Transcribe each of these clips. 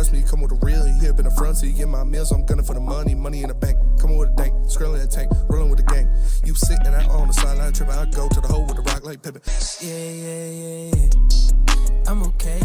trust me, come with a real. He up in the front, so you get my meals. I'm gunning for the money, money in the bank. Coming with a dank, scrolling in the tank, rolling with the gang. You sitting out on the sideline tripping, I go to the hole with the rock like Pippin. Yeah. I'm okay.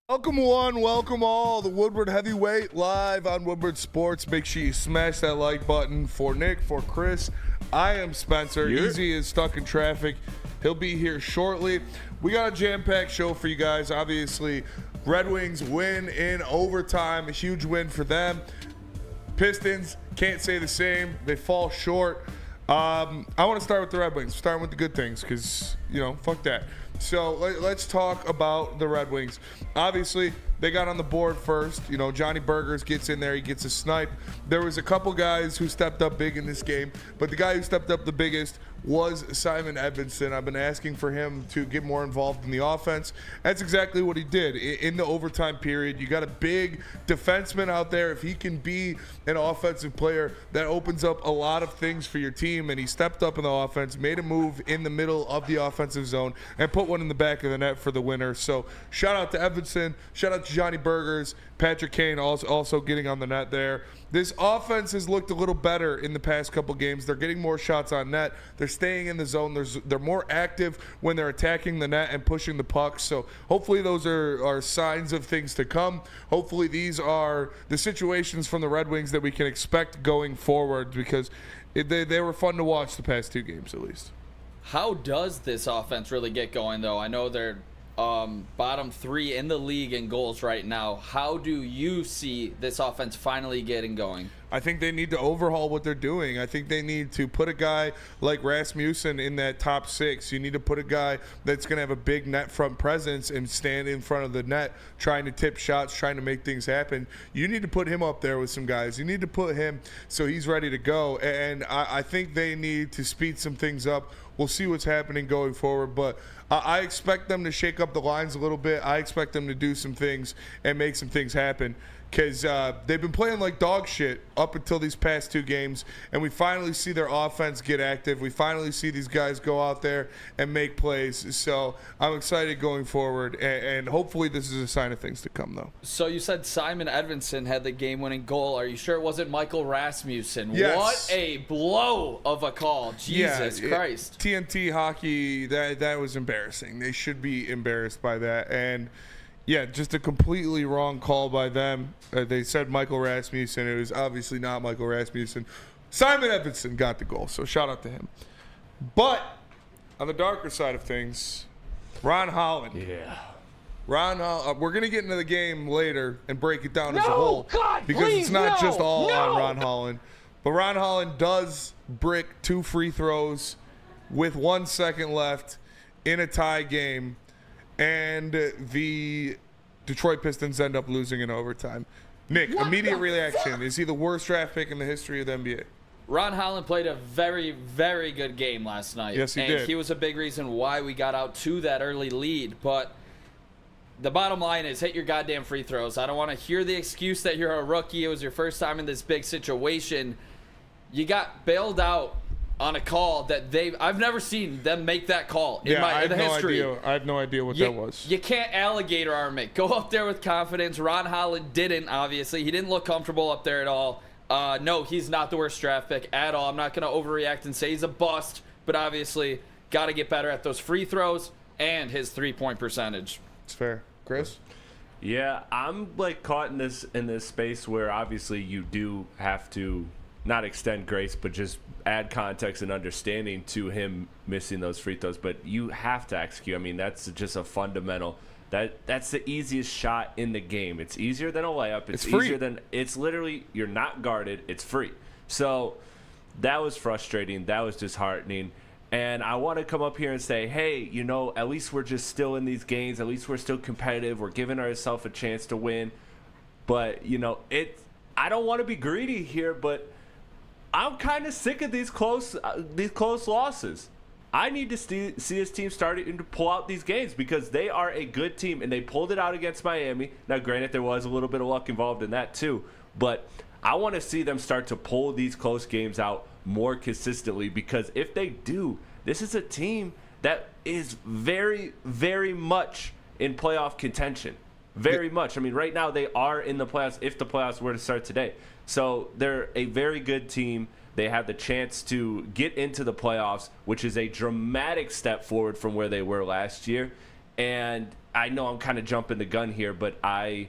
Welcome one, welcome all. The Woodward Heavyweight live on Woodward Sports. Make sure you smash that like button. For Nick, for Chris, I am Spencer. Eazy is stuck in traffic. He'll be here shortly. We got a jam-packed show for you guys. Obviously, Red Wings win in overtime. A huge win for them. Pistons, can't say the same. They fall short. I want to start with the Red Wings. Starting with the good things because, fuck that. So let's talk about the Red Wings. Obviously, they got on the board first. Johnny Burgers gets in there. He gets a snipe. There was a couple guys who stepped up big in this game, but the guy who stepped up the biggest was Simon Edvinsson. I've been asking for him to get more involved in the offense. That's exactly what he did in the overtime period. You got a big defenseman out there. If he can be an offensive player, that opens up a lot of things for your team, and he stepped up in the offense, made a move in the middle of the offensive zone, and put one in the back of the net for the winner. So shout out to Edvinsson, shout out to Johnny Burgers, Patrick Kane also getting on the net there. This offense has looked a little better in the past couple games. They're getting more shots on net. They're staying in the zone. They're more active when they're attacking the net and pushing the puck. So hopefully those are signs of things to come. Hopefully these are the situations from the Red Wings that we can expect going forward because they were fun to watch the past two games at least. How does this offense really get going, though? I know they're bottom three in the league in goals right now. How do you see this offense finally getting going? I think they need to overhaul what they're doing. I think they need to put a guy like Rasmussen in that top six. You need to put a guy that's going to have a big net front presence and stand in front of the net trying to tip shots, trying to make things happen. You need to put him up there with some guys. You need to put him so he's ready to go. And I think they need to speed some things up. We'll see what's happening going forward, but I expect them to shake up the lines a little bit. I expect them to do some things and make some things happen because they've been playing like dog shit up until these past two games, and we finally see their offense get active. We finally see these guys go out there and make plays. So I'm excited going forward, and hopefully this is a sign of things to come, though. So you said Simon Edvinsson had the game-winning goal. Are you sure it wasn't Michael Rasmussen? Yes. What a blow of a call. Jesus Christ. TNT hockey, that was embarrassing. They should be embarrassed by that. And yeah, just a completely wrong call by them. They said Michael Rasmussen. It was obviously not Michael Rasmussen. Simon Edvinsson got the goal, so shout out to him. But on the darker side of things, Ron Holland. Yeah. Ron Holland. We're going to get into the game later and break it down as a whole. Because it's not just all on Ron Holland. But Ron Holland does brick 2 free throws with 1 second left in a tie game. And the Detroit Pistons end up losing in overtime. Nick, immediate reaction. Is he the worst draft pick in the history of the NBA? Ron Holland played a very, very good game last night. Yes, he did. And he was a big reason why we got out to that early lead. But the bottom line is hit your goddamn free throws. I don't want to hear the excuse that you're a rookie. It was your first time in this big situation. You got bailed out on a call that I've never seen them make that call in history. I have no idea what that was. You can't alligator arm it. Go up there with confidence. Ron Holland didn't, obviously. He didn't look comfortable up there at all. No, he's not the worst draft pick at all. I'm not going to overreact and say he's a bust, but obviously got to get better at those free throws and his three-point percentage. It's fair. Chris? Yeah, I'm caught in this space where obviously you do have to not extend grace, but just add context and understanding to him missing those free throws. But you have to execute. I mean, that's just a fundamental. That's the easiest shot in the game. It's easier than a layup. It's free. easier than it's literally you're not guarded. It's free. So that was frustrating. That was disheartening. And I want to come up here and say, hey, at least we're just still in these games. At least we're still competitive. We're giving ourselves a chance to win. But I don't want to be greedy here, but I'm kind of sick of these close losses. I need to see this team starting to pull out these games because they are a good team, and they pulled it out against Miami. Now, granted, there was a little bit of luck involved in that too, but I want to see them start to pull these close games out more consistently because if they do, this is a team that is very, very much in playoff contention. Very much. I mean, right now they are in the playoffs if the playoffs were to start today. So they're a very good team. They have the chance to get into the playoffs, which is a dramatic step forward from where they were last year. And I know I'm kind of jumping the gun here, but I'm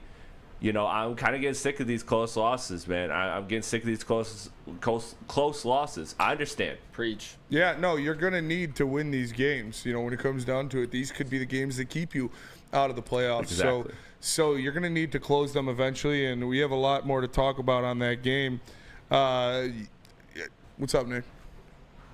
kind of getting sick of these close losses, man. I'm getting sick of these close losses. I understand. Preach. Yeah, no, you're going to need to win these games. When it comes down to it, these could be the games that keep you out of the playoffs. Exactly. So you're going to need to close them eventually, and we have a lot more to talk about on that game. What's up, Nick?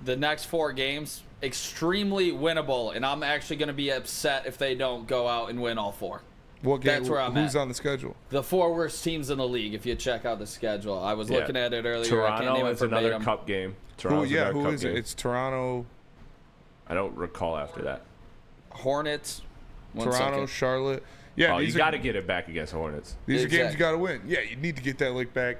The next 4 games, extremely winnable, and I'm actually going to be upset if they don't go out and win all 4. What game? That's where I'm Who's at. on the schedule? The 4 worst teams in the league, if you check out the schedule. I was looking at it earlier. I can't Toronto name it is another verbatim. cup game. Who is it? It's Toronto. I don't recall after that. Hornets. One Toronto, second. Charlotte. Yeah, You got to get it back against Hornets. These are games Exactly. you got to win. Yeah, you need to get that lick back.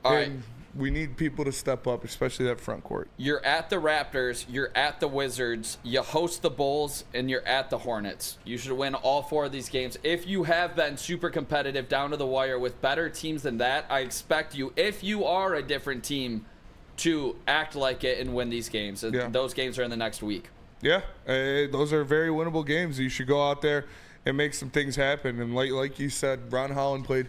All right. And we need people to step up, especially that front court. You're at the Raptors, you're at the Wizards, you host the Bulls, and you're at the Hornets. You should win all 4 of these games. If you have been super competitive down to the wire with better teams than that, I expect you, if you are a different team, to act like it and win these games. Yeah. Those games are in the next week. Yeah, those are very winnable games. You should go out there and make some things happen. And like you said, Ron Holland played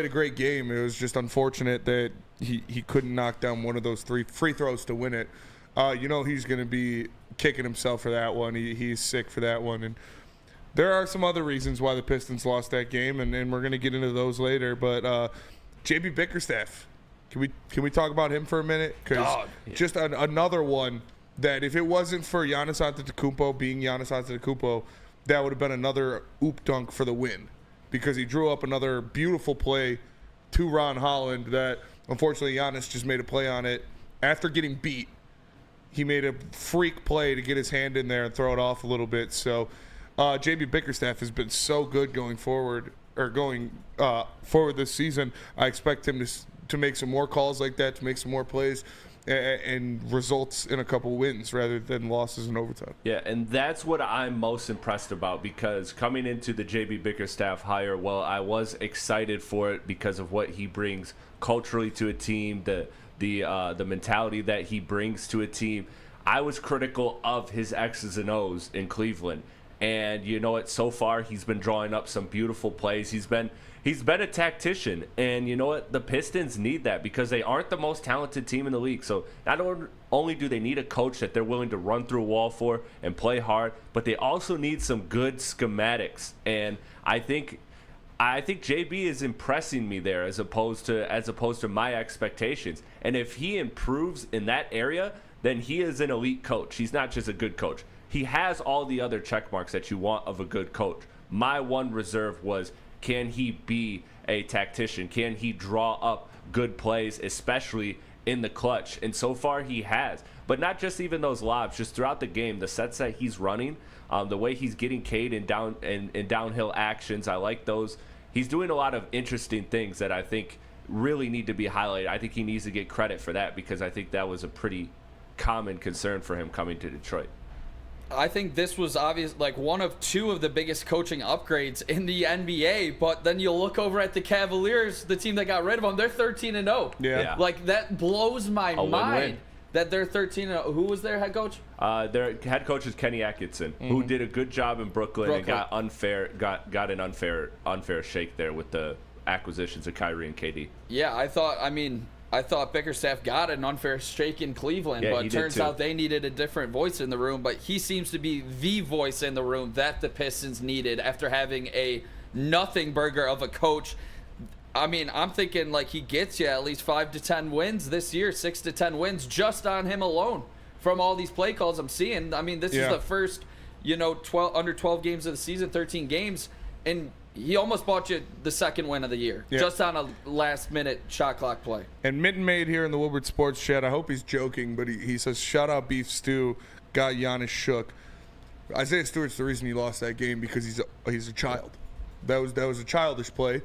a great game. It was just unfortunate that he couldn't knock down one of those 3 free throws to win it. He's going to be kicking himself for that one. He's sick for that one. And there are some other reasons why the Pistons lost that game, and we're going to get into those later. But JB Bickerstaff, can we talk about him for a minute? Because just another one that if it wasn't for Giannis Antetokounmpo being Giannis Antetokounmpo, that would have been another oop dunk for the win, because he drew up another beautiful play to Ron Holland that unfortunately Giannis just made a play on it after getting beat. He made a freak play to get his hand in there and throw it off a little bit. So JB Bickerstaff has been so good going forward this season. I expect him to make some more calls like that, to make some more plays, and results in a couple wins rather than losses in overtime. Yeah, and that's what I'm most impressed about, because coming into the JB Bickerstaff hire, well, I was excited for it because of what he brings culturally to a team, the mentality that he brings to a team. I was critical of his X's and O's in Cleveland, and you know what? So far, he's been drawing up some beautiful plays. He's been a tactician, and you know what? The Pistons need that because they aren't the most talented team in the league. So not only do they need a coach that they're willing to run through a wall for and play hard, but they also need some good schematics. And I think JB is impressing me there as opposed to my expectations. And if he improves in that area, then he is an elite coach. He's not just a good coach. He has all the other check marks that you want of a good coach. My one reserve was, can he be a tactician? Can he draw up good plays, especially in the clutch? And so far he has. But not just even those lobs, just throughout the game, the sets that he's running, the way he's getting Cade in downhill actions, I like those. He's doing a lot of interesting things that I think really need to be highlighted. I think he needs to get credit for that, because I think that was a pretty common concern for him coming to Detroit. I think this was obvious, like one of 2 of the biggest coaching upgrades in the NBA. But then you look over at the Cavaliers, the team that got rid of them, they're 13-0. Yeah. Like that blows my mind win-win. that they're 13-0. Who was their head coach? Their head coach is Kenny Atkinson, who did a good job in Brooklyn and got an unfair shake there with the acquisitions of Kyrie and KD. Yeah, I thought Bickerstaff got an unfair shake in Cleveland, Yeah, but he it did turns too. out they needed a different voice in the room. But he seems to be the voice in the room that the Pistons needed after having a nothing burger of a coach. I mean, I'm thinking like he gets you at least 5 to 10 wins this year, 6 to 10 wins just on him alone from all these play calls I'm seeing. I mean, this is the first, 12 games of the season, 13 games, and he almost bought you the second win of the year just on a last-minute shot clock play. And Mitten Made here in the Woodward Sports Chat, I hope he's joking, but he says, shout out Beef Stew, got Giannis shook. Isaiah Stewart's the reason he lost that game, because he's a child. That was a childish play.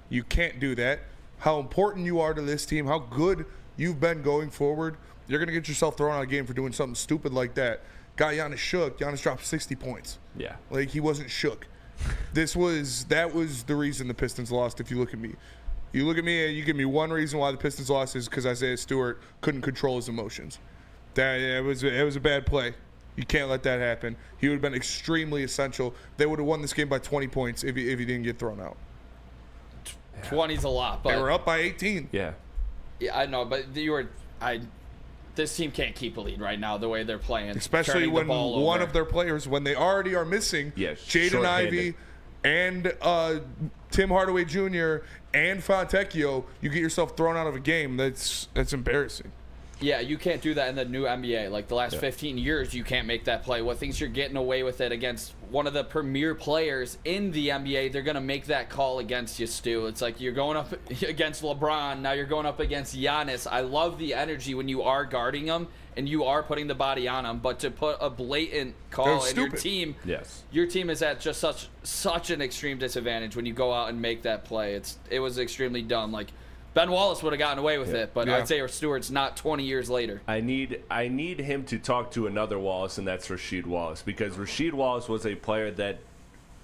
You can't do that. How important you are to this team, how good you've been going forward, you're going to get yourself thrown out of the game for doing something stupid like that. Got Giannis shook. Giannis dropped 60 points. Yeah. Like, he wasn't shook. that was the reason the Pistons lost. If you look at me, you give me one reason why the Pistons lost is because Isaiah Stewart couldn't control his emotions. It was a bad play. You can't let that happen. He would have been extremely essential. They would have won this game by 20 points if he didn't get thrown out. 20's a lot, but they were up by 18. Yeah, I know, but this team can't keep a lead right now the way they're playing. Especially when one of their players, when they already are missing Jaden Ivey and Tim Hardaway Jr. and Fontecchio, you get yourself thrown out of a game. That's embarrassing. Yeah, you can't do that in the new NBA. Like the last 15 years, you can't make that play. What thinks you're getting away with it against one of the premier players in the NBA, they're going to make that call against you, Stu. It's like you're going up against LeBron. Now you're going up against Giannis. I love the energy when you are guarding them and you are putting the body on them. But to put a blatant call in your team, your team is at just such an extreme disadvantage when you go out and make that play. It was extremely dumb. Like, Ben Wallace would have gotten away with it, but Isaiah Stewart's not 20 years later. I need him to talk to another Wallace, and that's Rasheed Wallace, because Rasheed Wallace was a player that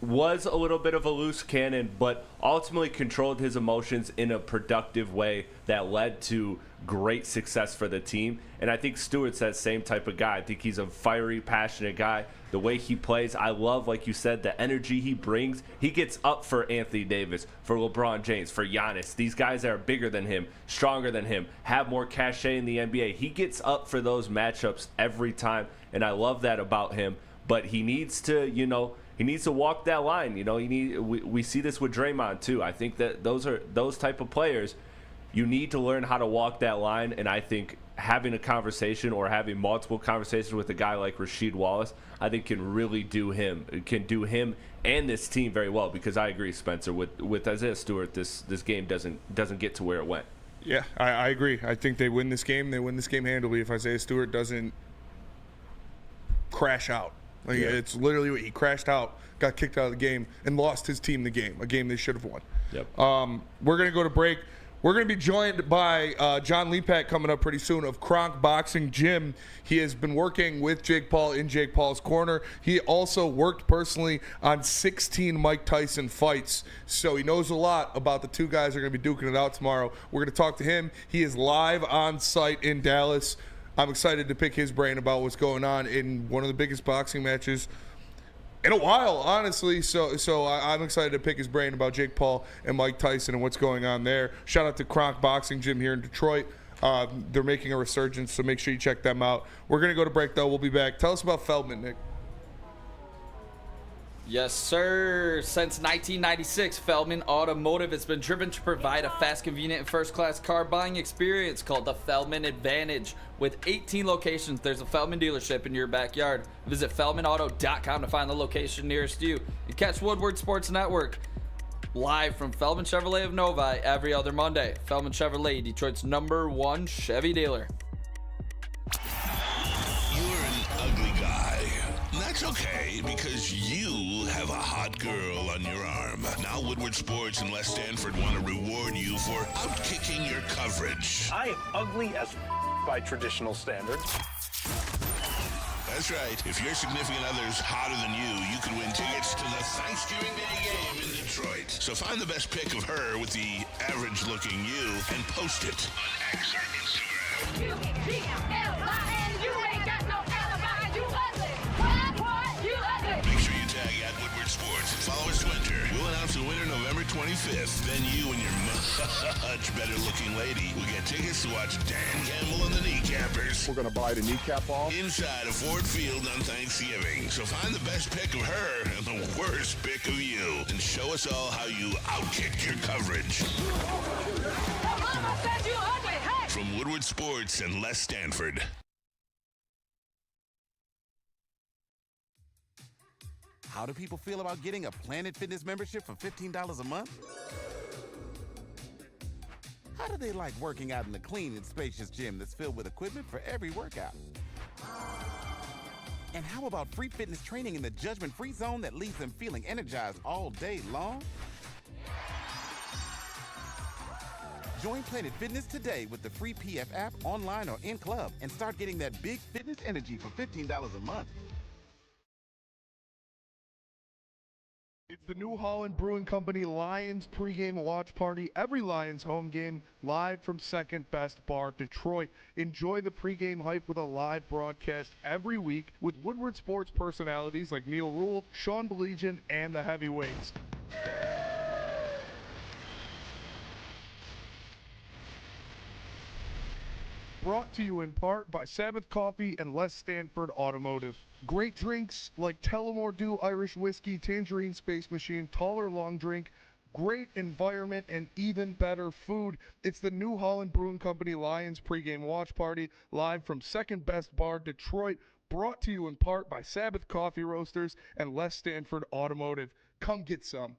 was a little bit of a loose cannon, but ultimately controlled his emotions in a productive way that led to great success for the team. And I think Stewart's that same type of guy. I think he's a fiery, passionate guy. The way he plays, I love, like you said, the energy he brings. He gets up for Anthony Davis, for LeBron James, for Giannis. These guys that are bigger than him, stronger than him, have more cachet in the NBA. He gets up for those matchups every time, and I love that about him. But he needs to, he needs to walk that line. We see this with Draymond too. I think that those type of players, you need to learn how to walk that line. And I think having a conversation or having multiple conversations with a guy like Rasheed Wallace, I think can really do him and this team very well. Because I agree, Spencer, with Isaiah Stewart, this game doesn't get to where it went. Yeah, I agree. I think they win this game. They win this game handily if Isaiah Stewart doesn't crash out. It's literally what he crashed out, got kicked out of the game, and lost his team the game, a game they should have won. Yep. We're going to go to break. We're going to be joined by John Lepak coming up pretty soon of Kronk Boxing Gym. He has been working with Jake Paul in Jake Paul's corner. He also worked personally on 16 Mike Tyson fights, so he knows a lot about the two guys that are going to be duking it out tomorrow. We're going to talk to him. He is live on site in Dallas. I'm excited to pick his brain about what's going on in one of the biggest boxing matches in a while, honestly. So I'm excited to pick his brain about Jake Paul and Mike Tyson and what's going on there. Shout out to Kronk Boxing Gym here in Detroit. They're making a resurgence, so make sure you check them out. We're going to go to break, though. We'll be back. Tell us about Feldman, Nick. Yes, sir. Since 1996, Feldman Automotive has been driven to provide a fast, convenient, and first-class car buying experience called the Feldman Advantage. With 18 locations, there's a Feldman dealership in your backyard. Visit feldmanauto.com to find the location nearest you. And catch Woodward Sports Network live from Feldman Chevrolet of Novi every other Monday. Feldman Chevrolet, Detroit's #1 Chevy dealer. You're an ugly guy. That's okay, because you have a hot girl on your arm. Now Woodward Sports and Les Stanford want to reward you for outkicking your coverage. I am ugly as by traditional standards. That's right. If your significant other's hotter than you could win tickets to the Thanksgiving Day game in Detroit. So find the best pic of her with the average-looking you and post it on X or Instagram. Make sure you tag at Woodward Sports and follow us to enter. We'll announce the winner November 25th. Then you and your much better-looking lady will get tickets to watch Dan Campbell and the Kneecappers. We're going to buy the kneecap off. Inside of Ford Field on Thanksgiving. So find the best pic of her and the worst pic of you. And show us all how you outkicked your coverage. Mama said you ugly. Hey! From Woodward Sports and Les Stanford. How do people feel about getting a Planet Fitness membership for $15 a month? How do they like working out in a clean and spacious gym that's filled with equipment for every workout? And how about free fitness training in the judgment-free zone that leaves them feeling energized all day long? Join Planet Fitness today with the free PF app, online or in club, and start getting that big fitness energy for $15 a month. It's The New Holland Brewing Company Lions pregame watch party. Every Lions home game live from Second Best Bar, Detroit. Enjoy the pregame hype with a live broadcast every week with Woodward Sports personalities like Neil Rule, Sean Belegian, and the Heavyweights. Brought to you in part by Sabbath Coffee and Les Stanford Automotive. Great drinks like Tullamore Dew Irish Whiskey, Tangerine Space Machine, Taller Long Drink, great environment, and even better food. It's the New Holland Brewing Company Lions pregame watch party live from Second Best Bar, Detroit. Brought to you in part by Sabbath Coffee Roasters and Les Stanford Automotive. Come get some.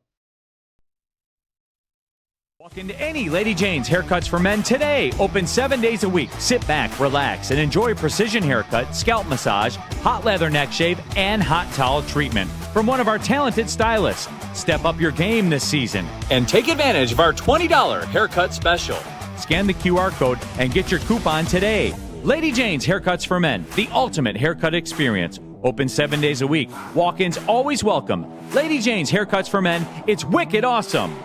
Walk into any Lady Jane's Haircuts for Men today. Open 7 days a week. Sit back, relax, and enjoy precision haircut, scalp massage, hot leather neck shave, and hot towel treatment from one of our talented stylists. Step up your game this season and take advantage of our $20 haircut special. Scan the QR code and get your coupon today. Lady Jane's Haircuts for Men, the ultimate haircut experience. Open 7 days a week. Walk-ins always welcome. Lady Jane's Haircuts for Men. It's wicked awesome.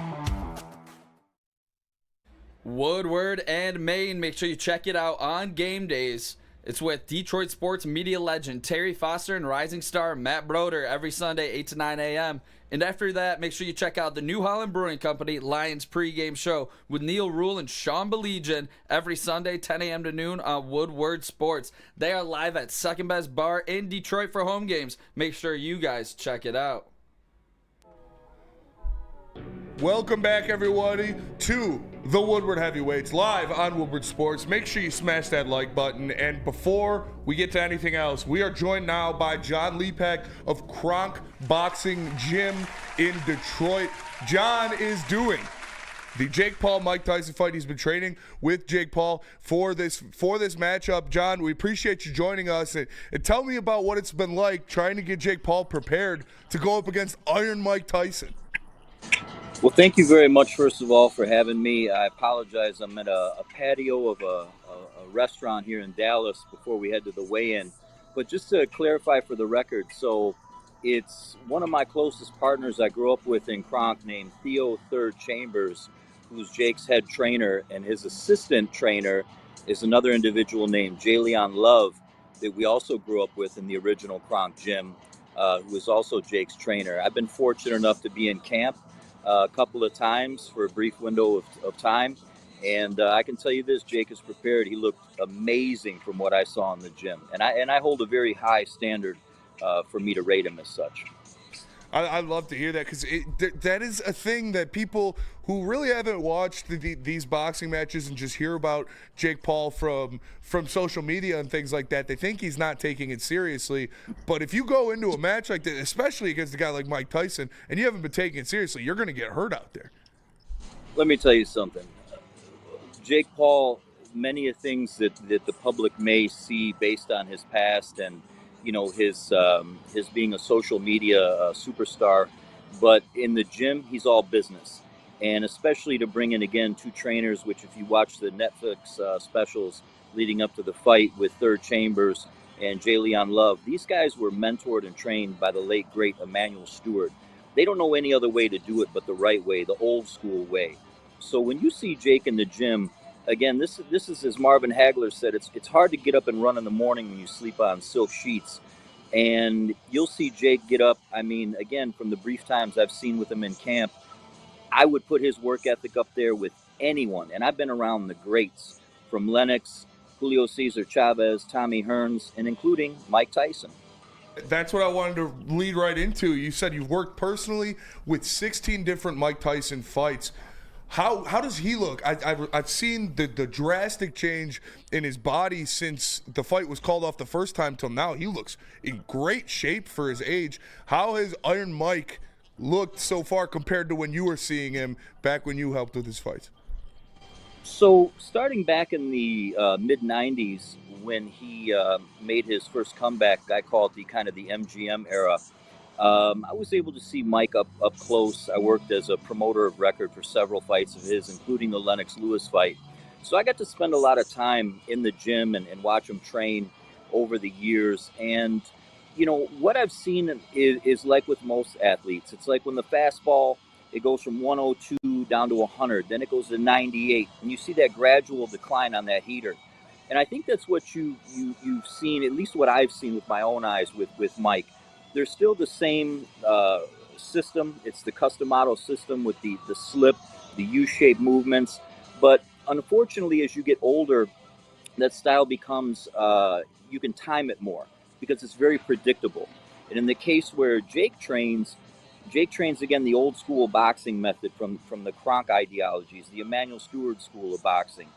Woodward and Maine. Make sure you check it out on game days. It's with Detroit sports media legend Terry Foster and rising star Matt Broder every Sunday, 8 to 9 a.m. And after that, make sure you check out the New Holland Brewing Company Lions pregame show with Neil Rule and Sean Belegian every Sunday, 10 a.m. to noon on Woodward Sports. They are live at Second Best Bar in Detroit for home games. Make sure you guys check it out. Welcome back, everybody, to the Woodward Heavyweights live on Woodward Sports. Make sure you smash that like button. And before we get to anything else, we are joined now by John Lepak of Kronk Boxing Gym in Detroit. John is doing the Jake Paul Mike Tyson fight. He's been training with Jake Paul for this matchup. John, we appreciate you joining us, and tell me about what it's been like trying to get Jake Paul prepared to go up against Iron Mike Tyson. Well, thank you very much, first of all, for having me. I apologize. I'm at a patio of a restaurant here in Dallas before we head to the weigh-in. But just to clarify for the record, so it's one of my closest partners I grew up with in Kronk named Theo Third Chambers, who's Jake's head trainer, and his assistant trainer is another individual named Jaleon Love that we also grew up with in the original Kronk gym, who was also Jake's trainer. I've been fortunate enough to be in camp a couple of times for a brief window of time. And I can tell you this, Jake is prepared. He looked amazing from what I saw in the gym. And I hold a very high standard for me to rate him as such. I love to hear that, because that is a thing that people who really haven't watched these boxing matches and just hear about Jake Paul from social media and things like that, they think he's not taking it seriously. But if you go into a match like that, especially against a guy like Mike Tyson, and you haven't been taking it seriously, you're going to get hurt out there. Let me tell you something. Jake Paul, many of things that the public may see based on his past and his being a social media superstar, but in the gym he's all business. And especially to bring in again two trainers, which if you watch the Netflix specials leading up to the fight with Third Chambers and Jaleon Love, these guys were mentored and trained by the late great Emmanuel Stewart. They don't know any other way to do it but the right way, the old school way. So when you see Jake in the gym, again, this is, as Marvin Hagler said, it's hard to get up and run in the morning when you sleep on silk sheets. And you'll see Jake get up. I mean, again, from the brief times I've seen with him in camp, I would put his work ethic up there with anyone. And I've been around the greats, from Lennox, Julio Cesar Chavez, Tommy Hearns, and including Mike Tyson. That's what I wanted to lead right into. You said you've worked personally with 16 different Mike Tyson fights. How does he look? I've seen the drastic change in his body since the fight was called off the first time till now. He looks in great shape for his age. How has Iron Mike looked so far compared to when you were seeing him back when you helped with his fights? So starting back in the mid-'90s when he made his first comeback, I call it the MGM era, I was able to see Mike up close. I worked as a promoter of record for several fights of his, including the Lennox Lewis fight. So I got to spend a lot of time in the gym and watch him train over the years. And what I've seen is like with most athletes. It's like when the fastball, it goes from 102 down to 100, then it goes to 98, and you see that gradual decline on that heater. And I think that's what you've seen, at least what I've seen with my own eyes with Mike. There's still the same system. It's the custom model system with the slip, the U-shaped movements. But unfortunately, as you get older, that style becomes, you can time it more because it's very predictable. And in the case where Jake trains, again, the old school boxing method from the Kronk ideologies, the Emanuel Stewart school of boxing.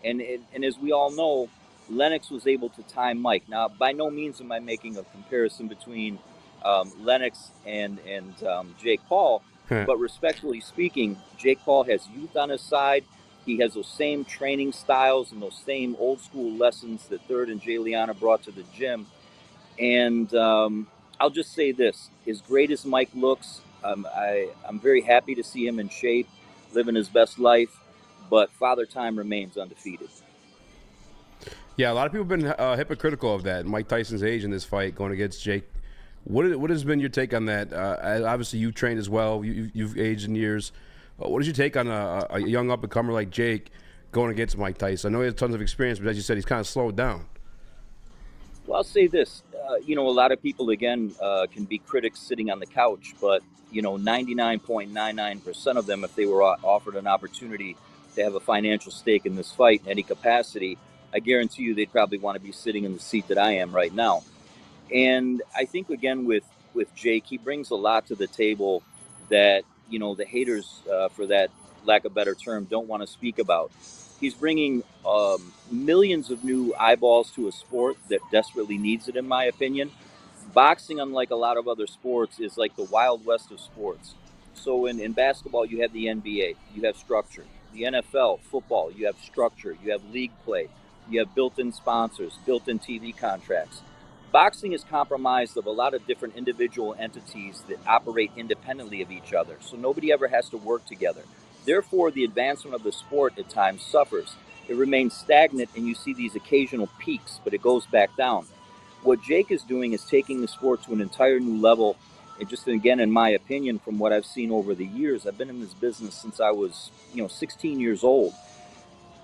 And as we all know, Lennox was able to time Mike. Now, by no means am I making a comparison between Lennox and Jake Paul, but respectfully speaking, Jake Paul has youth on his side. He has those same training styles and those same old school lessons that Third and Jay Liana brought to the gym. And I'll just say this, as great as Mike looks, I'm very happy to see him in shape, living his best life, but Father Time remains undefeated. Yeah, a lot of people have been hypocritical of that. Mike Tyson's age in this fight going against Jake. What has been your take on that? Obviously, you trained as well. You've aged in years. What is your take on a young up-and-comer like Jake going against Mike Tyson? I know he has tons of experience, but as you said, he's kind of slowed down. Well, I'll say this. A lot of people, again, can be critics sitting on the couch, but, 99.99% of them, if they were offered an opportunity to have a financial stake in this fight in any capacity, I guarantee you they'd probably want to be sitting in the seat that I am right now. And I think, again, with Jake, he brings a lot to the table that, the haters, for that lack of a better term, don't want to speak about. He's bringing millions of new eyeballs to a sport that desperately needs it, in my opinion. Boxing, unlike a lot of other sports, is like the Wild West of sports. So in basketball, you have the NBA, you have structure. The NFL, football, you have structure, you have league play, you have built-in sponsors, built-in TV contracts. Boxing is comprised of a lot of different individual entities that operate independently of each other, so nobody ever has to work together. Therefore, the advancement of the sport at times suffers. It remains stagnant, and you see these occasional peaks, but it goes back down. What Jake is doing is taking the sport to an entire new level. And just, again, in my opinion, from what I've seen over the years, I've been in this business since I was, 16 years old.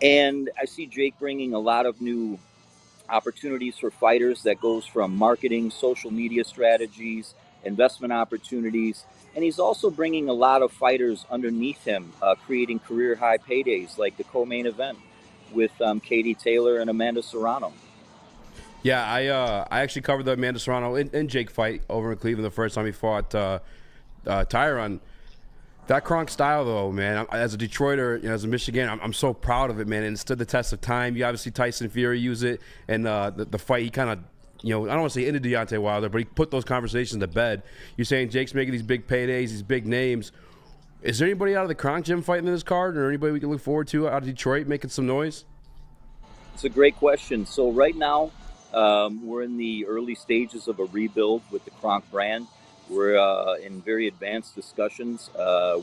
And I see Jake bringing a lot of new opportunities for fighters that goes from marketing, social media strategies, investment opportunities. And he's also bringing a lot of fighters underneath him, creating career high paydays like the co-main event with Katie Taylor and Amanda Serrano. Yeah, I actually covered the Amanda Serrano and Jake fight over in Cleveland the first time he fought Tyron. That Kronk style, though, man, as a Detroiter, as a Michigan, I'm so proud of it, man. And it stood the test of time. You obviously Tyson Fury use it, and the fight, he kind of, I don't want to say into Deontay Wilder, but he put those conversations to bed. You're saying Jake's making these big paydays, these big names. Is there anybody out of the Kronk gym fighting in this card, or anybody we can look forward to out of Detroit making some noise? It's a great question. So right now, we're in the early stages of a rebuild with the Kronk brand. We're in very advanced discussions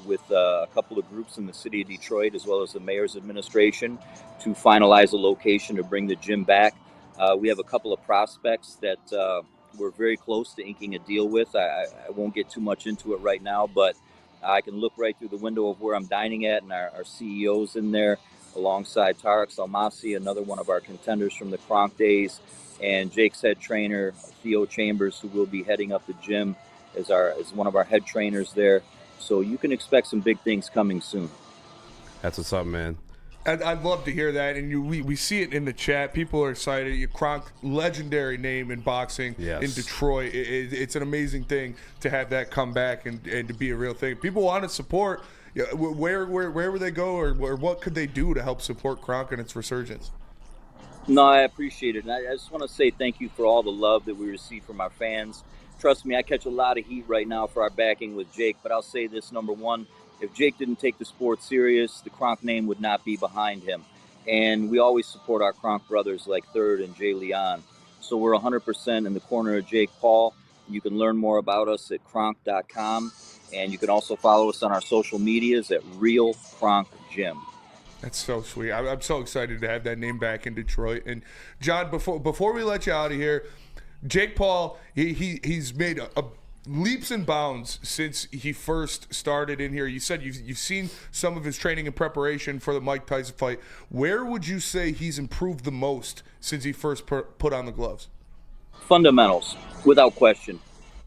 with a couple of groups in the city of Detroit, as well as the mayor's administration, to finalize a location to bring the gym back. We have a couple of prospects that we're very close to inking a deal with. I won't get too much into it right now, but I can look right through the window of where I'm dining at, and our CEO's in there, alongside Tarek Salmasi, another one of our contenders from the Kronk days, and Jake's head trainer, Theo Chambers, who will be heading up the gym as one of our head trainers there. So you can expect some big things coming soon. That's what's up, man. I'd love to hear that, and we see it in the chat. People are excited. Kronk, legendary name in boxing in Detroit. It's an amazing thing to have that come back and to be a real thing. People want to support. Where would they go, or what could they do to help support Kronk and its resurgence? No, I appreciate it. And I just want to say thank you for all the love that we receive from our fans. Trust me, I catch a lot of heat right now for our backing with Jake, but I'll say this, number one, if Jake didn't take the sport serious, the Kronk name would not be behind him. And we always support our Kronk brothers like Third and Jay Leon. So we're 100% in the corner of Jake Paul. You can learn more about us at kronk.com. And you can also follow us on our social medias at Real Kronk Gym. That's so sweet. I'm so excited to have that name back in Detroit. And John, before we let you out of here, Jake Paul, he's made a leaps and bounds since he first started in here. You said you've seen some of his training and preparation for the Mike Tyson fight. Where would you say he's improved the most since he first put on the gloves? Fundamentals, without question.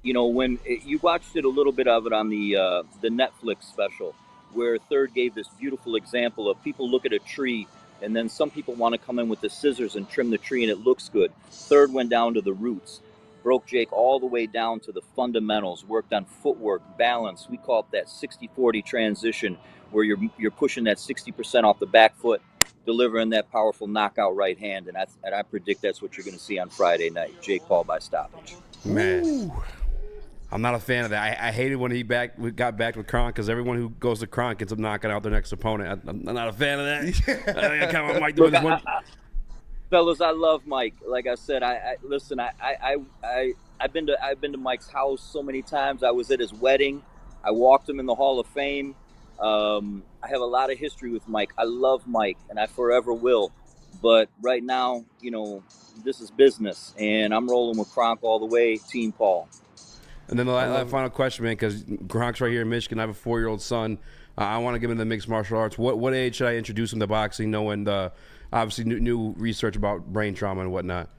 You know, when you watched it a little bit of it on the Netflix special, where Third gave this beautiful example of people look at a tree and then some people want to come in with the scissors and trim the tree and it looks good. Third went down to the roots, broke Jake all the way down to the fundamentals, worked on footwork, balance. We call it that 60-40 transition, where you're pushing that 60% off the back foot, delivering that powerful knockout right hand. And I predict that's what you're going to see on Friday night, Jake Paul by stoppage. Man. Ooh. I'm not a fan of that. I hated when he got back with Kronk, because everyone who goes to Kronk ends up knocking out their next opponent. I'm not a fan of that. I kind of Mike doing this one. Fellas, I love Mike. Like I said, listen. I've been to Mike's house so many times. I was at his wedding. I walked him in the Hall of Fame. I have a lot of history with Mike. I love Mike, and I forever will. But right now, you know, this is business, and I'm rolling with Kronk all the way, Team Paul. And then the final question, man, because Kronk's right here in Michigan. I have a 4-year-old son. I want to get him into mixed martial arts. What age should I introduce him to boxing, knowing obviously new research about brain trauma and whatnot?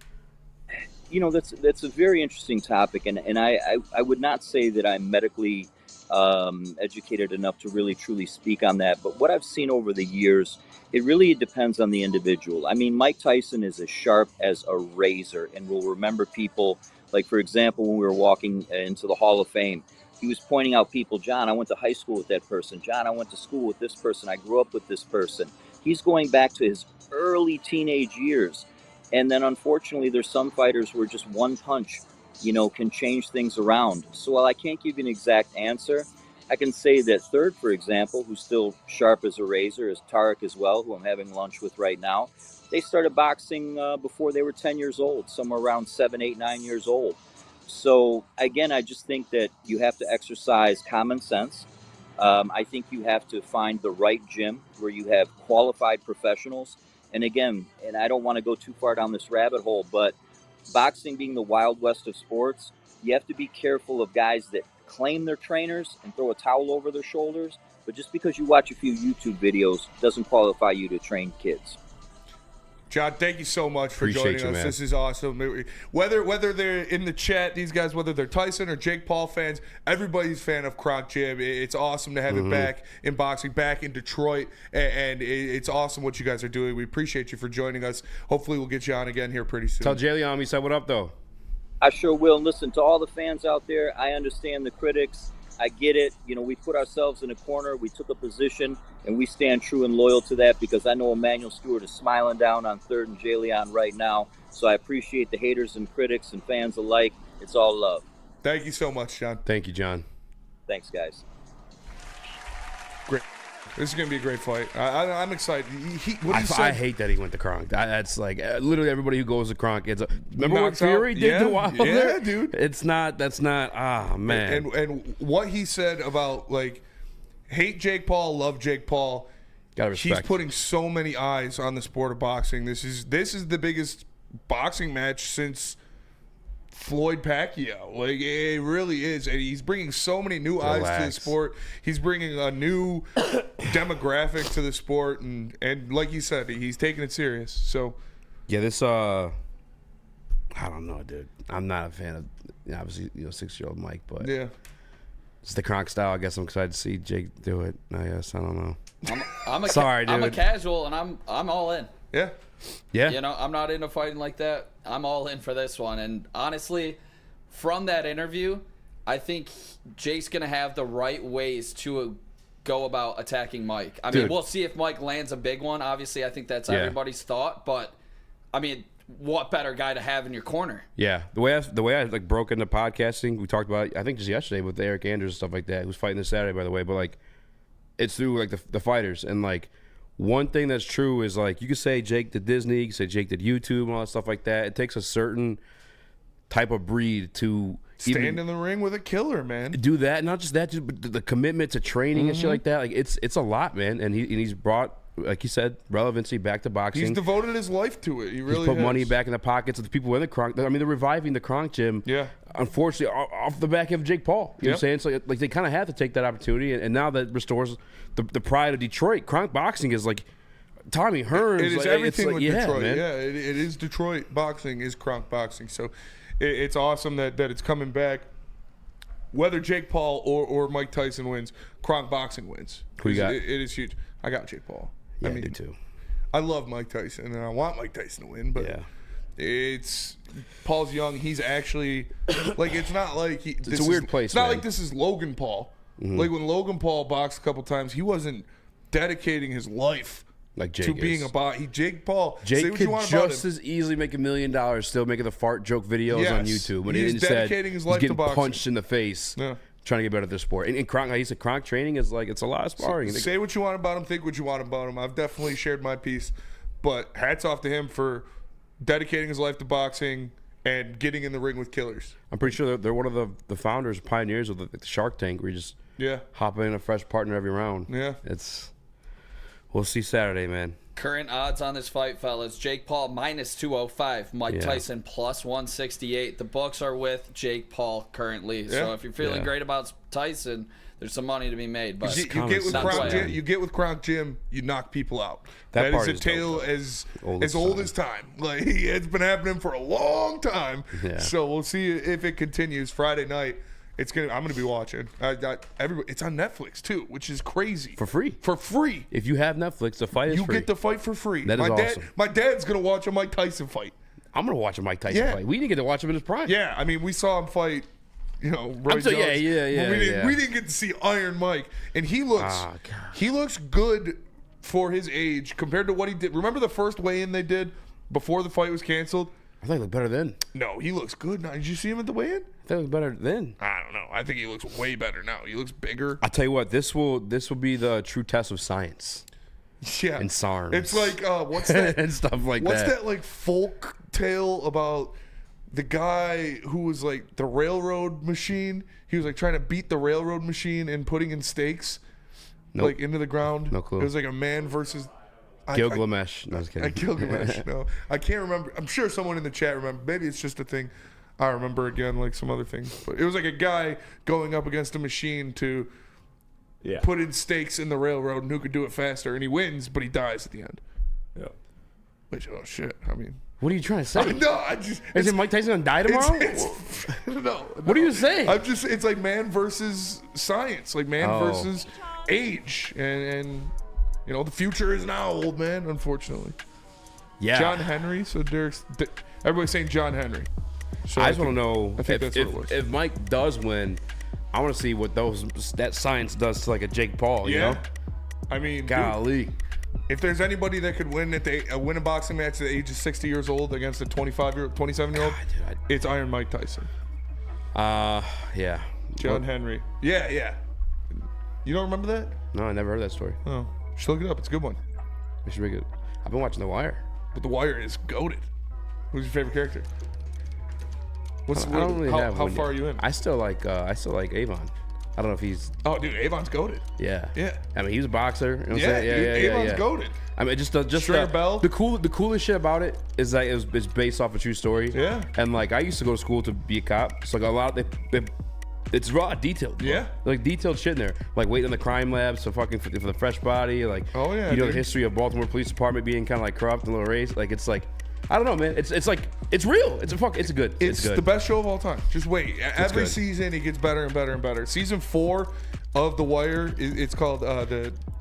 You know, that's a very interesting topic, and I would not say that I'm medically educated enough to really truly speak on that. But what I've seen over the years, it really depends on the individual. I mean, Mike Tyson is as sharp as a razor and will remember people. Like, for example, when we were walking into the Hall of Fame, he was pointing out people, John, I went to high school with that person. John, I went to school with this person. I grew up with this person. He's going back to his early teenage years. And then, unfortunately, there's some fighters where just one punch, you know, can change things around. So while I can't give you an exact answer, I can say that Third, for example, who's still sharp as a razor, is Tarek as well, who I'm having lunch with right now. They started boxing before they were 10 years old, somewhere around 7, 8, 9 years old. So, again, I just think that you have to exercise common sense. I think you have to find the right gym where you have qualified professionals. And again, and I don't want to go too far down this rabbit hole, but boxing being the Wild West of sports, you have to be careful of guys that claim they're trainers and throw a towel over their shoulders. But just because you watch a few YouTube videos doesn't qualify you to train kids. John, thank you so much for joining us. Man. This is awesome. Whether they're in the chat, these guys, whether they're Tyson or Jake Paul fans, everybody's fan of Kronk Jim. It's awesome to have it back in boxing, back in Detroit, and it's awesome what you guys are doing. We appreciate you for joining us. Hopefully we'll get you on again here pretty soon. Tell Jaylion we said what up, though. I sure will. And listen, to all the fans out there, I understand the critics. I get it. You know, we put ourselves in a corner. We took a position, and we stand true and loyal to that, because I know Emmanuel Stewart is smiling down on Third and Jaylion right now. So I appreciate the haters and critics and fans alike. It's all love. Thank you so much, John. Thank you, John. Thanks, guys. Great. This is going to be a great fight. I'm excited. I hate that he went to Kronk. That's like literally everybody who goes to Kronk. Remember what Fury did to Wilder? Yeah, dude. That's not. Ah, man. And what he said about, like, hate Jake Paul, love Jake Paul. Gotta respect. He's putting so many eyes on the sport of boxing. This is the biggest boxing match since Floyd Pacquiao. Like, it really is. And he's bringing so many new eyes to the sport. He's bringing a new demographic to the sport. And like you said, he's taking it serious. So, yeah, this, I don't know, dude. I'm not a fan of, obviously, 6-year-old Mike, but yeah, it's the Kronk style. I guess I'm excited to see Jake do it. I guess. I don't know. I'm a casual, and I'm all in. Yeah. Yeah. You know, I'm not into fighting like that. I'm all in for this one. And honestly, from that interview, I think Jake's going to have the right ways to go about attacking Mike. I mean, we'll see if Mike lands a big one. Obviously, I think that's everybody's thought. But, I mean, what better guy to have in your corner? Yeah. The way I like broke into podcasting, we talked about, I think just yesterday with Eric Andrews and stuff like that, who's fighting this Saturday, by the way. But, like, it's through, like, the fighters. And, like, one thing that's true is, like, you could say Jake did Disney, you could say Jake did YouTube and all that stuff like that. It takes a certain type of breed to stand in the ring with a killer, man. Do that. Not just that, but the commitment to training and shit like that. Like, it's a lot, man. And he's brought like you said, relevancy back to boxing. He's devoted his life to it. He really put has. money back in the pockets of the people in the Kronk. I mean, they're reviving the Kronk gym. Yeah. Unfortunately, off the back of Jake Paul. You know what I'm saying? So like they kind of have to take that opportunity, and now that restores the pride of Detroit. Kronk boxing is like Tommy Hearns. It is like, everything with Detroit. Man. Yeah, it is Detroit boxing is Kronk boxing. So it's awesome that it's coming back. Whether Jake Paul or Mike Tyson wins, Kronk boxing wins. Who you got? It is huge. I got Jake Paul. Yeah, I mean, I do too. I love Mike Tyson, and I want Mike Tyson to win, but it's Paul's young. He's actually like it's not like it's a weird place. It's not man. like this is Logan Paul. Mm-hmm. Like when Logan Paul boxed a couple times, he wasn't dedicating his life like Jake to being is. a bot. Jake Paul. Jake say what could you want about just him. as easily make $1 million still making the fart joke videos on YouTube. But He's instead, dedicating his life he's getting to boxing. punched in the face. Yeah. Trying to get better at their sport. And Kronk, he said Kronk training is like, it's a lot of sparring. Say what you want about him, think what you want about him. I've definitely shared my piece, but hats off to him for dedicating his life to boxing and getting in the ring with killers. I'm pretty sure they're one of the founders, pioneers of the Shark Tank, where you just hop in a fresh partner every round. Yeah. We'll see Saturday, man. Current odds on this fight, fellas. Jake Paul minus 205. Mike Tyson plus 168. The books are with Jake Paul currently. So if you're feeling great about Tyson, there's some money to be made. But you get with Kronk Jim, you knock people out. That is a tale as old as time. Like it's been happening for a long time. Yeah. So we'll see if it continues Friday night. I'm gonna be watching. It's on Netflix too, which is crazy. For free. For free. If you have Netflix, the fight is free. You get the fight for free. That is awesome. My dad's gonna watch a Mike Tyson fight. I'm gonna watch a Mike Tyson fight. We didn't get to watch him in his prime. Yeah, I mean we saw him fight. Roy Jones. We didn't get to see Iron Mike, and he looks good for his age compared to what he did. Remember the first weigh-in they did before the fight was canceled? I think he looked better then. No, he looks good now. Did you see him at the weigh-in? I think he looked better then. I don't know. I think he looks way better now. He looks bigger. I'll tell you what. This will be the true test of science. Yeah, and SARMs. It's like what's that and stuff like what's that. What's that like folk tale about the guy who was like the railroad machine? He was like trying to beat the railroad machine and putting in stakes like into the ground. No clue. It was like a man versus Gilgamesh. No, I was kidding. Gilgamesh. No, I can't remember. I'm sure someone in the chat remember. Maybe it's just a thing. I remember again, like some other things. But it was like a guy going up against a machine to put in stakes in the railroad, and who could do it faster. And he wins, but he dies at the end. Yeah. Which, oh shit. I mean, what are you trying to say? Is Mike Tyson gonna die tomorrow? No. What are you saying? It's like man versus science, like man versus age, and the future is now, old man. Unfortunately. Yeah. John Henry. So everybody's saying John Henry. So I just want to know if Mike does win, I want to see what that science does to like a Jake Paul. You know? I mean, golly. Dude, if there's anybody that could win win a boxing match at the age of 60 years old against a 27-year-old, it's Iron Mike Tyson. Yeah. John Henry. Yeah. You don't remember that? No, I never heard that story. Oh, you should look it up. It's a good one. It should be good. I've been watching The Wire. But The Wire is goated. Who's your favorite character? How far are you in? I still like Avon. I don't know if he's. Oh, dude, Avon's goated. Yeah. Yeah. I mean, he was a boxer. You know what I'm saying? Avon's goated. I mean, just Bell. The coolest shit about it is that it's based off a true story. Yeah. And like I used to go to school to be a cop, so like a lot it's raw detailed. Bro. Yeah. Like detailed shit in there, like waiting in the crime lab, so fucking for the fresh body, like the history of Baltimore Police Department being kind of like corrupt and a little race, like it's like. I don't know, man. It's like it's real. It's good. It's good. the best show of all time. Just wait. Every season it gets better and better and better. Season 4 of The Wire, it's called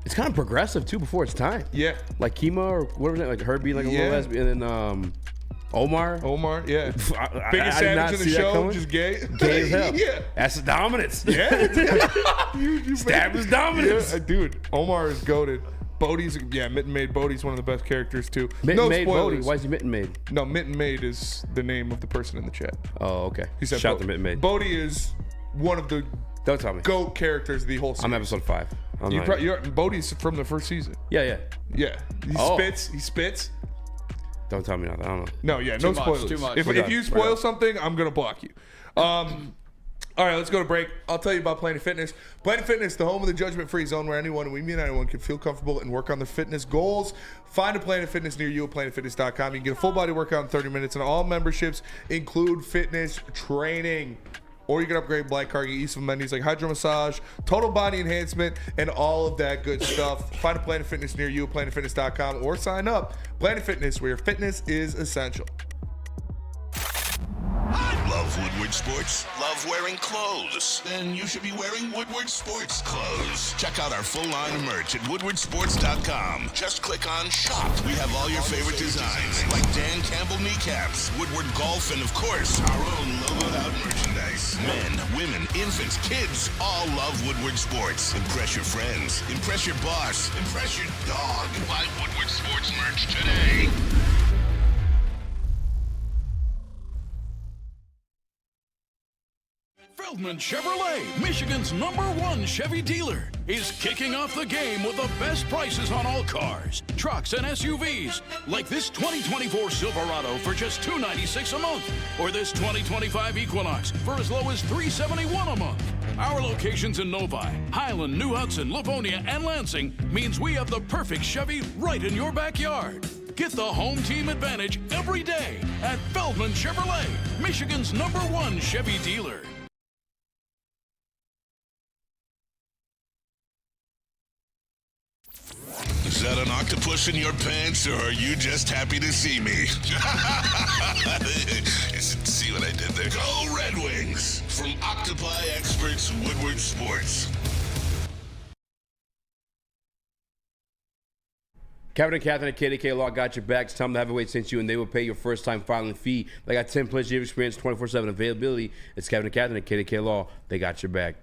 It's kind of progressive too. Before its time. Yeah. Like Kima or whatever, like her being like a little lesbian, and then Omar, yeah. Biggest savage in the show, just gay. Gay as hell. Yeah. That's the dominance. Yeah. Stab his dominance. Yeah, dude, Omar is goated. Bodie's Mitten Maid. Bodie's one of the best characters too. Mitten Maid Bodie. Why is he Mitten Maid? No, Mitten Maid is the name of the person in the chat. Oh, okay. He said shout out to Mitten Maid. Bodie is one of the Don't tell me. GOAT characters of the whole series. I'm episode 5. Bodie's from the first season. Yeah. He spits. Don't tell me nothing. I don't know. No, no spoilers. Too much. If you spoil something, I'm gonna block you. All right, let's go to break. I'll tell you about Planet Fitness. Planet Fitness, the home of the judgment-free zone where anyone, and we mean anyone, can feel comfortable and work on their fitness goals. Find a Planet Fitness near you at planetfitness.com. You can get a full-body workout in 30 minutes, and all memberships include fitness training. Or you can upgrade Black Card, get some amenities like hydro massage, total body enhancement, and all of that good stuff. Find a Planet Fitness near you at planetfitness.com or sign up. Planet Fitness, where fitness is essential. Love Woodward Sports? Love wearing clothes? Then you should be wearing Woodward Sports clothes. Check out our full line of merch at woodwardsports.com. Just click on shop. We have all your favorite designs, like Dan Campbell kneecaps, Woodward Golf, and of course, our own logoed out merchandise. Men, women, infants, kids all love Woodward Sports. Impress your friends. Impress your boss. Impress your dog. Buy Woodward Sports merch today. Feldman Chevrolet, Michigan's #1 Chevy dealer, is kicking off the game with the best prices on all cars, trucks, and SUVs, like this 2024 Silverado for just $296 a month, or this 2025 Equinox for as low as $371 a month. Our locations in Novi, Highland, New Hudson, Livonia, and Lansing means we have the perfect Chevy right in your backyard. Get the home team advantage every day at Feldman Chevrolet, Michigan's #1 Chevy dealer. Is that an octopus in your pants, or are you just happy to see me? See what I did there? Go Red Wings! From Octopi Experts, Woodward Sports. Kevin and Catherine at KDK Law got your back. Tell them the heavyweight sent you, and they will pay your first-time filing fee. They got 10 plus years of experience, 24/7 availability. It's Kevin and Catherine at KDK Law. They got your back.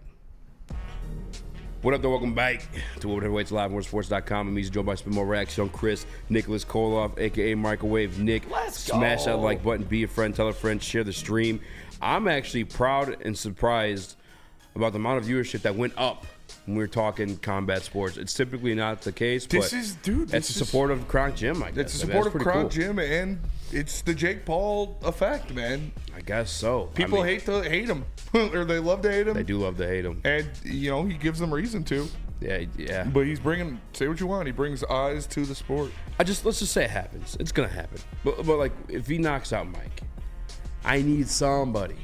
What up, though? Welcome back to Woodward Heavyweights Live on WoodwardSports.com. I'm Eazy, joined by Spin More Raxter, Young Chris, Nicholas Koloff, a.k.a. Microwave Nick. Let's go. Smash that like button, be a friend, tell a friend, share the stream. I'm actually proud and surprised about the amount of viewership that went up when we were talking combat sports. It's typically not the case, but it's the support of Kronk Gym, I guess. It's the support of Kronk Gym, and it's the Jake Paul effect, man. I guess so. People hate him, or they love to hate him. They do love to hate him. And, he gives them reason to. Yeah. But he's bringing, say what you want, he brings eyes to the sport. Let's just say it happens. It's going to happen. But like, if he knocks out Mike, I need somebody.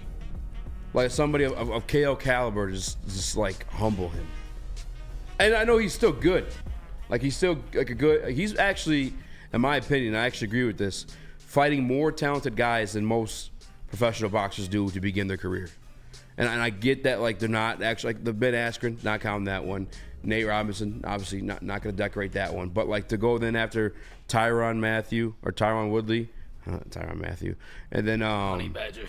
Like somebody of KO caliber to just like humble him. And I know he's still good. Like he's still like he's actually, in my opinion, I actually agree with this, fighting more talented guys than most professional boxers do to begin their career. And I get that, like, they're not actually, like the Ben Askren, not counting that one. Nate Robinson, obviously not going to decorate that one. But like to go then after Tyron Woodley, and then Honey Badger.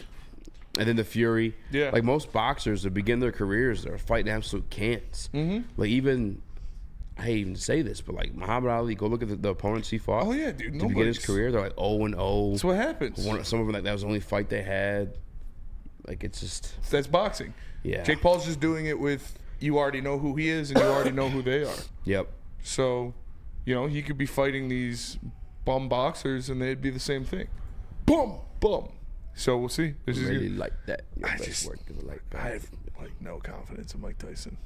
And then the Fury. Yeah. Like most boxers that begin their careers, they're fighting absolute cants. Mm-hmm. Like even, I hate even to say this, but like Muhammad Ali, go look at the opponents he fought. Oh yeah, dude. To begin his career, they're like 0-0. That's what happens. Some of them, like that was the only fight they had. Like it's just. That's boxing. Yeah. Jake Paul's just doing it with, you already know who he is and you already know who they are. Yep. So, he could be fighting these bum boxers and they'd be the same thing. Boom. So we'll see. This is really like that. I have no confidence in Mike Tyson.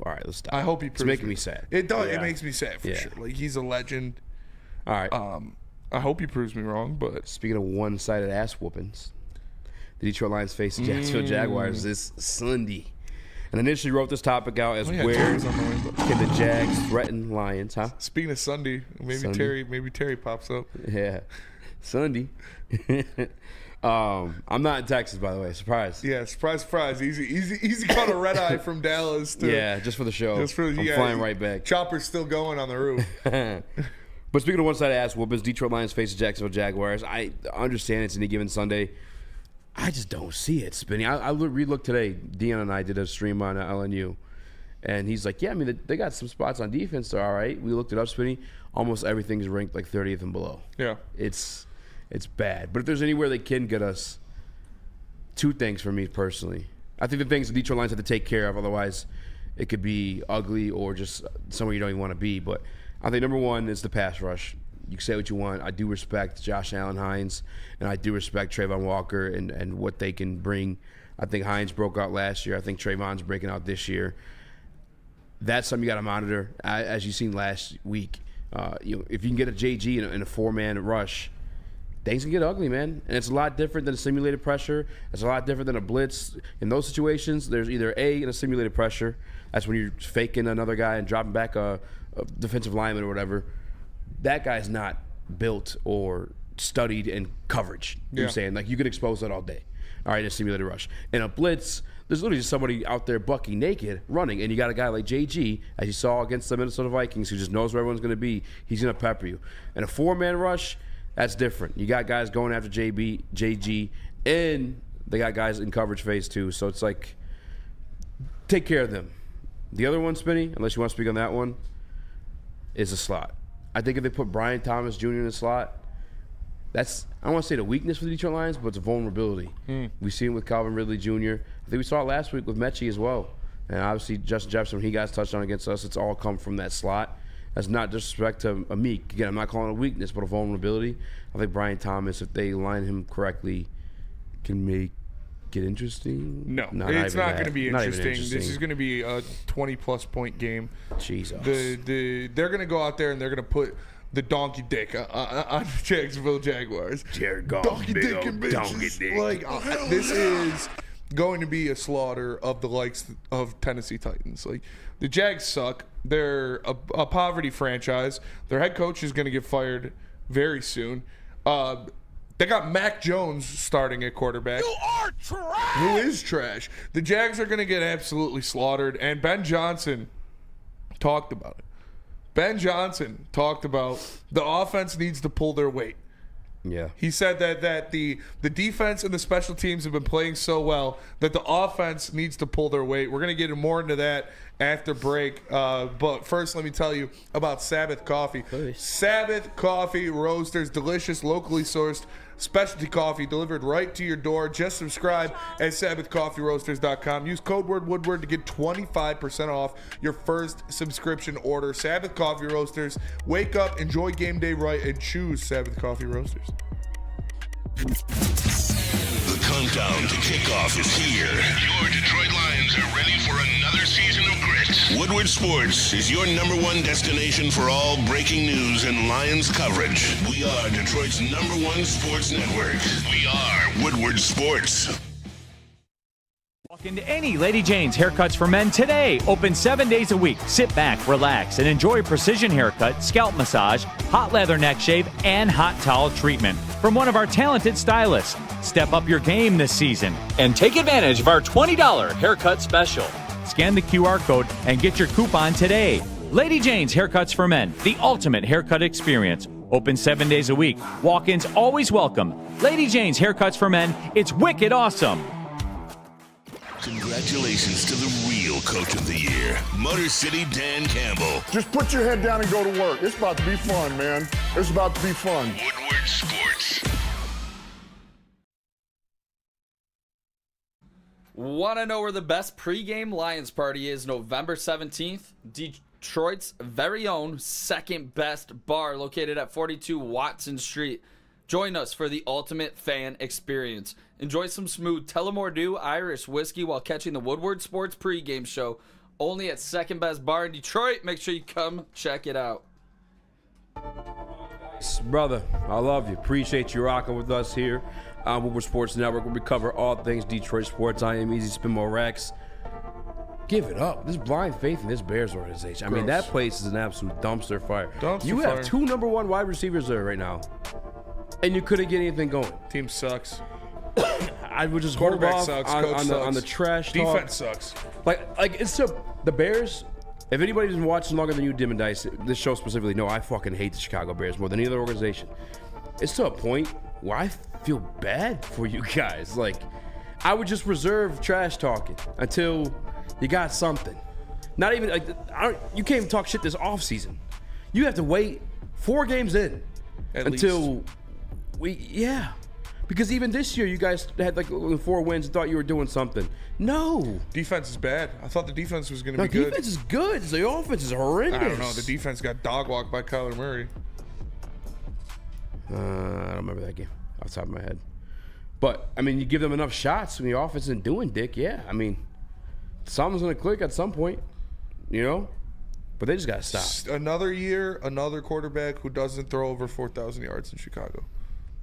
All right, let's stop. I hope he proves It's making me sad. It does. Yeah. It makes me sad for sure. Like he's a legend. All right. I hope he proves me wrong. But speaking of one-sided ass whoopings, the Detroit Lions face the Jacksonville Jaguars this Sunday. And initially wrote this topic out as where can the Jags threaten Lions? Huh? Speaking of Sunday, maybe Terry pops up. Yeah, Sunday. I'm not in Texas, by the way. Surprise. Yeah, surprise. Eazy caught a red eye from Dallas. Yeah, just for the show. I'm flying right back. Chopper's still going on the roof. But speaking of one-sided ass whoopings, Detroit Lions face the Jacksonville Jaguars. I understand it's any given Sunday. I just don't see it, Spinny. I re-looked today. Dion and I did a stream on LNU. And he's like, yeah, I mean, they got some spots on defense. They're all right. We looked it up, Spinny. Almost everything's ranked like 30th and below. Yeah. It's bad. But if there's anywhere they can get us, two things for me personally. I think the things the Detroit Lions have to take care of. Otherwise, it could be ugly or just somewhere you don't even want to be. But I think number one is the pass rush. You can say what you want. I do respect Josh Allen Hines, and I do respect Trayvon Walker and what they can bring I think Hines broke out last year. I think Trayvon's breaking out this year. That's something you got to monitor. As you seen last week, if you can get a JG in a 4-man rush, things can get ugly, man. And it's a lot different than a simulated pressure. It's a lot different than a blitz. In those situations, there's either A, in a simulated pressure. That's when you're faking another guy and dropping back a defensive lineman or whatever. That guy's not built or studied in coverage. You know what I'm saying? Like, you could expose that all day. All right, a simulated rush. In a blitz, there's literally just somebody out there bucking naked running, and you got a guy like JG, as you saw against the Minnesota Vikings, who just knows where everyone's going to be. He's going to pepper you. In a 4-man rush, that's different. You got guys going after JG, and they got guys in coverage phase too. So it's like, take care of them. The other one, Spinny, unless you want to speak on that one, is the slot. I think if they put Brian Thomas Jr. in the slot, that's, I don't want to say the weakness for the Detroit Lions, but it's a vulnerability. We've seen it with Calvin Ridley Jr. I think we saw it last week with Mechie as well. And obviously Justin Jefferson, when he got touched on against us, it's all come from that slot. That's not disrespect to Amik. Again, I'm not calling it a weakness, but a vulnerability. I think Brian Thomas, if they line him correctly, can make it interesting. No, it's not going to be interesting. This is going to be a 20-plus point game. Jesus. They're going to go out there and they're going to put the donkey dick on the Jacksonville Jaguars. Donkey dick and bitches. Like, this is going to be a slaughter of the likes of Tennessee Titans. Like, the Jags suck. They're a poverty franchise. Their head coach is going to get fired very soon. They got Mac Jones starting at quarterback. You are trash! Who is trash. The Jags are going to get absolutely slaughtered. And Ben Johnson talked about it. Ben Johnson talked about the offense needs to pull their weight. Yeah. He said that the defense and the special teams have been playing so well that the offense needs to pull their weight. We're going to get more into that after break. But first, let me tell you about Sabbath Coffee. Please. Sabbath Coffee Roasters, delicious, locally sourced specialty coffee delivered right to your door. Just subscribe at SabbathCoffeeRoasters.com. Use code word Woodward to get 25% off your first subscription order. Sabbath Coffee Roasters. Wake up, enjoy game day right, and choose Sabbath Coffee Roasters. The countdown to kickoff is here. Your Detroit Lions are ready for another season of grit. Woodward Sports is your #1 destination for all breaking news and Lions coverage. We are Detroit's #1 sports network. We are Woodward Sports. Walk into any Lady Jane's Haircuts for Men today. Open 7 days a week. Sit back, relax, and enjoy precision haircut, scalp massage, hot leather neck shave, and hot towel treatment from one of our talented stylists. Step up your game this season and take advantage of our $20 haircut special. Scan the QR code and get your coupon today. Lady Jane's Haircuts for Men, the ultimate haircut experience. Open 7 days a week. Walk-ins always welcome. Lady Jane's Haircuts for Men, it's wicked awesome. Congratulations to the real coach of the year, Motor City Dan Campbell. Just put your head down and go to work. It's about to be fun, man. It's about to be fun. Woodward Sports. Want to know where the best pregame Lions party is November 17th? Detroit's very own second best bar located at 42 Watson Street. Join us for the ultimate fan experience. Enjoy some smooth Tullamore Irish whiskey while catching the Woodward Sports pregame show. Only at second best bar in Detroit. Make sure you come check it out. Brother, I love you. Appreciate you rocking with us here on Woodward Sports Network, where we cover all things Detroit sports. I am Eazy Spinmo Rex. Give it up. This blind faith in this Bears organization. I mean, that place is an absolute dumpster fire. You have two #1 wide receivers there right now, and you couldn't get anything going. Team sucks. I would just hold off sucks, on the trash talk. Defense sucks. Like it's so the Bears. If anybody's been watching longer than you, Dim and Dice, this show specifically, no, I fucking hate the Chicago Bears more than any other organization. It's to a point where I feel bad for you guys. Like, I would just reserve trash talking until you got something. Not even like you can't even talk shit this offseason. You have to wait 4 games in until because even this year you guys had like 4 wins and thought you were doing something. No. Defense is bad. I thought the defense was going to be good. Defense is good. The offense is horrendous. I don't know. The defense got dog walked by Kyler Murray. I don't remember that game off the top of my head. But, I mean, you give them enough shots when the offense isn't doing dick, yeah. I mean, something's going to click at some point, you know? But they just got to stop. Another year, another quarterback who doesn't throw over 4,000 yards in Chicago.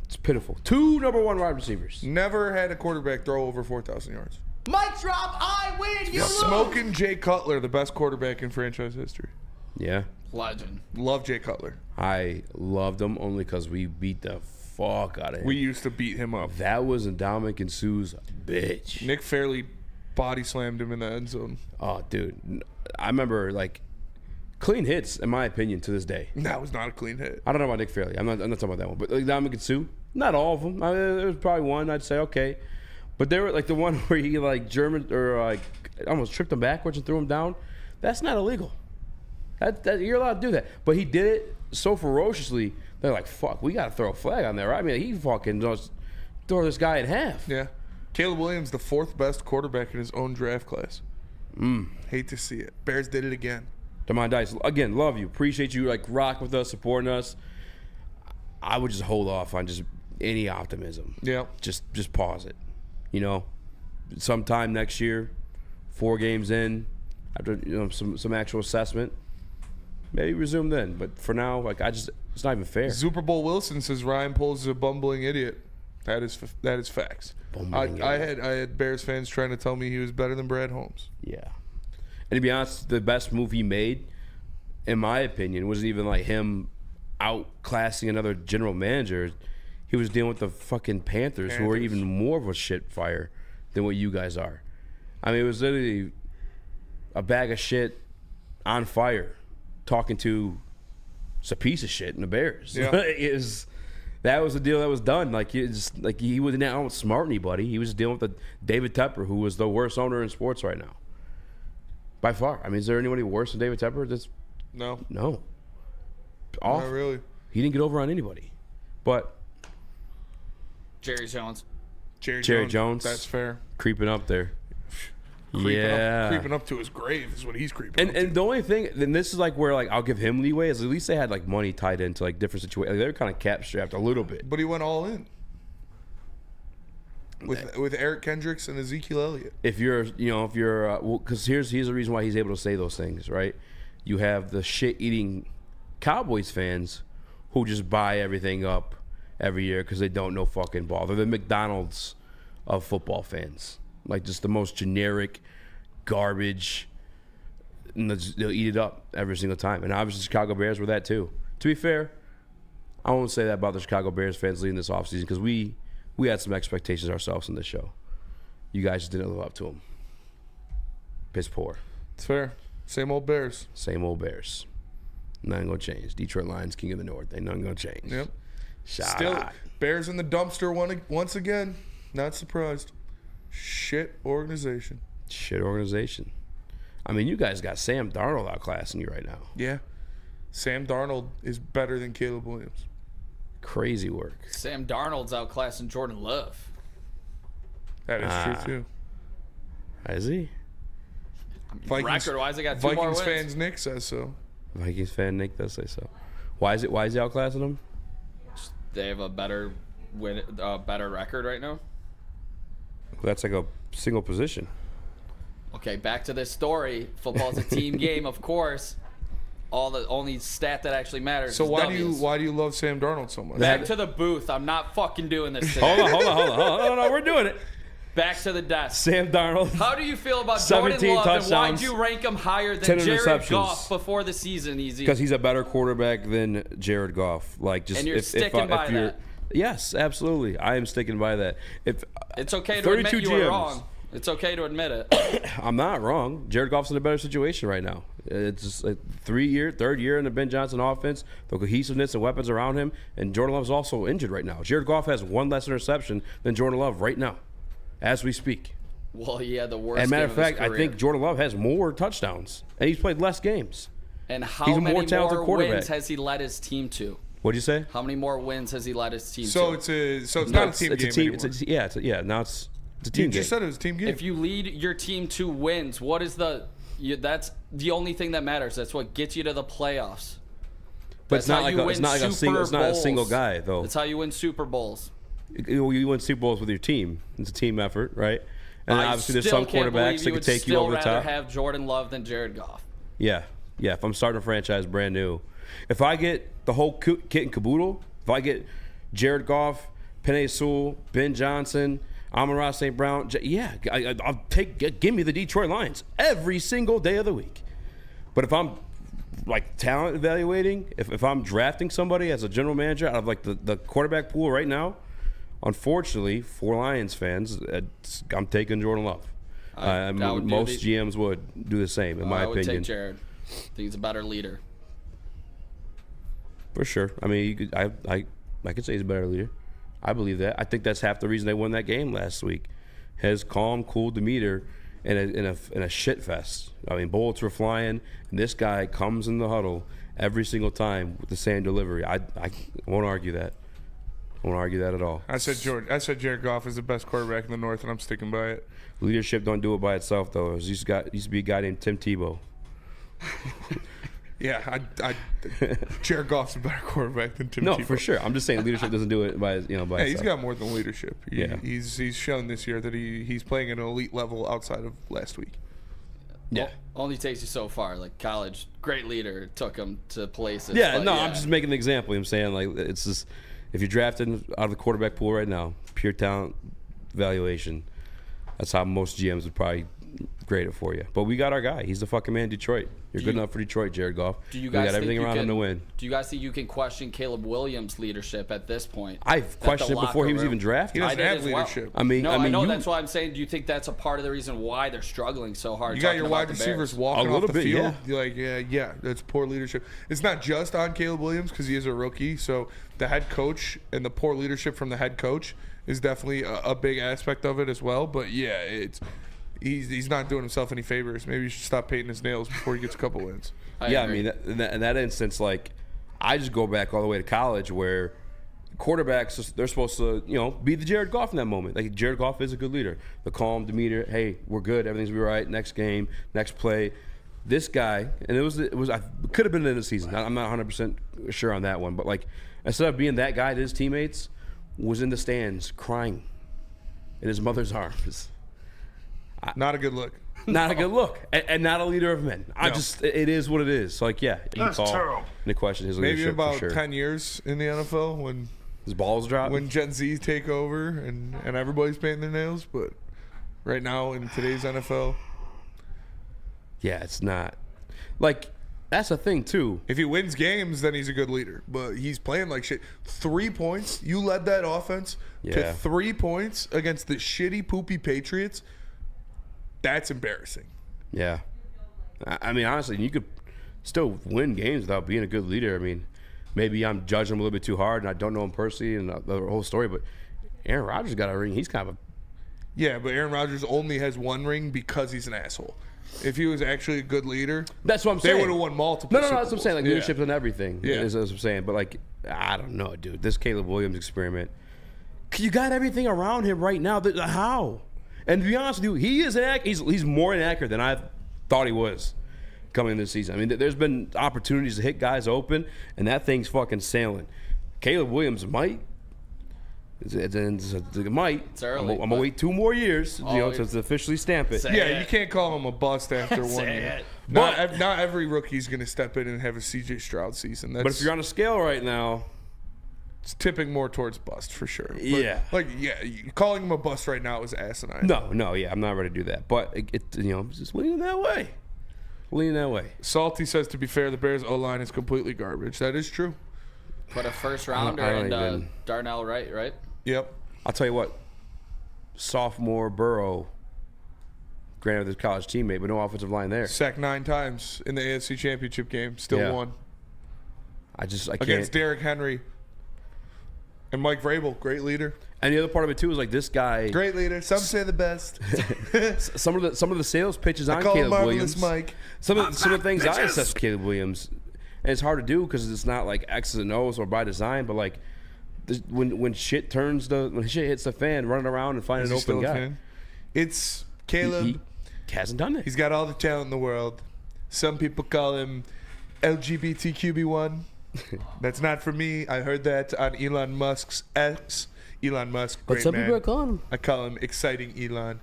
It's pitiful. 2 number 1 wide receivers. Never had a quarterback throw over 4,000 yards. Mic drop, I win, you lose. Smoking Jay Cutler, the best quarterback in franchise history. Yeah. Legend. Love Jay Cutler. I loved him only because we beat the fuck out of him. We used to beat him up. That was Ndamukong Suh's bitch. Nick Fairley body slammed him in the end zone. Oh, dude. I remember, like, clean hits, in my opinion, to this day. That was not a clean hit. I don't know about Nick Fairley. I'm not talking about that one. But like, Ndamukong Suh, not all of them. I mean, there was probably one I'd say, okay. But there were, like, the one where he, like, almost tripped him backwards and threw him down. That's not illegal. You're allowed to do that. But he did it so ferociously, they're like, fuck, we got to throw a flag on there, right? I mean, he fucking just tore this guy in half. Yeah. Caleb Williams, the 4th best quarterback in his own draft class. Hate to see it. Bears did it again. Damon Dice, again, love you. Appreciate you, like, rocking with us, supporting us. I would just hold off on just any optimism. Yeah. Just pause it. You know, sometime next year, 4 games in, after some actual assessment, maybe resume then. But for now, like, it's not even fair. Super Bowl Wilson says Ryan Poles is a bumbling idiot. That is facts. I had Bears fans trying to tell me he was better than Brad Holmes. Yeah. And to be honest, the best move he made, in my opinion, wasn't even like him outclassing another general manager. He was dealing with the fucking Panthers, who are even more of a shit fire than what you guys are. I mean, it was literally a bag of shit on fire talking to a piece of shit in the Bears. Yeah. That was the deal that was done. Like, he was not outsmart anybody. He was dealing with David Tepper, who was the worst owner in sports right now. By far. I mean, is there anybody worse than David Tepper? No. Not really. He didn't get over on anybody. But Jerry Jones. Jerry Jones. That's fair. Creeping up there. Creeping up to his grave is what he's creeping up to. And the only thing, and this is like where like I'll give him leeway, is at least they had like money tied into like different situations. Like, they were kind of cap strapped a little bit. But he went all in. With Eric Kendricks and Ezekiel Elliott. If you're because here's the reason why he's able to say those things, right? You have the shit-eating Cowboys fans who just buy everything up every year because they don't know fucking ball. They're the McDonald's of football fans. Like, just the most generic garbage, and they'll eat it up every single time. And obviously the Chicago Bears were that too. To be fair, I won't say that about the Chicago Bears fans leading this offseason because we had some expectations ourselves in this show. You guys just didn't live up to them. Piss poor. It's fair. Same old Bears. Same old Bears. Nothing gonna change. Detroit Lions, king of the North. Ain't nothing gonna change. Yep. Still, Bears in the dumpster once again. Not surprised. Shit organization. I mean, you guys got Sam Darnold outclassing you right now. Yeah. Sam Darnold is better than Caleb Williams. Crazy work. Sam Darnold's outclassing Jordan Love. That is true, too. Is he? Record-wise, I got 2 Vikings more wins. fans Nick says so. Vikings fan Nick does say so. Why is he outclassing them? They have a better record right now. That's like a single position. Okay, back to this story. Football's a team game, of course. The only stat that actually matters. So is W's. why do you love Sam Darnold so much? Back to the booth. I'm not fucking doing this today. Hold on. No, we're doing it. Back to the desk. Sam Darnold. How do you feel about Jordan 17 Love, touchdowns, and why'd you rank him higher than 10 Jared interceptions. Goff before the season, Eazy? Because he's a better quarterback than Jared Goff. Like, just and you're sticking by that. Yes, absolutely. I am sticking by that. It's okay to admit you were wrong. It's okay to admit it. I'm not wrong. Jared Goff's in a better situation right now. It's just a third year in the Ben Johnson offense, the cohesiveness and weapons around him, and Jordan Love's also injured right now. Jared Goff has 1 less interception than Jordan Love right now, as we speak. Well, he had the worst As a matter of fact, I think Jordan Love has more touchdowns, and he's played less games. And how he's a many more talented more quarterback. wins has he led his team to? What'd you say? How many more wins has he led his team So to? it's not a team game anymore. Now it's a team game. You just said it was a team game. If you lead your team to wins, what is that's the only thing that matters. That's what gets you to the playoffs. But it's not like a Super single. It's not a single Bowls. guy though. That's how you win Super Bowls. You win Super Bowls with your team. It's a team effort, right? And obviously, there's some quarterbacks that could take you over the top. Still rather have Jordan Love than Jared Goff. Yeah. If I'm starting a franchise brand new, if I get the whole kit and caboodle, if I get Jared Goff, Penei Sewell, Ben Johnson, Amon-Ra St. Brown, I'll give me the Detroit Lions every single day of the week. But if I'm like talent evaluating, if I'm drafting somebody as a general manager out of like the quarterback pool right now, unfortunately, for Lions fans, I'm taking Jordan Love. Most GMs would do the same, in my opinion. I would take Jared. I think he's a better leader. For sure. I mean, I could say he's a better leader. I believe that. I think that's half the reason they won that game last week. His calm, cool demeanor in a shit fest. I mean, bullets were flying, and this guy comes in the huddle every single time with the same delivery. I won't argue that. I won't argue that at all. I said Jared Goff is the best quarterback in the North, and I'm sticking by it. Leadership don't do it by itself, though. There used to be a guy named Tim Tebow. Yeah, Jared Goff's a better quarterback than Tim Tebow. No, for sure. I'm just saying leadership doesn't do it by itself. He's got more than leadership. Yeah. He's shown this year that he's playing at an elite level outside of last week. Yeah. Only takes you so far. Like college, great leader, took him to places. I'm just making an example. I'm saying, like, it's just, if you're drafted out of the quarterback pool right now, pure talent valuation, that's how most GMs would probably grade it for you. But we got our guy. He's the fucking man in Detroit. You're good enough for Detroit, Jared Goff. We got everything around him to win. Do you guys think you can question Caleb Williams' leadership at this point? I've questioned it before he was even drafted. He doesn't have leadership. I mean, that's why I'm saying. Do you think that's a part of the reason why they're struggling so hard? You got your wide receivers walking off the field. Yeah. You're like, that's poor leadership. It's not just on Caleb Williams because he is a rookie. So the head coach and the poor leadership from the head coach is definitely a big aspect of it as well. But yeah, he's not doing himself any favors. Maybe he should stop painting his nails before he gets a couple wins. I mean, in that instance, like, I just go back all the way to college where quarterbacks, they're supposed to, be the Jared Goff in that moment. Like, Jared Goff is a good leader. The calm demeanor, hey, we're good, everything's gonna be right, next game, next play. This guy, and it could have been in the season. I'm not 100% sure on that one, but like, instead of being that guy to his teammates, was in the stands crying in his mother's arms. Not a good look. Not a good look, and not a leader of men. It is what it is. So, like, yeah, that's terrible. The question is leadership. Maybe about for sure. 10 years in the NFL when his balls drop, when Gen Z take over and everybody's painting their nails. But right now in today's NFL, yeah, it's not. Like, that's the thing too. If he wins games, then he's a good leader. But he's playing like shit. 3 points. You led that offense to 3 points against the shitty, poopy Patriots. That's embarrassing. Yeah. I mean, honestly, you could still win games without being a good leader. I mean, maybe I'm judging him a little bit too hard, and I don't know him personally and the whole story, but Aaron Rodgers got a ring. He's kind of a... Yeah, but Aaron Rodgers only has 1 ring because he's an asshole. If he was actually a good leader, that's what I'm saying. They would have won multiple. No, that's what I'm saying. Like, leadership's and everything. Yeah. Is what I'm saying. But, like, I don't know, dude. This Caleb Williams experiment, you got everything around him right now. How? And to be honest with you, he's more inaccurate than I thought he was coming into the season. I mean, there's been opportunities to hit guys open, and that thing's fucking sailing. Caleb Williams might. It might. It's early. I'm gonna wait 2 more years, to officially stamp it. You can't call him a bust after 1 year. Not every rookie's gonna step in and have a CJ Stroud season. But if you're on a scale right now, it's tipping more towards bust for sure. But calling him a bust right now is asinine. No, I'm not ready to do that. But it's just leaning that way. Salty says, to be fair, the Bears O-line is completely garbage. That is true. Put a first rounder and Darnell Wright, right? Yep. I'll tell you what. Sophomore Burrow, granted his college teammate, but no offensive line there. Sacked 9 times in the AFC Championship game. Still won. I can't. Against Derrick Henry. And Mike Vrabel, great leader. And the other part of it too is like this guy, great leader. Some say the best. some of the sales pitches on Caleb Williams. Mike. Some of the things I assess Caleb Williams, and it's hard to do because it's not like X's and O's or by design, but like when shit hits the fan, running around and finding an open guy. Fan? It's Caleb. He hasn't done it. He's got all the talent in the world. Some people call him LGBTQB1. That's not for me. I heard that on Elon Musk's X. Elon Musk, But great some man. people are calling him. I call him Exciting Elon.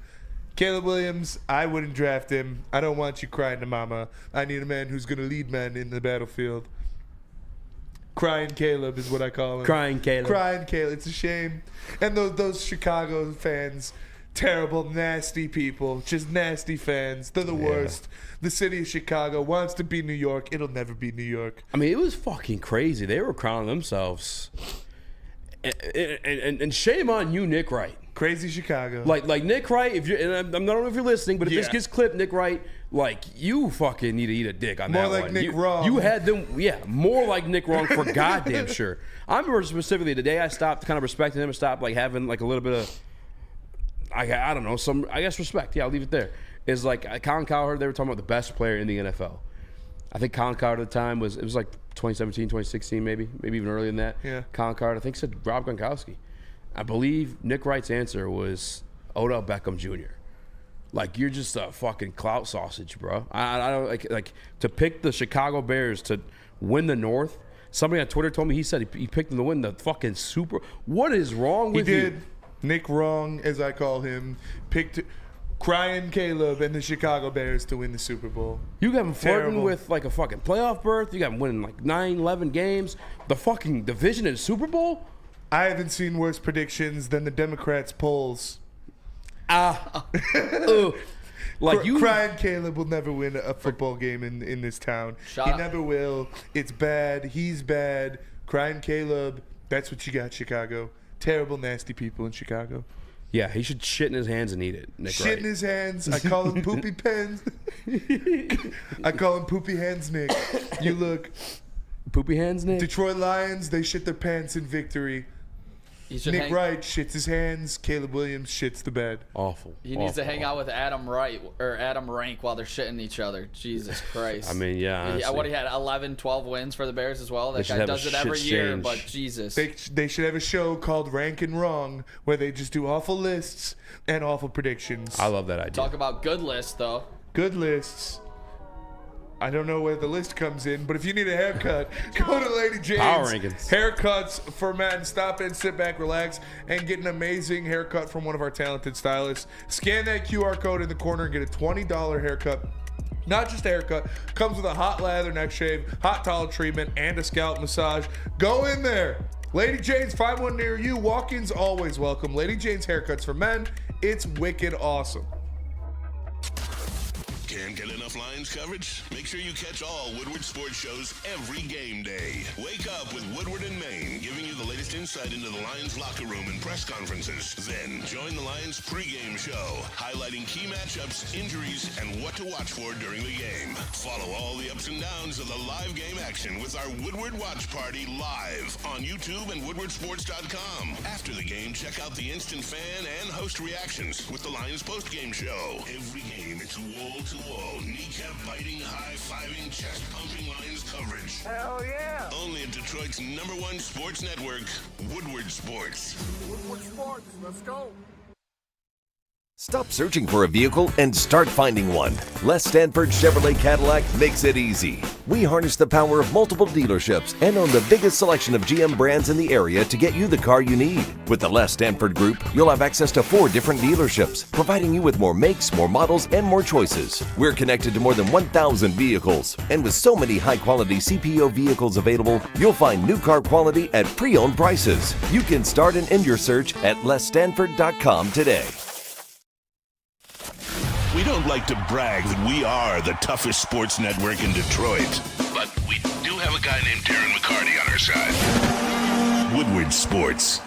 Caleb Williams, I wouldn't draft him. I don't want you crying to mama. I need a man who's going to lead men in the battlefield. Crying Caleb is what I call him. Crying Caleb. Crying Caleb. It's a shame. And those Chicago fans, terrible, nasty people. Just nasty fans. They're the worst. The city of Chicago wants to be New York. It'll never be New York. I mean, it was fucking crazy. They were crowning themselves. And shame on you, Nick Wright. Crazy Chicago. Like Nick Wright, if you're, and I don't know if you're listening, but if this Yeah. gets clipped, Nick Wright, like, you fucking need to eat a dick on More that like one. Nick Wrong. You had them, more like Nick Wrong for goddamn sure. I remember specifically the day I stopped kind of respecting him and stopped like having like a little bit of, I don't know, some, I guess respect. Yeah, I'll leave it there. Is like Colin Cowherd, they were talking about the best player in the NFL. I think Colin Cowherd at the time was like 2017, 2016 maybe even earlier than that. Yeah. Colin Cowherd, I think, said Rob Gronkowski. I believe Nick Wright's answer was Odell Beckham Jr. Like, you're just a fucking clout sausage, bro. I don't like to pick the Chicago Bears to win the North. Somebody on Twitter told me he said he picked them to win the fucking Super. What is wrong with you? He did. Nick Wrong, as I call him, picked Crying Caleb and the Chicago Bears to win the Super Bowl. You got him flirting Terrible. with like a fucking playoff berth. You got him winning like 9, 11 games. The fucking division and Super Bowl. I haven't seen worse predictions than the Democrats' polls. Like you, Crying Caleb will never win a football game in this town. He never will. It's bad. He's bad. Crying Caleb. That's what you got, Chicago. Terrible, nasty people in Chicago. Yeah, he should shit in his hands and eat it. Nick Shit Wright. in his hands. I call him Poopy Pens. I call him Poopy Hands Nick. You look. Poopy Hands Nick? Detroit Lions, they shit their pants in victory. Nick Wright shits his hands. Caleb Williams shits the bed. Awful. He needs to hang out with Adam Rank while they're shitting each other. Jesus Christ. I mean, yeah. Honestly. What he had 11, 12 wins for the Bears as well. That They guy should does have it a every shit year, change. but Jesus. They should have a show called Rank and Wrong where they just do awful lists and awful predictions. I love that idea. Talk about good lists, though. Good lists. I don't know where the list comes in, but if you need a haircut, go to Lady Jane's. Power rankings. Haircuts for men. Stop in, sit back, relax, and get an amazing haircut from one of our talented stylists. Scan that QR code in the corner and get a $20 haircut. Not just a haircut, comes with a hot lather neck shave, hot towel treatment, and a scalp massage. Go in there. Lady Jane's, find one near you. Walk-ins always welcome. Lady Jane's Haircuts for men. It's wicked awesome. Can't get enough Lions coverage? Make sure you catch all Woodward sports shows every game day. Wake up with Woodward and Maine, giving you the latest insight into the Lions locker room and press conferences. Then join the Lions pregame show, highlighting key matchups, injuries, and what to watch for during the game. Follow all the ups and downs of the live game action with our Woodward Watch Party live on YouTube and WoodwardSports.com. After the game, check out the instant fan and host reactions with the Lions postgame show. Every game, it's wall-to-wall, kneecap-biting, high-fiving, chest-pumping Lions coverage. Hell yeah! Only at Detroit's #1 sports network, Woodward Sports. Woodward Sports, let's go. Stop searching for a vehicle and start finding one. Les Stanford Chevrolet Cadillac makes it easy. We harness the power of multiple dealerships and own the biggest selection of GM brands in the area to get you the car you need. With the Les Stanford Group, you'll have access to 4 different dealerships, providing you with more makes, more models, and more choices. We're connected to more than 1,000 vehicles, and with so many high-quality CPO vehicles available, you'll find new car quality at pre-owned prices. You can start and end your search at lesstanford.com today. We don't like to brag that we are the toughest sports network in Detroit, but we do have a guy named Darren McCarty on our side. Woodward Sports.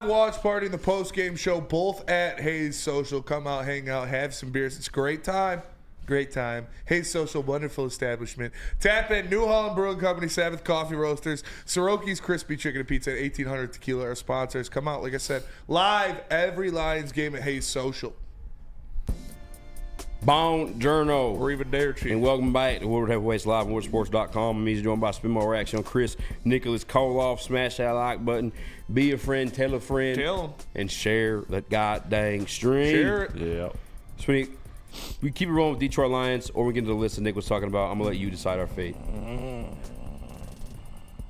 Watch party and the post-game show, both at Hayes Social. Come out, hang out, have some beers. It's a great time. Great time. Hayes Social, wonderful establishment. Tap in New Holland Brewing Company, Sabbath Coffee Roasters, Soroki's Crispy Chicken and Pizza, and 1800 Tequila are sponsors. Come out, like I said, live every Lions game at Hayes Social. Buongiorno. Or even Dare Chief. And welcome back to Woodward Heavyweight live on WoodwardSports.com. I'm Eazy, joined by Spinball Reaction, Chris, Nicholas Koloff. Smash that like button. Be a friend, tell a friend. Tell 'em. And share that goddamn stream. Share it. Yeah. Spinny, we keep it rolling with Detroit Lions, or we get into the list that Nick was talking about. I'm gonna let you decide our fate.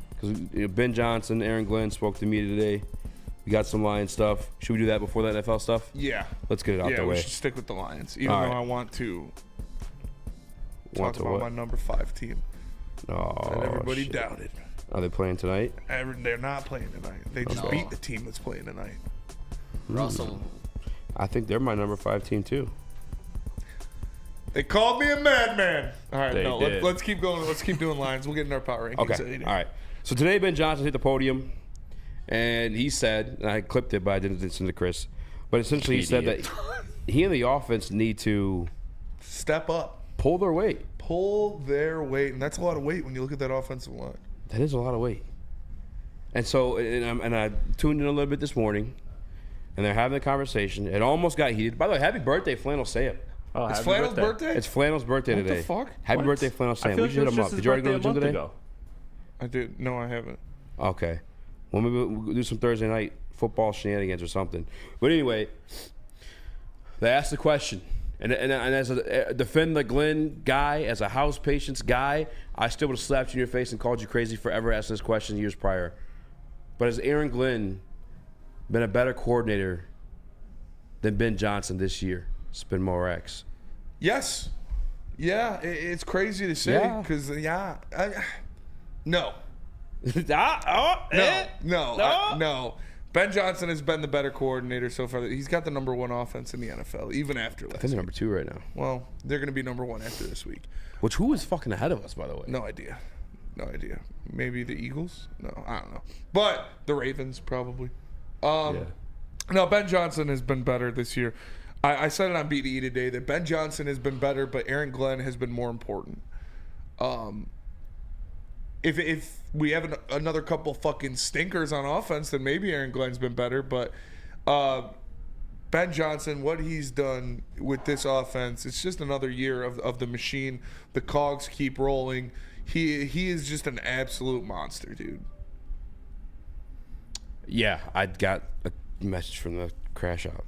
Because Ben Johnson, Aaron Glenn spoke to me today. We got some Lions stuff. Should we do that before the NFL stuff? Yeah. Let's get it out the way. Yeah, we should stick with the Lions, even though I want to talk about my number 5 team. Oh, that everybody shit. doubted. Are they playing tonight? They're not playing tonight. They just beat the team that's playing tonight. Russell. I think they're my number 5 team too. They called me a madman. All right, They did. let's keep going. Let's keep doing lines. We'll get in our power rankings. Okay. All right. So today Ben Johnson hit the podium, and he said, and I clipped it, but I didn't listen to Chris. But essentially, he said that he and the offense need to step up, pull their weight, and that's a lot of weight when you look at that offensive line. That is a lot of weight. And so, and I tuned in a little bit this morning, and they're having a conversation. It almost got heated. By the way, happy birthday, Flannel Sam. Oh, it's Flannel's birthday? It's Flannel's birthday What today. the fuck? Happy birthday, Flannel Sam. We should hit him up. Did you already go to the gym today? I did. No, I haven't. Okay. Well, maybe we'll do some Thursday night football shenanigans or something. But anyway, they asked the question. And as a defend the Glenn guy, as a house patience guy, I still would have slapped you in your face and called you crazy for ever asking this question years prior. But has Aaron Glenn been a better coordinator than Ben Johnson this year? Spin more X. Yes. Yeah, it's crazy to say because, no. No. Ben Johnson has been the better coordinator so far. He's got the number 1 offense in the NFL, even after last. I think they're number 2 right now. Well, they're going to be number 1 after this week. Who is fucking ahead of us, by the way? No idea. Maybe the Eagles? No, I don't know. But the Ravens, probably. No, Ben Johnson has been better this year. I said it on BDE today that Ben Johnson has been better, but Aaron Glenn has been more important. If we have another couple fucking stinkers on offense, then maybe Aaron Glenn's been better. But Ben Johnson, what he's done with this offense, it's just another year of the machine. The cogs keep rolling. He is just an absolute monster, dude. Yeah, I got a message from the crash out.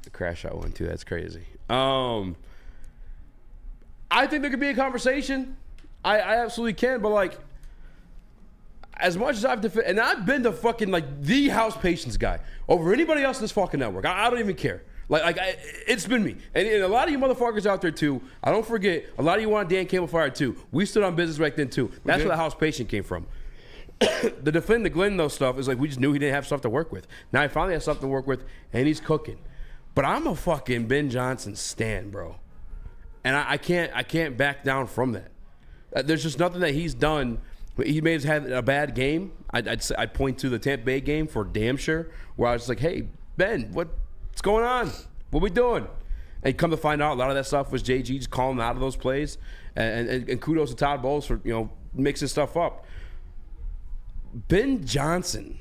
The crash out one too. That's crazy. I think there could be a conversation. I absolutely can, but like, as much as I've defended, and I've been the fucking like the house patience guy over anybody else in this fucking network. I don't even care. It's been me, and a lot of you motherfuckers out there too. I don't forget. A lot of you want Dan Campbell fired too. We stood on business right then too. That's where the house patient came from. The defend the Glenn though stuff is like we just knew he didn't have stuff to work with. Now he finally has something to work with, and he's cooking. But I'm a fucking Ben Johnson stan, bro, and I can't back down from that. There's just nothing that he's done. He may have had a bad game. I'd point to the Tampa Bay game for damn sure, where I was just like, hey, Ben, what's going on? What we doing? And come to find out, a lot of that stuff was JG just calling him out of those plays. And kudos to Todd Bowles for mixing stuff up. Ben Johnson,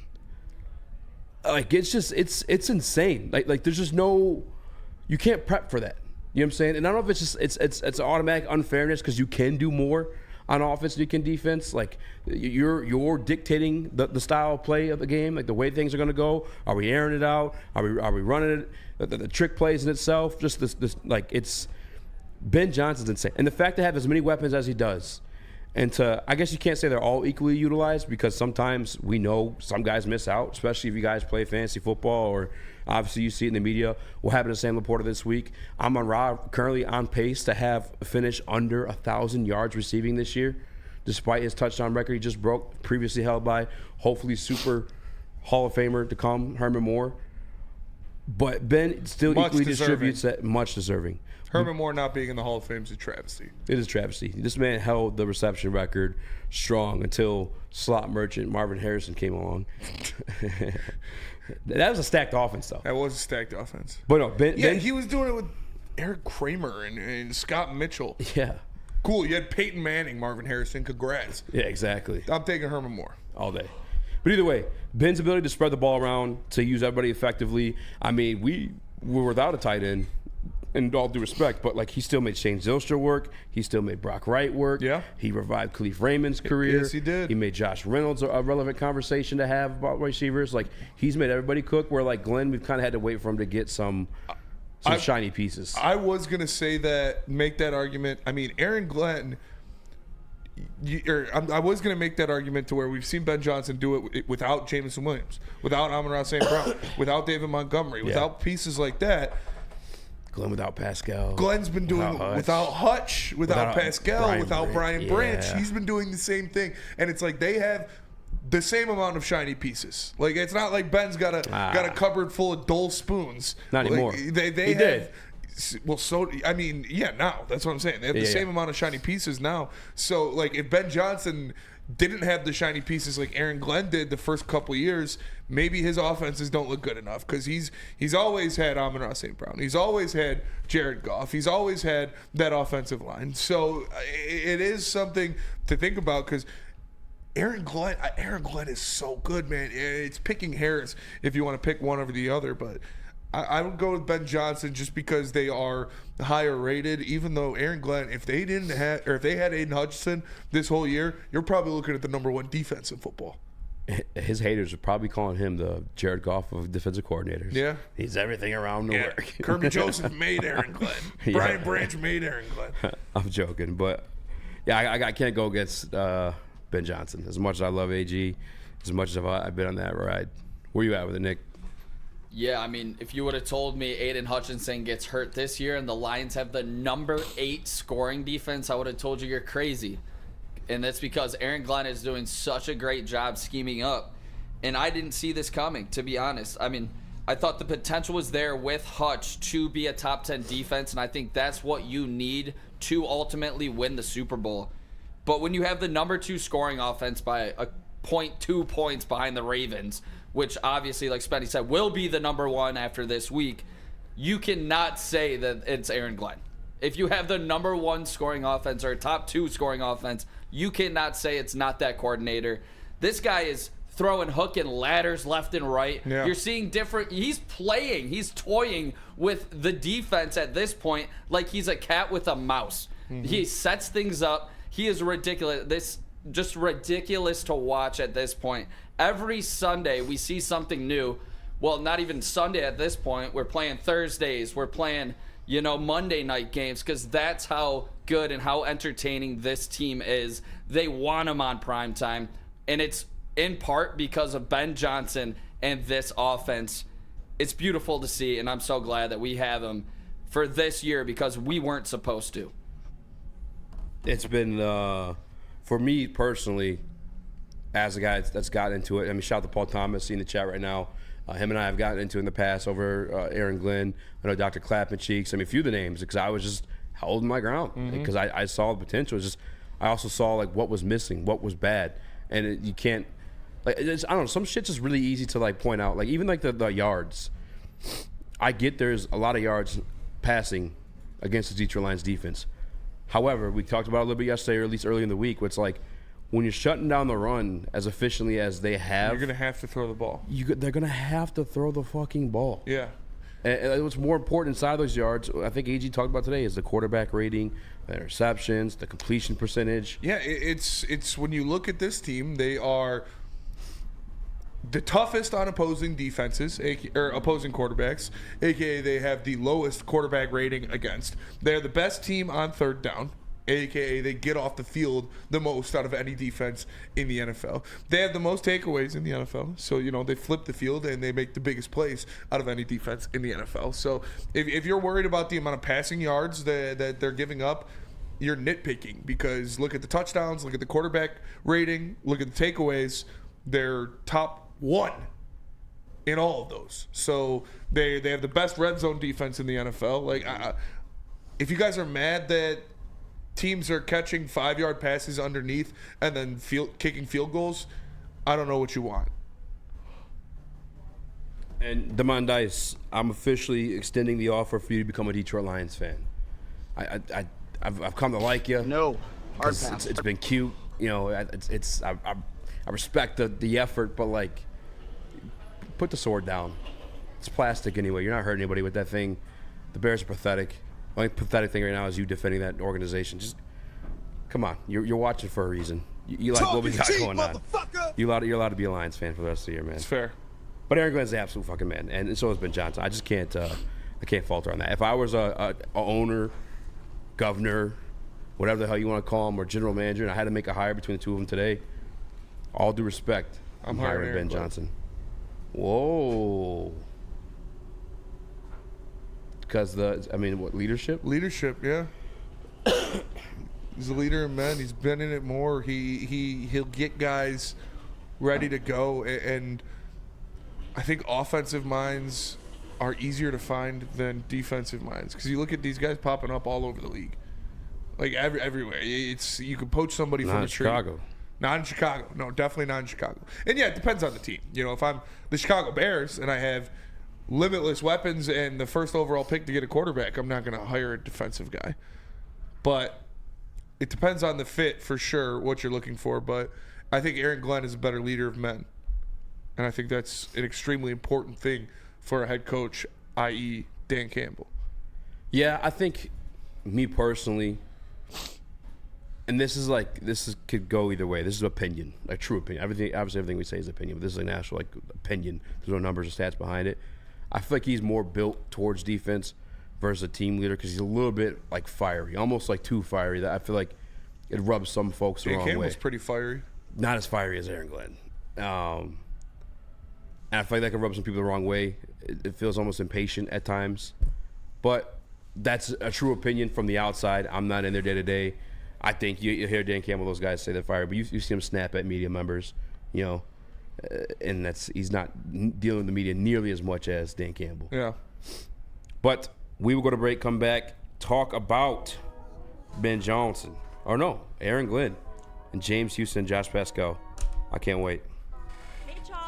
it's insane. Like there's just no, you can't prep for that. You know what I'm saying? And I don't know if it's just it's automatic unfairness because you can do more on offense than you can defense. Like you're dictating the style of play of the game, like the way things are going to go. Are we airing it out? Are we running it? The trick plays in itself. Just this like it's Ben Johnson's insane, and the fact to have as many weapons as he does, and I guess you can't say they're all equally utilized because sometimes we know some guys miss out, especially if you guys play fantasy football or. Obviously, you see it in the media. What happened to Sam Laporta this week? Amon-Ra currently on pace to have a finish under 1,000 yards receiving this year, despite his touchdown record he just broke, previously held by hopefully super Hall of Famer to come, Herman Moore. But Ben still equally distributes that, much deserving. Herman Moore not being in the Hall of Fame is a travesty. It is a travesty. This man held the reception record strong until slot merchant Marvin Harrison came along. That was a stacked offense, though. That was a stacked offense. But no, Ben. He was doing it with Eric Kramer and Scott Mitchell. Yeah. Cool. You had Peyton Manning, Marvin Harrison. Congrats. Yeah, exactly. I'm taking Herman Moore all day. But either way, Ben's ability to spread the ball around, to use everybody effectively. I mean, we were without a tight end, in all due respect, but like he still made Shane Zylstra work. He still made Brock Wright work. Yeah. He revived Khalif Raymond's career. Yes, he did. He made Josh Reynolds a relevant conversation to have about receivers. Like he's made everybody cook. Where like Glenn, we've kind of had to wait for him to get some some shiny pieces. I was gonna say that, make that argument. I mean, Aaron Glenn. I was going to make that argument to where we've seen Ben Johnson do it without Jameson Williams, without Amon-Ra St. Brown, without David Montgomery, without pieces like that. Glenn without Pascal. Glenn's been doing without Hutch, without Pascal, without Brian Branch. He's been doing the same thing. And it's like they have the same amount of shiny pieces. Like, it's not like Ben's got a cupboard full of dull spoons. Not anymore. They he did. Well, so I mean, yeah. Now that's what I'm saying. They have the same amount of shiny pieces now. So, like, if Ben Johnson didn't have the shiny pieces like Aaron Glenn did the first couple years, maybe his offenses don't look good enough because he's always had Amon-Ra St. Brown. He's always had Jared Goff. He's always had that offensive line. So it is something to think about because Aaron Glenn is so good, man. It's picking hairs if you want to pick one over the other, but I would go with Ben Johnson just because they are higher rated. Even though Aaron Glenn, if they had Aiden Hutchinson this whole year, you're probably looking at the #1 defense in football. His haters are probably calling him the Jared Goff of defensive coordinators. Yeah, he's everything around the work. Kirby Joseph made Aaron Glenn. Brian Branch made Aaron Glenn. I'm joking, but yeah, I can't go against Ben Johnson. As much as I love AG, as much as I've been on that ride. Where you at with it, Nick? Yeah, I mean, if you would have told me Aiden Hutchinson gets hurt this year and the Lions have the #8 scoring defense, I would have told you you're crazy. And that's because Aaron Glenn is doing such a great job scheming up. And I didn't see this coming, to be honest. I mean, I thought the potential was there with Hutch to be a top 10 defense, and I think that's what you need to ultimately win the Super Bowl. But when you have the #2 scoring offense by 0.2 points behind the Ravens, which obviously, like Spenny said, will be the #1 after this week, you cannot say that it's Aaron Glenn. If you have the #1 scoring offense or top 2 scoring offense, you cannot say it's not that coordinator. This guy is throwing hook and ladders left and right. Yeah. You're seeing he's toying with the defense at this point like he's a cat with a mouse. Mm-hmm. He sets things up. He is ridiculous. Just ridiculous to watch at this point. Every Sunday we see something new. Well, not even Sunday at this point. We're playing Thursdays. We're playing, Monday night games because that's how good and how entertaining this team is. They want them on primetime, and it's in part because of Ben Johnson and this offense. It's beautiful to see, and I'm so glad that we have him for this year because we weren't supposed to. It's been, for me personally, as a guy that's gotten into it, I mean, shout out to Paul Thomas, seeing the chat right now. Him and I have gotten into it in the past over Aaron Glenn. I know Dr. Clappin Cheeks. I mean, a few of the names because I was just holding my ground because I saw the potential. I also saw like what was missing, what was bad, and you can't like I don't know. Some shit's just really easy to like point out. Like even like the yards. I get there's a lot of yards passing against the Detroit Lions defense. However, we talked about it a little bit yesterday, or at least early in the week, where it's like when you're shutting down the run as efficiently as they have, you're gonna have to throw the ball. They're gonna have to throw the fucking ball. Yeah. And what's more important inside those yards, I think AG talked about today, is the quarterback rating, the interceptions, the completion percentage. Yeah, it's when you look at this team, they are the toughest on opposing defenses, or opposing quarterbacks, aka they have the lowest quarterback rating against. They're the best team on third down, aka they get off the field the most out of any defense in the NFL. They have the most takeaways in the NFL, so they flip the field and they make the biggest plays out of any defense in the NFL. So if you're worried about the amount of passing yards that they're giving up, you're nitpicking because look at the touchdowns, look at the quarterback rating, look at the takeaways. They're top 1 in all of those. So they have the best red zone defense in the NFL. Like if you guys are mad that teams are catching 5-yard passes underneath and then kicking field goals, I don't know what you want. And Damon Dice, I'm officially extending the offer for you to become a Detroit Lions fan. I've come to like you. No, hard pass. It's been cute. I respect the effort, but like, put the sword down. It's plastic anyway. You're not hurting anybody with that thing. The Bears are pathetic. The only pathetic thing right now is you defending that organization. Just come on. You're watching for a reason. You like what we got going on. You're allowed to be a Lions fan for the rest of the year, man. It's fair. But Aaron Glenn's the absolute fucking man, and so has Ben Johnson. I just can't I can't falter on that. If I was a owner, governor, whatever the hell you want to call him, or general manager, and I had to make a hire between the two of them today, all due respect, I'm hiring Ben Johnson. Whoa. Because what, leadership? Leadership, yeah. He's a leader of men. He's been in it more. He'll get guys ready to go, and I think offensive minds are easier to find than defensive minds, because you look at these guys popping up all over the league, like everywhere. You could poach somebody from the tree. Chicago. Not in Chicago. No, definitely not in Chicago. And yeah, it depends on the team. If I'm the Chicago Bears and I have limitless weapons and the first overall pick to get a quarterback, I'm not going to hire a defensive guy. But it depends on the fit for sure, what you're looking for. But I think Aaron Glenn is a better leader of men. And I think that's an extremely important thing for a head coach, i.e. Dan Campbell. Yeah, I think me personally, and this could go either way. This is opinion, like true opinion. Everything we say is opinion, but this is a national opinion. There's no numbers or stats behind it. I feel like he's more built towards defense versus a team leader, because he's a little bit fiery, almost too fiery. That I feel like it rubs some folks the wrong way. Campbell's pretty fiery. Not as fiery as Aaron Glenn. And I feel like that can rub some people the wrong way. It feels almost impatient at times. But that's a true opinion from the outside. I'm not in there day to day. I think you hear Dan Campbell, those guys say they're fiery, but you see him snap at media members, and he's not dealing with the media nearly as much as Dan Campbell. Yeah. But we will go to break, come back, talk about Ben Johnson. Or no, Aaron Glenn and James Houston, Josh Pascal. I can't wait.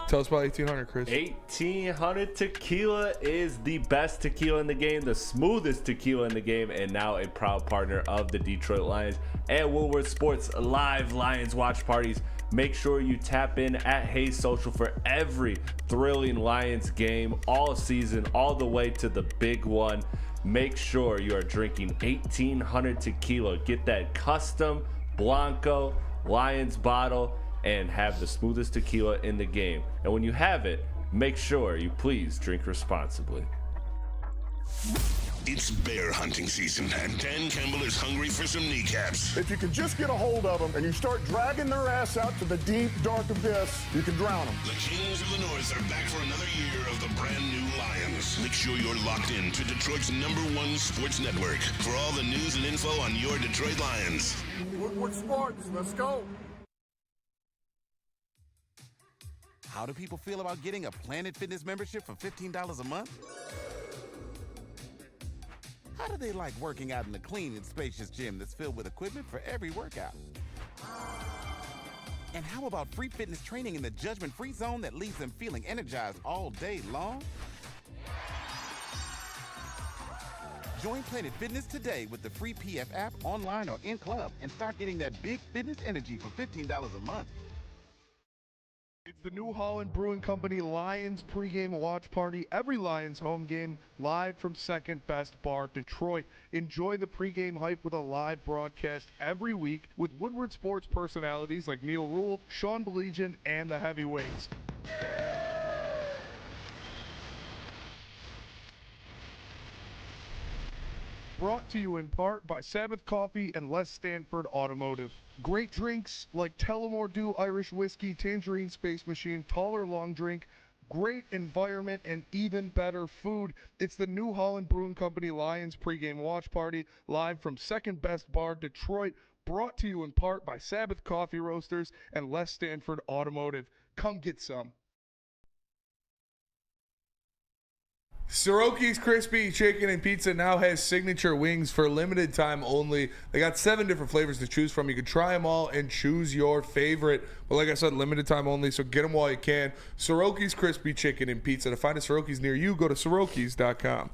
Tell us about 1800, Chris. 1800 Tequila is the best tequila in the game, the smoothest tequila in the game, and now a proud partner of the Detroit Lions and Woodward Sports live Lions watch parties. Make sure you tap in at Hayes Social for every thrilling Lions game all season, all the way to the big one. Make sure you are drinking 1800 Tequila. Get that custom Blanco Lions bottle and have the smoothest tequila in the game. And when you have it, make sure you please drink responsibly. It's bear hunting season, and Dan Campbell is hungry for some kneecaps. If you can just get a hold of them and you start dragging their ass out to the deep, dark abyss, you can drown them. The Kings of the North are back for another year of the brand new Lions. Make sure you're locked in to Detroit's #1 sports network for all the news and info on your Detroit Lions. Woodward Sports, let's go. How do people feel about getting a Planet Fitness membership for $15 a month? How do they like working out in a clean and spacious gym that's filled with equipment for every workout? And how about free fitness training in the judgment-free zone that leaves them feeling energized all day long? Join Planet Fitness today with the free PF app, online or in club, and start getting that big fitness energy for $15 a month. It's the New Holland Brewing Company Lions pregame watch party. Every Lions home game live from Second Best Bar, Detroit. Enjoy the pregame hype with a live broadcast every week with Woodward Sports personalities like Neil Rule, Sean Belegian, and the Heavyweights. Brought to you in part by Sabbath Coffee and Les Stanford Automotive. Great drinks like Tullamore Dew Irish Whiskey, Tangerine Space Machine, Taller Long Drink, great environment, and even better food. It's the New Holland Brewing Company Lions pregame watch party live from Second Best Bar, Detroit. Brought to you in part by Sabbath Coffee Roasters and Les Stanford Automotive. Come get some. Soroki's Crispy Chicken and Pizza now has signature wings for limited time only. They got 7 different flavors to choose from. You can try them all and choose your favorite. But like I said, limited time only, so get them while you can. Soroki's Crispy Chicken and Pizza. To find a Soroki's near you, go to Sorokis.com.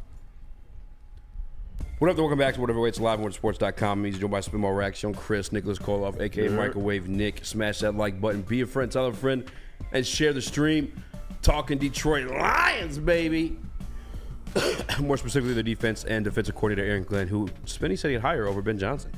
What up, welcome back to Woodward Heavyweight live on WoodwardSports.com. Easy joined by Spinball Raxter, Chris, Nicholas Koloff, a.k.a. Microwave Nick. Smash that like button, be a friend, tell a friend, and share the stream. Talking Detroit Lions, baby. More specifically, the defense and defensive coordinator Aaron Glenn, who Spinny said he'd hire over Ben Johnson.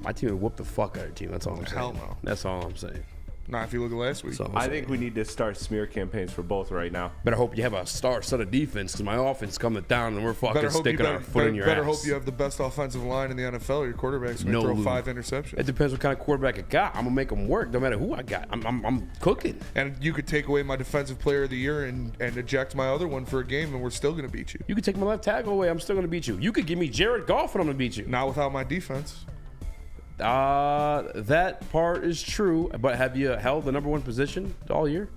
My team would whoop the fuck out of your team. That's all I'm saying. Hell no. That's all I'm saying. Not if you look at last week. So I think we need to start smear campaigns for both right now. Better hope you have a star set of defense because my offense coming down and we're fucking sticking our foot in your better ass. hope you have the best offensive line in the NFL. Or your quarterback's going to throw 5 interceptions. It depends what kind of quarterback I got. I'm gonna make them work no matter who I got. I'm cooking. And you could take away my defensive player of the year and eject my other one for a game, and we're still going to beat you. You could take my left tackle away. I'm still gonna beat you. You could give me Jared Goff and I'm gonna beat you. Not without my defense. That part is true. But have you held the number 1 position all year?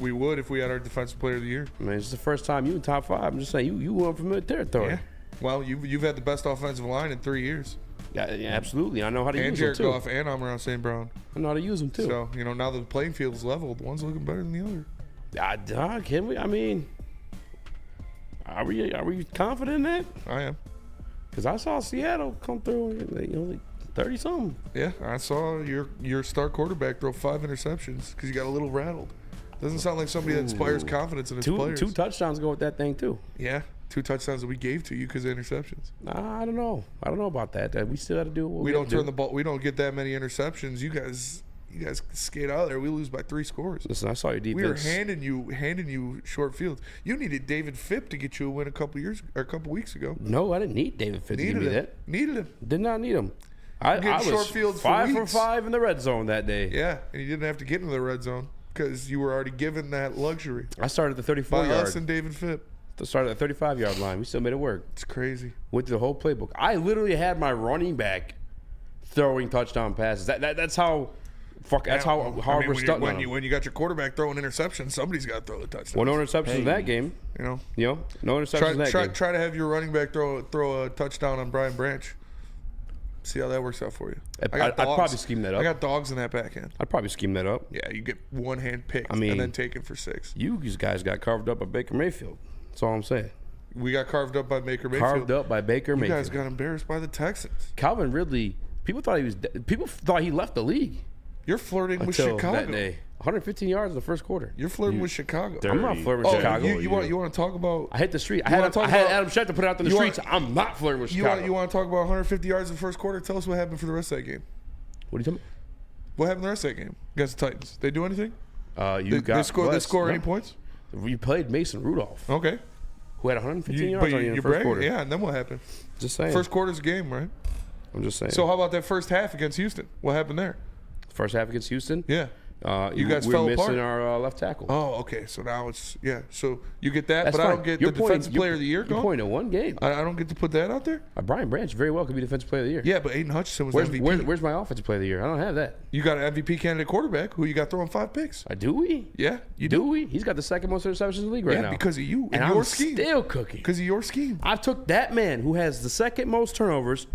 We would if we had our defensive player of the year. I mean, it's the first time you in top 5. I'm just saying you went familiar territory. Yeah. Well, you've had the best offensive line in 3 years. Yeah, absolutely. I know how to and use Jared them too. Goff and Amon-Ra St. Brown. I know how to use them too. So now the playing field's leveled. One's looking better than the other. Can we? I mean, are we confident in that? I am. Because I saw Seattle come through, like 30 something. Yeah, I saw your star quarterback throw 5 interceptions because you got a little rattled. Doesn't sound like somebody that inspires confidence in his players. 2 touchdowns go with that thing too. Yeah, 2 touchdowns that we gave to you because of interceptions. I don't know. I don't know about that. We still got to do what we don't turn the ball. We don't get that many interceptions. You guys skate out of there. We lose by 3 scores. Listen, I saw your defense. We were handing you short fields. You needed David Phipp to get you a win a couple weeks ago. No, I didn't need David Phipp to give me that. Needed him. Did not need him. I was short fields 5 for 5 in the red zone that day. Yeah, and you didn't have to get into the red zone because you were already given that luxury. I started at the 34 by yard. us and David Phipp. Started at the 35-yard line. We still made it work. It's crazy. Went through the whole playbook. I literally had my running back throwing touchdown passes. That's how that's how hard we're stuck on him. When you got your quarterback throwing interceptions, somebody's got to throw the touchdown. Well, no interceptions in that game. No interceptions in that game. Try to have your running back throw a touchdown on Brian Branch. See how that works out for you. I'd probably scheme that up. I got dogs in that back end. I'd probably scheme that up. Yeah, you get one hand picked and then taken for 6. You guys got carved up by Baker Mayfield. That's all I'm saying. We got carved up by Baker Mayfield. Carved up by Baker Mayfield. You guys got embarrassed by the Texans. Calvin Ridley. People thought he left the league. You're flirting with Chicago. That day. 115 yards in the first quarter. You're flirting with Chicago. I'm not flirting with Chicago. You want to talk about? I hit the street. I had Adam Schefter put it out in the streets. I'm not flirting with Chicago. You want to talk about 150 yards in the first quarter? Tell us what happened for the rest of that game. What are you talking about? What happened the rest of that game against the Titans? They do anything? They score any points? You played Mason Rudolph. Okay. Who had 115 yards on you in the first quarter. Yeah, and then what happened? Just saying. First quarter's a game, right? I'm just saying. So how about that first half against Houston? What happened there? First half against Houston? Yeah. You guys fell apart. missing our left tackle. Oh, okay. So now it's So you get that, but I don't get the defensive player of the year. You're pointing at one game. I don't get to put that out there. Brian Branch very well could be defensive player of the year. Yeah, but Aiden Hutchinson was MVP. Where's my offensive player of the year? I don't have that. You got an MVP candidate quarterback who you got throwing 5 picks. Do we? Yeah, you do. We? He's got the second most interceptions in the league right now. Yeah, because of you and your I'm scheme. Still cooking. Because of your scheme. I took that man who has the second most turnovers.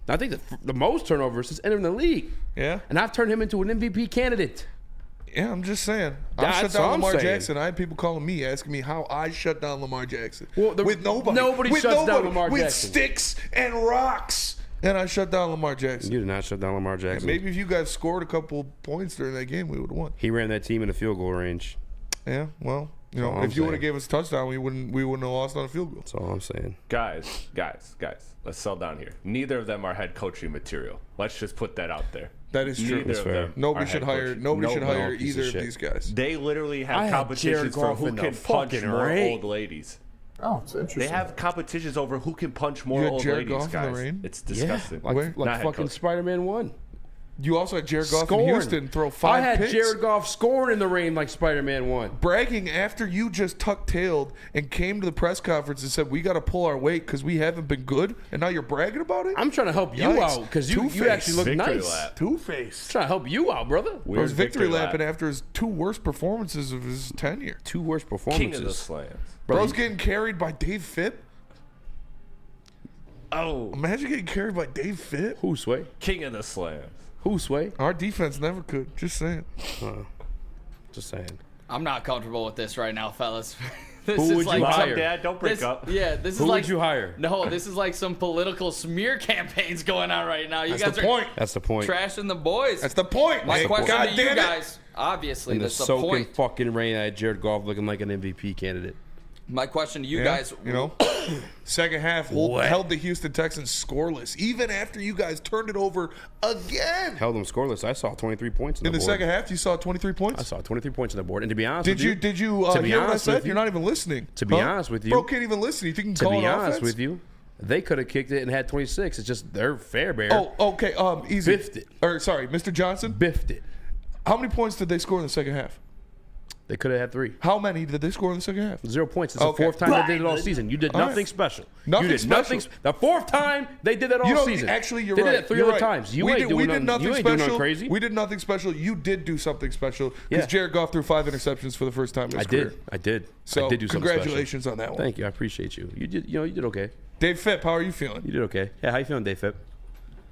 I think the most turnovers since entering the league. Yeah. And I've turned him into an MVP candidate. Yeah, I'm just saying. I shut down Lamar Jackson. I had people calling me, asking me how I shut down Lamar Jackson. Well, with nobody. Nobody shuts down Lamar Jackson. With sticks and rocks. And I shut down Lamar Jackson. You did not shut down Lamar Jackson. Maybe if you guys scored a couple points during that game, we would have won. He ran that team in the field goal range. Yeah, well, if you would have gave us a touchdown, we wouldn't have lost on a field goal. That's all I'm saying. Guys, let's settle down here. Neither of them are head coaching material. Let's just put that out there. That is true. That's fair. Nobody should hire either of these guys. They literally have competitions for who can punch more old ladies. Oh, it's interesting. They have competitions over who can punch more old Jared ladies, Goff in the guys. rain? It's disgusting. Like fucking Spider-Man 1. You also had Jared Goff in Houston throw 5 picks. I had Jared Goff scoring in the rain like Spider-Man 1. Bragging after you just tuck-tailed and came to the press conference and said, we got to pull our weight because we haven't been good, and now you're bragging about it? I'm trying to help you out because you actually look nice. Two-faced. Trying to help you out, brother. I was victory lapping after his 2 worst performances of his tenure. 2 worst performances. King of the slams. Bro's getting carried by Dave Phipp. Oh. Imagine getting carried by Dave Phipp. Who, Sway? King of the slams. Who, Sway? Our defense never could. Just saying. Just saying. I'm not comfortable with this right now, fellas. Who would you hire? Dad, don't break up. Yeah, this is Who like. would you hire? No, this is like some political smear campaigns going on right now. You guys are That's the point. trashing the boys. That's the point. My question to you damn it. guys, obviously, In the that's the soaking point. fucking rain, I had Jared Goff looking like an MVP candidate. My question to you guys, second half held the Houston Texans scoreless, even after you guys turned it over again. Held them scoreless. I saw 23 points in the second half. You saw 23 points. I saw 23 points on the board. And to be honest, did you hear what I said? You're not even listening. To be honest with you, bro, can't even listen. You think you can call it offense? To be honest with you, they could have kicked it and had 26. It's just they're fair bear. Oh, okay. Eazy. Biffed it. Or sorry, Mr. Johnson. Biffed it. How many points did they score in the second half? They could have had 3. How many did they score in the second half? 0 points. It's the 4th time they did it all season. You did nothing special. Nothing you did special. Nothing. The 4th time they did that all season. Actually, you're they right. They did it 3 other times. You ain't doing nothing crazy. We did nothing special. You did do something special because Jared Goff threw 5 interceptions for the first time in his career. I did. So I did do something congratulations on that one. Thank you. I appreciate you. You did. You did okay. Dave Phipp, how are you feeling? You did okay. Yeah, how you feeling, Dave Phipp?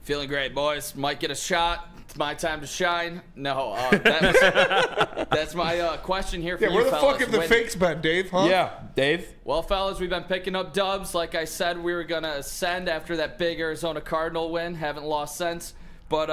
Feeling great, boys. Might get a shot. It's my time to shine. No, that's my question here for you, where the fellas. fuck have the fakes been, Dave? Huh? Yeah, Dave. Well, fellas, we've been picking up dubs. Like I said, we were going to ascend after that big Arizona Cardinal win. Haven't lost since. But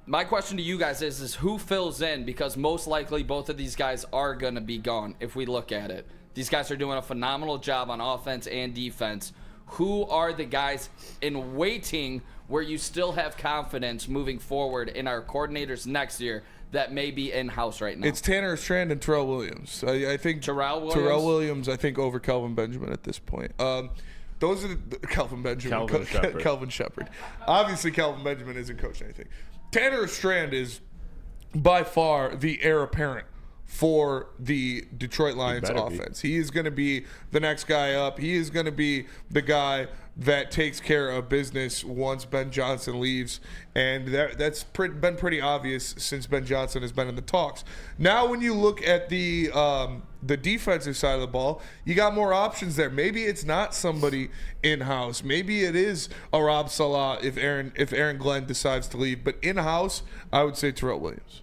my question to you guys is who fills in? Because most likely both of these guys are going to be gone if we look at it. These guys are doing a phenomenal job on offense and defense. Who are the guys in waiting where you still have confidence moving forward in our coordinators next year that may be in-house right now? It's Tanner Strand and Terrell Williams. I think Terrell Williams, I think, over Kelvin Benjamin at this point. Those are Kelvin Benjamin. Kelvin Shepard. Obviously, Kelvin Benjamin isn't coaching anything. Tanner Strand is by far the heir apparent for the Detroit Lions offense. He is going to be the next guy up. He is going to be the guy that takes care of business once Ben Johnson leaves, and that's been pretty obvious since Ben Johnson has been in the talks. Now when you look at the defensive side of the ball, you got more options there. Maybe it's not somebody in-house. Maybe it is a Rob Salah if Aaron Glenn decides to leave. But in-house, I would say Terrell Williams.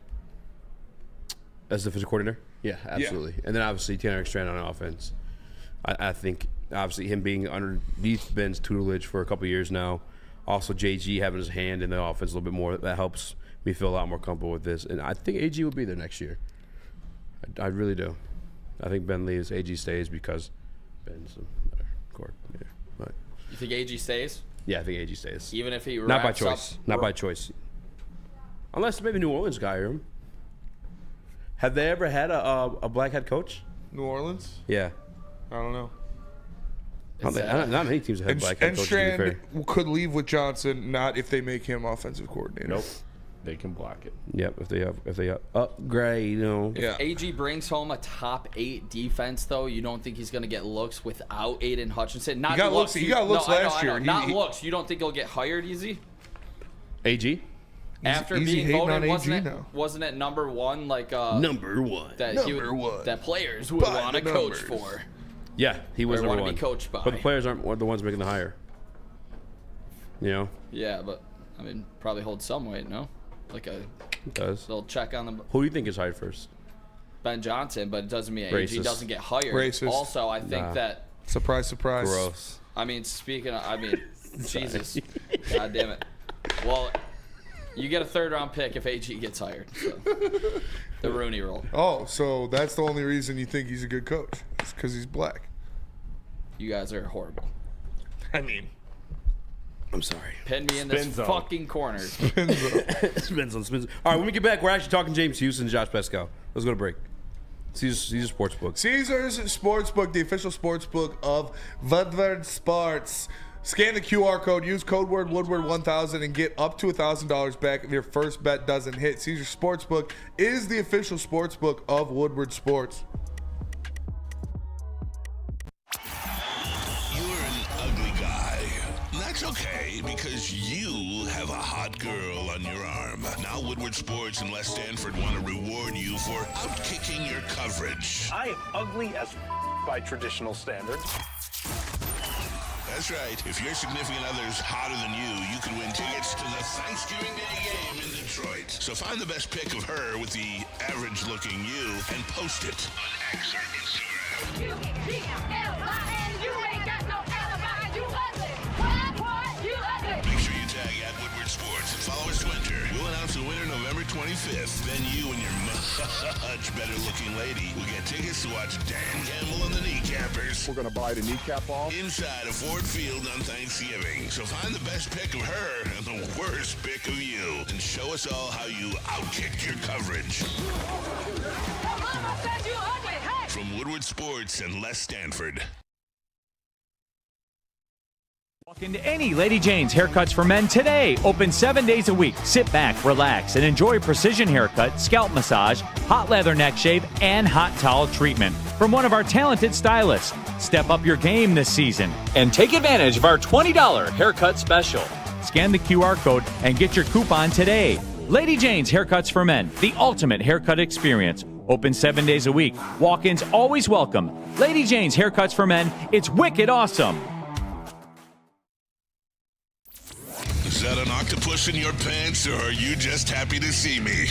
As the defensive coordinator? Yeah, absolutely. Yeah. And then obviously Tanner Strand on offense. I think obviously him being underneath Ben's tutelage for a couple of years now. Also JG having his hand in the offense a little bit more. That helps me feel a lot more comfortable with this. And I think AG will be there next year. I really do. I think Ben leaves, AG stays because Ben's a better coordinator. But you think AG stays? Yeah, I think AG stays. Even if he not by choice. Not by choice. Unless maybe New Orleans guy him. Have they ever had a black head coach? New Orleans? Yeah. I don't know. Not many teams have had black head coaches. And Strand could leave with Johnson, not if they make him offensive coordinator. Nope. They can block it. Yep, if they upgrade, you know. If AG brings home a top 8 defense, though, you don't think he's going to get looks without Aiden Hutchinson? Not he got looks. He got looks last year. Not looks. You don't think he'll get hired, Easy? AG? After being voted, wasn't it number 1? Like number 1. That players would want to coach for. Yeah, he was number 1. Want to be coached by. But the players aren't the ones making the hire. You know? Yeah, but I mean, probably hold some weight, no? Like a little check on them. Who do you think is hired first? Ben Johnson, but it doesn't mean AG doesn't get hired. Racist. Also, I think that surprise. Gross. I mean, Jesus, God damn it. Well, you get a 3rd round pick if AG gets hired. So. The Rooney Rule. Oh, so that's the only reason you think he's a good coach? It's because he's black. You guys are horrible. I mean, I'm sorry. Pin me in this fucking corner. Spin zone. All right, when we get back, we're actually talking James Houston and Josh Pesco. Let's go to break. Caesar's Sportsbook. Caesar's Sportsbook, the official sportsbook of Woodward Sports. Scan the QR code, use code word Woodward1000 and get up to $1,000 back if your first bet doesn't hit. Caesar Sportsbook is the official sportsbook of Woodward Sports. You're an ugly guy. That's okay, because you have a hot girl on your arm. Now Woodward Sports and Les Stanford want to reward you for outkicking your coverage. I am ugly as by traditional standards. That's right. If your significant other's hotter than you can win tickets to the Thanksgiving Day game in Detroit. So find the best pic of her with the average-looking you and post it on X or Instagram. Make sure you tag at Woodward Sports and follow us to enter. We'll announce the winner November 25th. Then you and your much better looking lady will get tickets to watch Dan Campbell and the Kneecappers. We're going to bite a kneecap off. Inside of Ford Field on Thanksgiving. So find the best pick of her and the worst pick of you. And show us all how you outkicked your coverage. Your mama said you ugly, hey! From Woodward Sports and Les Stanford. Walk into any Lady Jane's Haircuts for Men today. Open 7 days a week. Sit back, relax, and enjoy precision haircut, scalp massage, hot leather neck shave, and hot towel treatment from one of our talented stylists. Step up your game this season and take advantage of our $20 haircut special. Scan the QR code and get your coupon today. Lady Jane's Haircuts for Men, the ultimate haircut experience. Open 7 days a week. Walk-ins always welcome. Lady Jane's Haircuts for Men. It's wicked awesome. Is that an octopus in your pants, or are you just happy to see me?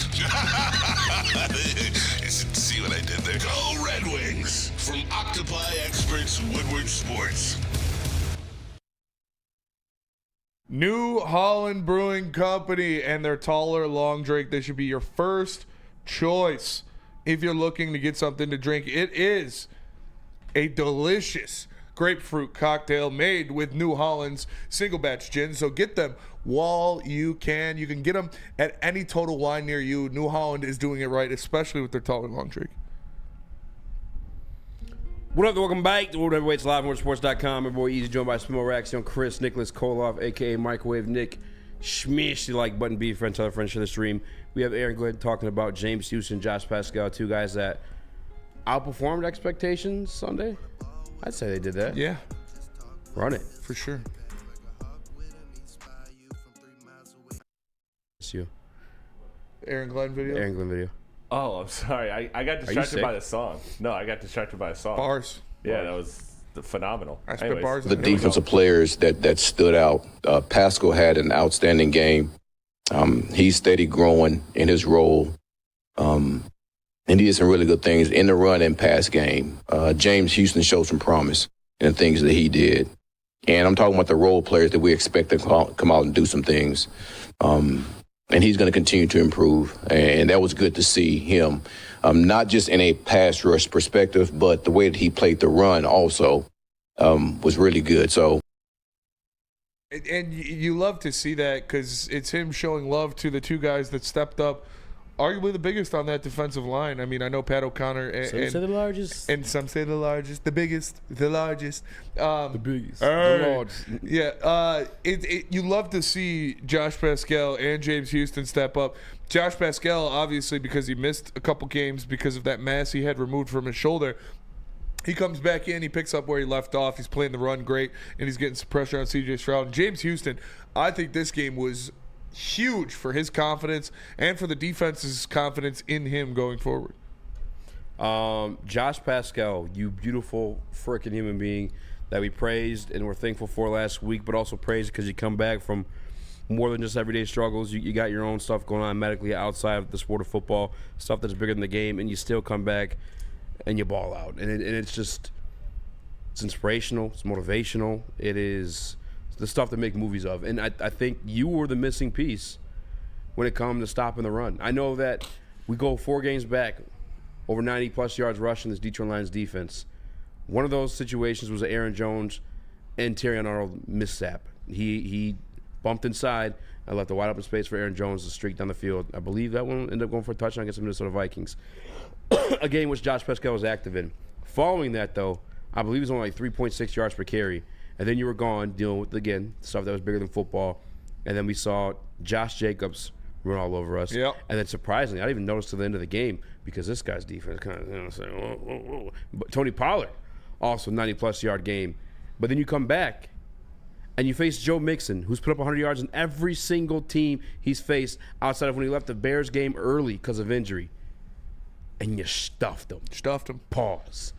See what I did there? Go Red Wings! From Octopi Experts Woodward Sports. New Holland Brewing Company and their taller long drink. They should be your first choice if you're looking to get something to drink. It is a delicious grapefruit cocktail made with New Holland's single batch gin. So get them while you can. You can get them at any Total Wine near you. New Holland is doing it right, especially with their taller long drink. What up? Welcome back to Woodward Heavyweight Live on WoodwardSports.com. My boy Eazy, joined by Smell Raxter, Chris, Nicholas Koloff, a.k.a. Microwave Nick, Schmish, the like button B, friend, tell a friend, share the stream. We have Aaron Glenn talking about James Houston, Josh Pascal, two guys that outperformed expectations Sunday. I'd say they did that. Yeah. Run it. For sure. It's you. Aaron Glenn video? Aaron Glenn video. Oh, I'm sorry. I got distracted by the song. No, I got distracted by a song. Bars. Yeah, that was phenomenal. I spit bars. The defensive players that stood out. Pascal had an outstanding game. He's steady growing in his role. And he did some really good things in the run and pass game. James Houston showed some promise in the things that he did. And I'm talking about the role players that we expect to come out and do some things. And he's going to continue to improve. And that was good to see him, not just in a pass rush perspective, but the way that he played the run also was really good. So. And you love to see that because it's him showing love to the two guys that stepped up, arguably the biggest on that defensive line. I mean, I know Pat O'Connor and Some say the largest. And some say the largest, the biggest, the largest. The biggest. The largest. Yeah. You love to see Josh Pascal and James Houston step up. Josh Pascal, obviously, because he missed a couple games because of that mass he had removed from his shoulder. He comes back in, he picks up where he left off. He's playing the run great, and he's getting some pressure on C.J. Stroud. And James Houston, I think this game was huge for his confidence and for the defense's confidence in him going forward. Josh Pascal, you beautiful freaking human being that we praised and we're thankful for last week, but also praised because you come back from more than just everyday struggles. You got your own stuff going on medically outside of the sport of football, stuff that's bigger than the game, and you still come back and you ball out. And it's just, it's inspirational, it's motivational, it is the stuff that make movies of. And I think you were the missing piece when it comes to stopping the run. I know that we go 4 games back, over 90-plus yards rushing this Detroit Lions defense. One of those situations was Aaron Jones and Terrion Arnold mishap. He bumped inside and left a wide open space for Aaron Jones to streak down the field. I believe that one ended up going for a touchdown against the Minnesota Vikings. A game which Josh Pascal was active in. Following that, though, I believe it was only like 3.6 yards per carry. And then you were gone dealing with, again, stuff that was bigger than football. And then we saw Josh Jacobs run all over us. Yep. And then surprisingly, I didn't even notice to the end of the game because this guy's defense kind of, saying, whoa. But Tony Pollard, also 90-plus yard game. But then you come back and you face Joe Mixon, who's put up 100 yards in every single team he's faced outside of when he left the Bears game early because of injury. And you stuffed him. Pause.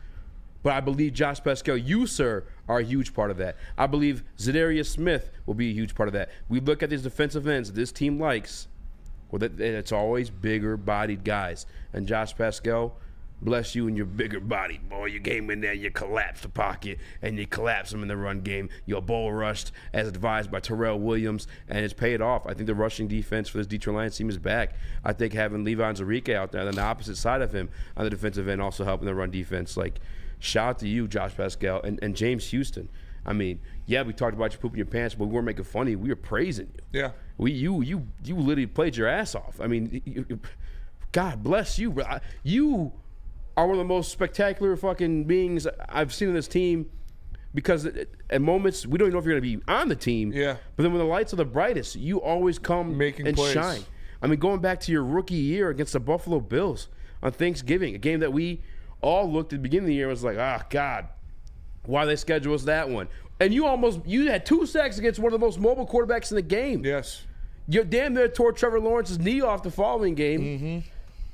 But I believe Josh Pascal, you, sir, are a huge part of that. I believe Zadarius Smith will be a huge part of that. We look at these defensive ends that this team likes. Well, it's always bigger-bodied guys. And Josh Pascal, Bless you and your bigger body, boy. You came in there, you collapsed the pocket, and you collapsed them in the run game. You're bull rushed, as advised by Terrell Williams, and it's paid off. I think the rushing defense for this Detroit Lions team is back. I think having Levi Onwuzurike out there on the opposite side of him on the defensive end also helping the run defense. Like, shout out to you, Josh Pascal, and James Houston. I mean, yeah, we talked about you pooping your pants, but we weren't making fun of you. We were praising you. Yeah. You literally played your ass off. I mean, God bless you. You are one of the most spectacular fucking beings I've seen in this team, because at moments we don't even know if you're going to be on the team. Yeah. But then when the lights are the brightest, you always come making and plays. shine. I mean, going back to your rookie year against the Buffalo Bills on Thanksgiving, a game that we all looked at the beginning of the year and was like, God, why they schedule us that one? And you had 2 sacks against one of the most mobile quarterbacks in the game. Yes. You damn near tore Trevor Lawrence's knee off the following game. Mm-hmm.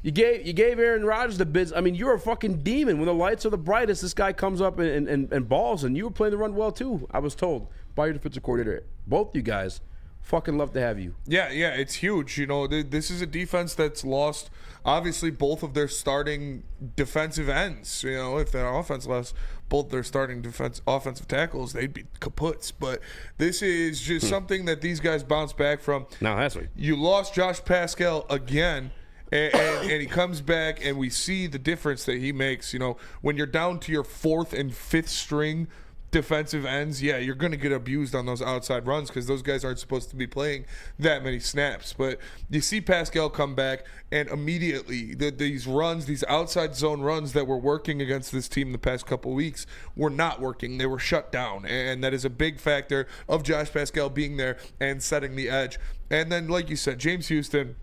You gave Aaron Rodgers the bids. I mean, you're a fucking demon. When the lights are the brightest, this guy comes up and balls, and you were playing the run well too, I was told, by your defensive coordinator. Both you guys, fucking love to have you. Yeah, it's huge. You know, this is a defense that's lost, obviously, both of their starting defensive ends. You know, if that offense lost both their starting offensive tackles, they'd be kaputs. But this is just something that these guys bounce back from. Now, that's right. You lost Josh Pascal again. And he comes back, and we see the difference that he makes. You know, when you're down to your 4th and 5th string defensive ends, yeah, you're going to get abused on those outside runs because those guys aren't supposed to be playing that many snaps. But you see Pascal come back, and immediately these runs, these outside zone runs that were working against this team the past couple weeks were not working. They were shut down, and that is a big factor of Josh Pascal being there and setting the edge. And then, like you said, James Houston,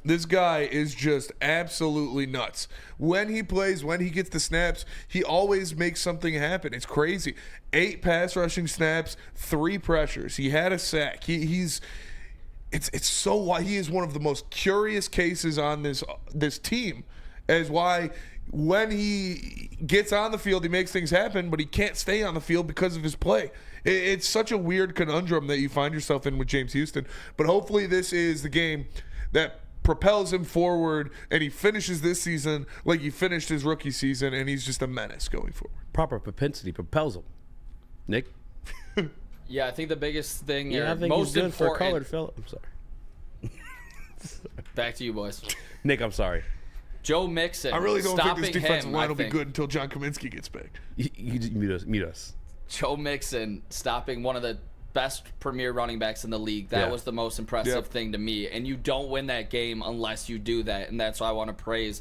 this guy is just absolutely nuts. When he plays, when he gets the snaps, he always makes something happen. It's crazy. 8 pass rushing snaps, 3 pressures. He had a sack. It's so why he is one of the most curious cases on this team, as why when he gets on the field, he makes things happen, but he can't stay on the field because of his play. It's such a weird conundrum that you find yourself in with James Houston. But hopefully this is the game that propels him forward, and he finishes this season like he finished his rookie season, and he's just a menace going forward. Proper propensity propels him. Nick? Yeah, I think the biggest thing, Yeah, I think most he's good for a important. colored fella. I'm sorry. Back to you, boys. Nick, I'm sorry. Joe Mixon. I really don't think this defensive line will be think. good until John Kaminsky gets back. You meet us. Joe Mixon stopping one of the best premier running backs in the league. That was the most impressive thing to me. And you don't win that game unless you do that. And that's why I want to praise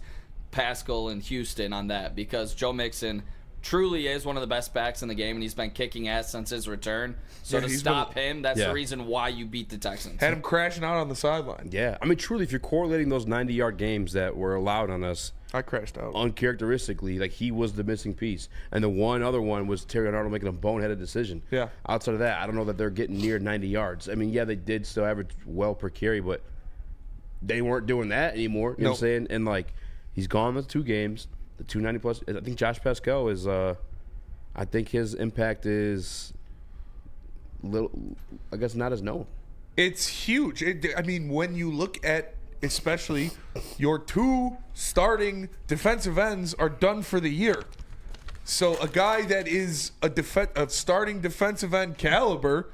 Pascal and Houston on that, because Joe Mixon truly is one of the best backs in the game, and he's been kicking ass since his return. So to stop him, that's the reason why you beat the Texans. Had him crashing out on the sideline. Yeah. I mean, truly, if you're correlating those 90-yard games that were allowed on us, I crashed out. Uncharacteristically, like, he was the missing piece. And the other one was Terry Arnold making a boneheaded decision. Yeah. Outside of that, I don't know that they're getting near 90 yards. I mean, yeah, they did still average well per carry, but they weren't doing that anymore. You know what I'm saying? And, like, he's gone the 2 games, the 290-plus. I think Josh Pascal is I think his impact is little, I guess, not as known. It's huge. I mean, when you look at especially your 2 starting defensive ends are done for the year. So a guy that is a starting defensive end caliber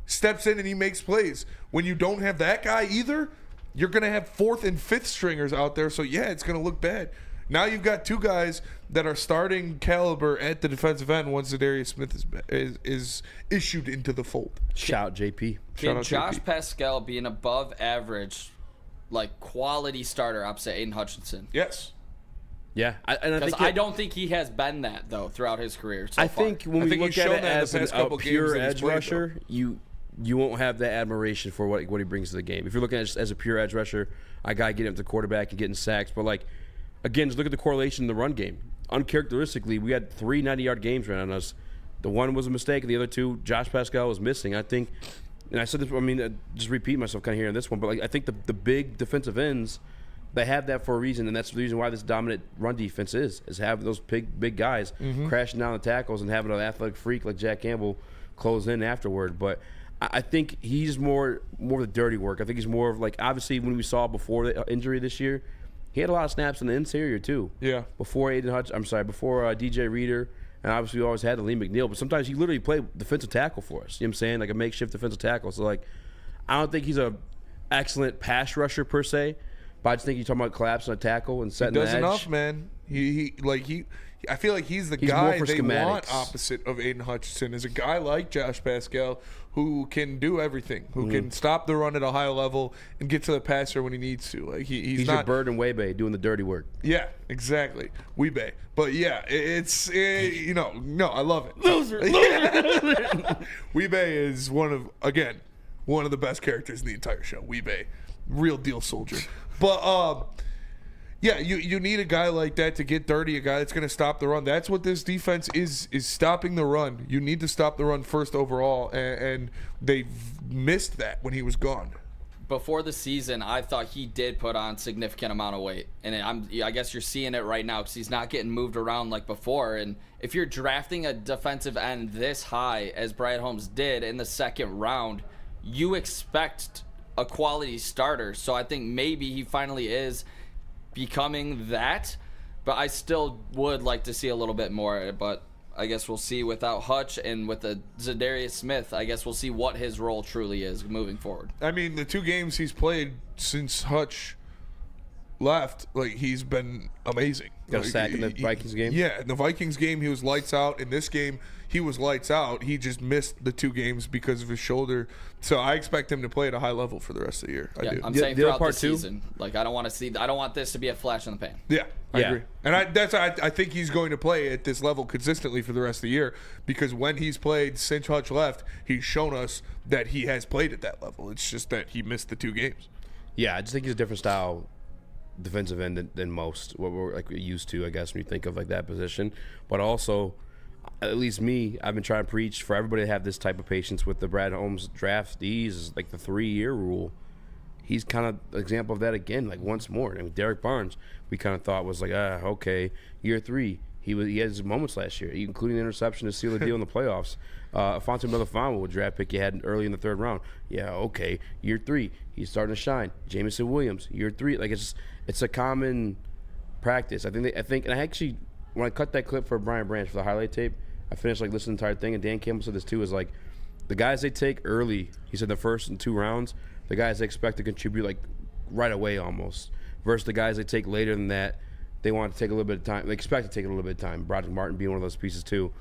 steps in and he makes plays. When you don't have that guy either, you're going to have 4th and 5th stringers out there. So, yeah, it's going to look bad. Now you've got 2 guys that are starting caliber at the defensive end once Zadarius Smith is issued into the fold. Shout JP. Can Josh Pascal be an above average, like, quality starter opposite Aiden Hutchinson? Yes. Yeah. I don't think he has been that, though, throughout his career so I far. think when we look at it as a pure edge rusher, you won't have that admiration for what he brings to the game. If you're looking at it as a pure edge rusher, a guy getting up to quarterback and getting sacks, but, like, again, just look at the correlation in the run game. Uncharacteristically, we had 3 90-yard games ran on us. The one was a mistake, and the other 2, Josh Pascal was missing. I think, and I said this, I mean, just repeat myself kind of here in this one, but, like, I think the big defensive ends, they have that for a reason, and that's the reason why this dominant run defense is having those big guys crashing down the tackles and having an athletic freak like Jack Campbell close in afterward. But I think he's more of the dirty work. I think he's more of, like, obviously when we saw before the injury this year, he had a lot of snaps in the interior too. Yeah. Before before DJ Reader, and obviously we always had Lee McNeil, but sometimes he literally played defensive tackle for us. You know what I'm saying? Like a makeshift defensive tackle. So like, I don't think he's a excellent pass rusher per se, but I just think you're talking about collapsing a tackle and setting He does the edge. enough, man. I feel like he's the guy they want opposite of Aiden Hutchinson, is a guy like Josh Pascal who can do everything, who can stop the run at a high level and get to the passer when he needs to. Like he's not your Bird and Webe doing the dirty work. Yeah, exactly. Weebay. But yeah, no, I love it. Loser. Weebay is one of the best characters in the entire show. Weebay, real deal soldier. But yeah, you need a guy like that to get dirty, a guy that's going to stop the run. That's what this defense is stopping the run. You need to stop the run first overall, and they missed that when he was gone. Before the season, I thought he did put on significant amount of weight, and I guess you're seeing it right now because he's not getting moved around like before. And if you're drafting a defensive end this high, as Bryant Holmes did in the second round, you expect a quality starter. So I think maybe he finally is becoming that, but I still would like to see a little bit more. But I guess we'll see without Hutch and with the Zadarius Smith. I guess we'll see what his role truly is moving forward. I mean, the 2 games he's played since Hutch left, like, he's been amazing. Got a sack in the Vikings game? Yeah, in the Vikings game, he was lights out. In this game, he was lights out. He just missed the 2 games because of his shoulder. So I expect him to play at a high level for the rest of the year. I do. I'm saying throughout the season. Like, I don't want this to be a flash in the pan. Yeah, I agree. And I think he's going to play at this level consistently for the rest of the year, because when he's played since Hutch left, he's shown us that he has played at that level. It's just that he missed the 2 games. Yeah, I just think he's a different style defensive end than most, what we're like used to, I guess, when you think of like that position. But also, at least me, I've been trying to preach for everybody to have this type of patience with the Brad Holmes draftees, like the 3-year rule. He's kind of an example of that again, like once more. I mean, Derek Barnes, we kind of thought was like, okay, year 3. He had his moments last year, including the interception to seal the deal in the playoffs. Afonso Melifonwu, a draft pick you had early in the 3rd round. Yeah, okay, year 3, he's starting to shine. Jamison Williams, year 3, like it's a common practice. I think, and I actually, when I cut that clip for Brian Branch for the highlight tape, I finished like listening to the entire thing, and Dan Campbell said this too, is like the guys they take early, he said the first and 2 rounds, the guys they expect to contribute like right away almost, versus the guys they take later than that, they want to take a little bit of time. They expect to take a little bit of time. Broderick Martin being one of those pieces too.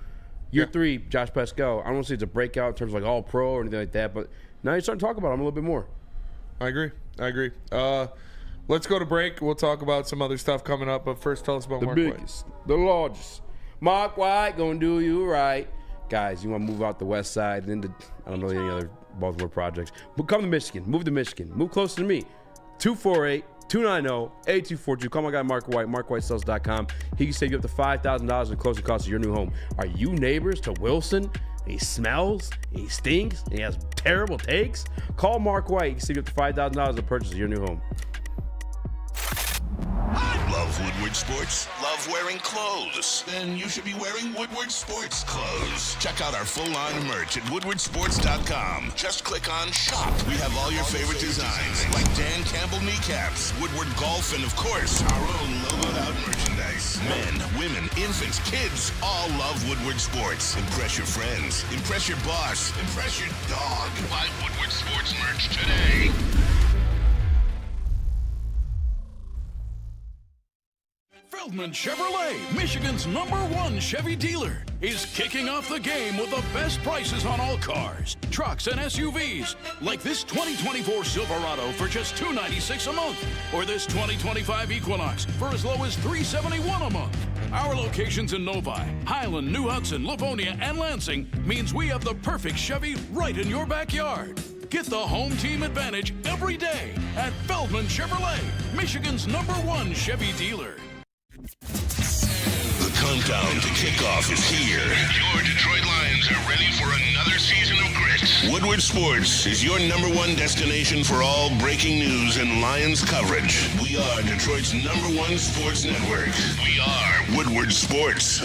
Year 3, Josh Pascal, I don't want to say it's a breakout in terms of like all pro or anything like that, but now you're starting to talk about him a little bit more. I agree. Let's go to break. We'll talk about some other stuff coming up, but first tell us about Mark White. The biggest, the largest. Mark White gonna do you right. Guys, you want to move out the west side and into, I don't know any other Baltimore projects, but come to Michigan. Move to Michigan. Move closer to me. 248-290-8242. Call my guy Mark White, markwhitesells.com. He can save you up to $5,000 in closing costs of your new home. Are you neighbors to Wilson? He smells, he stinks, and he has terrible takes? Call Mark White. He can save you up to $5,000 in the purchase of your new home. Love Woodward Sports? Love wearing clothes? Then you should be wearing Woodward Sports clothes. Check out our full line of merch at woodwardsports.com. Just click on shop. We have all your favorite designs, like Dan Campbell kneecaps, Woodward golf, and of course, our own logoed out merchandise. Men, women, infants, kids, all love Woodward Sports. Impress your friends. Impress your boss. Impress your dog. Buy Woodward Sports merch today. Feldman Chevrolet, Michigan's #1 Chevy dealer, is kicking off the game with the best prices on all cars, trucks, and SUVs, like this 2024 Silverado for just $296 a month, or this 2025 Equinox for as low as $371 a month. Our locations in Novi, Highland, New Hudson, Livonia, and Lansing means we have the perfect Chevy right in your backyard. Get the home team advantage every day at Feldman Chevrolet, Michigan's #1 Chevy dealer. The countdown to kickoff is here. Your Detroit Lions are ready for another season of grit. Woodward Sports is your #1 destination for all breaking news and Lions coverage. We are Detroit's #1 sports network. We are Woodward Sports.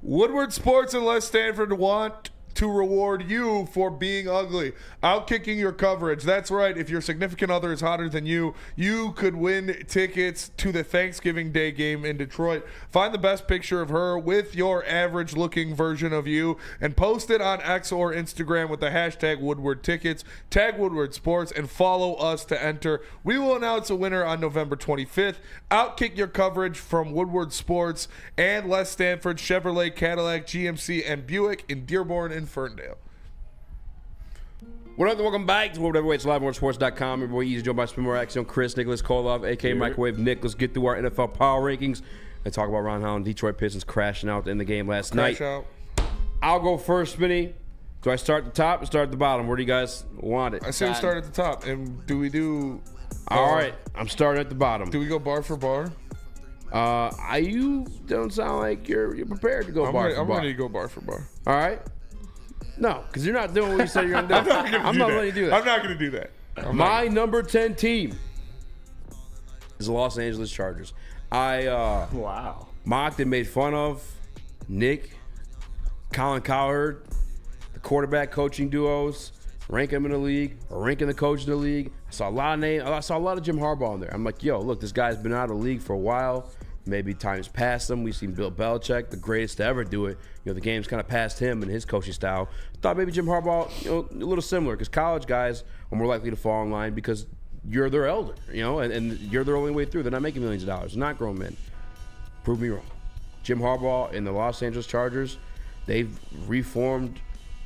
Woodward Sports and Les Stanford want to reward you for being ugly. Outkicking your coverage. That's right. If your significant other is hotter than you, you could win tickets to the Thanksgiving Day game in Detroit. Find the best picture of her with your average-looking version of you and post it on X or Instagram with the hashtag Woodward Tickets. Tag Woodward Sports and follow us to enter. We will announce a winner on November 25th. Outkick your coverage from Woodward Sports and Les Stanford, Chevrolet, Cadillac, GMC, and Buick in Dearborn and Ferndale. What up? Welcome back to Woodward Heavyweight live on sports.com. Your boy Eazy, joined by Spinmore Action, Chris, Nicholas Koloff, a.k.a. Microwave Nick. Let's get through our NFL power rankings and talk about Ron Howland, Detroit Pistons crashing out in the game last night. Out. I'll go first, Spinny. Do I start at the top or start at the bottom? Where do you guys want it? I say we start at the top. And do we do... All right. I'm starting at the bottom. Do we go bar for bar? You don't sound like you're prepared to go bar for bar. I'm ready to go bar for bar. All right. No, because you're not doing what you said you're going to do. I'm not letting you do that. I'm not going to do that. My number 10 team is the Los Angeles Chargers. Wow. Mocked and made fun of Nick, Colin Cowherd, the quarterback coaching duos, ranking them in the league, or ranking the coach in the league. I saw a lot of names. I saw a lot of Jim Harbaugh in there. I'm like, yo, look, this guy's been out of the league for a while. Maybe time's past him. We've seen Bill Belichick, the greatest to ever do it. You know, the game's kind of past him and his coaching style. Thought maybe Jim Harbaugh, a little similar, because college guys are more likely to fall in line because you're their elder, and you're their only way through. They're not making millions of dollars. They're not grown men. Prove me wrong. Jim Harbaugh and the Los Angeles Chargers, they've reformed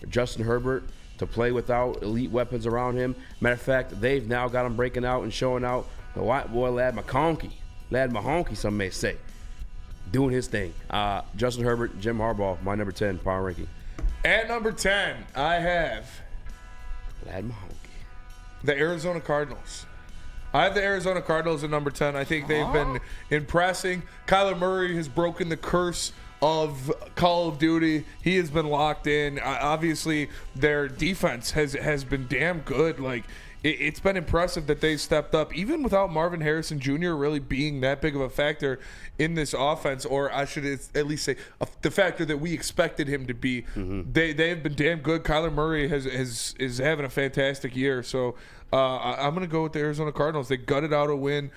Justin Herbert to play without elite weapons around him. Matter of fact, they've now got him breaking out and showing out the white boy Lad Mahonky, some may say, doing his thing. Justin Herbert, Jim Harbaugh, my number 10 power ranking. At number 10, I have Lad Mahonky, the Arizona Cardinals. I have the Arizona Cardinals at number 10. I think they've been impressing. Kyler Murray has broken the curse of Call of Duty. He has been locked in. Obviously, their defense has been damn good. Like, it's been impressive that they stepped up, even without Marvin Harrison Jr. really being that big of a factor in this offense, or I should at least say the factor that we expected him to be. Mm-hmm. They have been damn good. Kyler Murray is having a fantastic year. So I'm going to go with the Arizona Cardinals. They gutted out a win